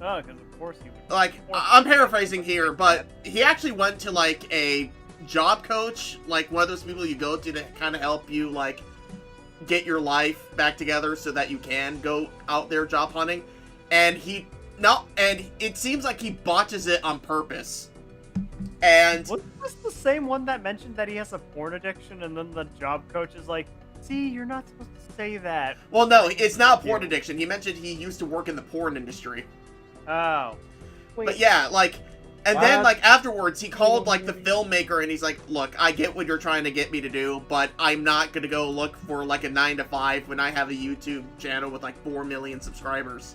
Oh, because of course he would. Like, I'm paraphrasing here, but he actually went to, like, a job coach, like one of those people you go to kind of help you, like, get your life back together so that you can go out there job hunting. And and it seems like he botches it on purpose. And Wasn't this the same one that mentioned that he has a porn addiction, and then the job coach is like, "See, you're not supposed to say that." well, no, it's not porn addiction. He mentioned he used to work in the porn industry. Oh. Wait. But yeah, like, and then, What? like, afterwards, he called, like, the filmmaker, and he's like, look, I get what you're trying to get me to do, but I'm not gonna go look for, like, a 9-to-5 when I have a YouTube channel with, like, 4 million subscribers.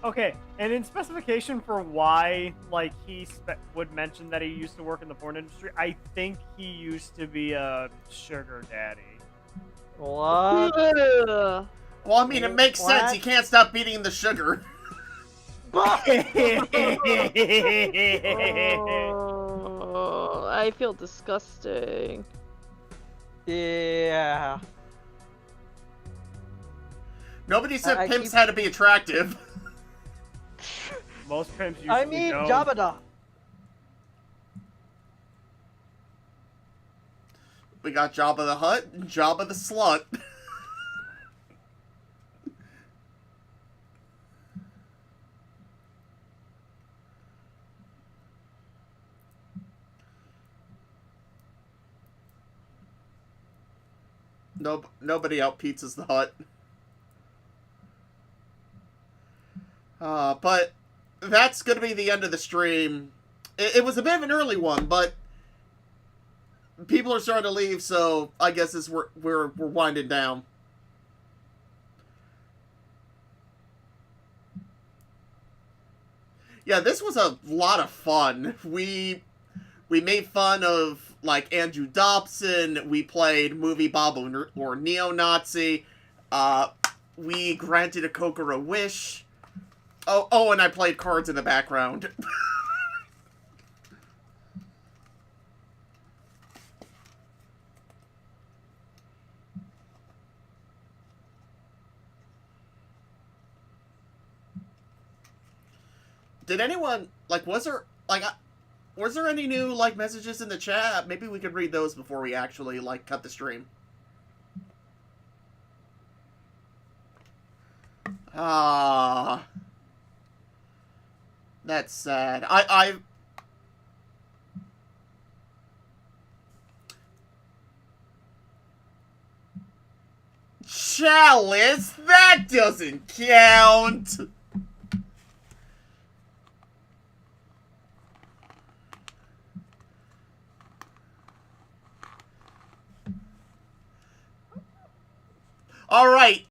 Okay, and in specification for why, like, he would mention that he used to work in the porn industry, I think he used to be a sugar daddy. What? Ugh. Well, I mean, it makes What? sense. He can't stop eating the sugar. Oh, I feel disgusting. Yeah. Nobody said I pimps keep- had to be attractive. Most pimps usually I mean, don't. Jabba. We got Jabba the Hutt and Jabba the Slut. Nobody out pizzas the Hutt. But that's gonna be the end of the stream. It was a bit of an early one, but people are starting to leave, so I guess we're winding down. Yeah, this was a lot of fun. We made fun of like Andrew Dobson. We played Movie Bob or Neo-Nazi. We granted a Kokoro wish. Oh, and I played cards in the background. Did anyone, like, was there any new, like, messages in the chat? Maybe we could read those before we actually, like, cut the stream. Ah. That's sad. Chalice? That doesn't count! Alright,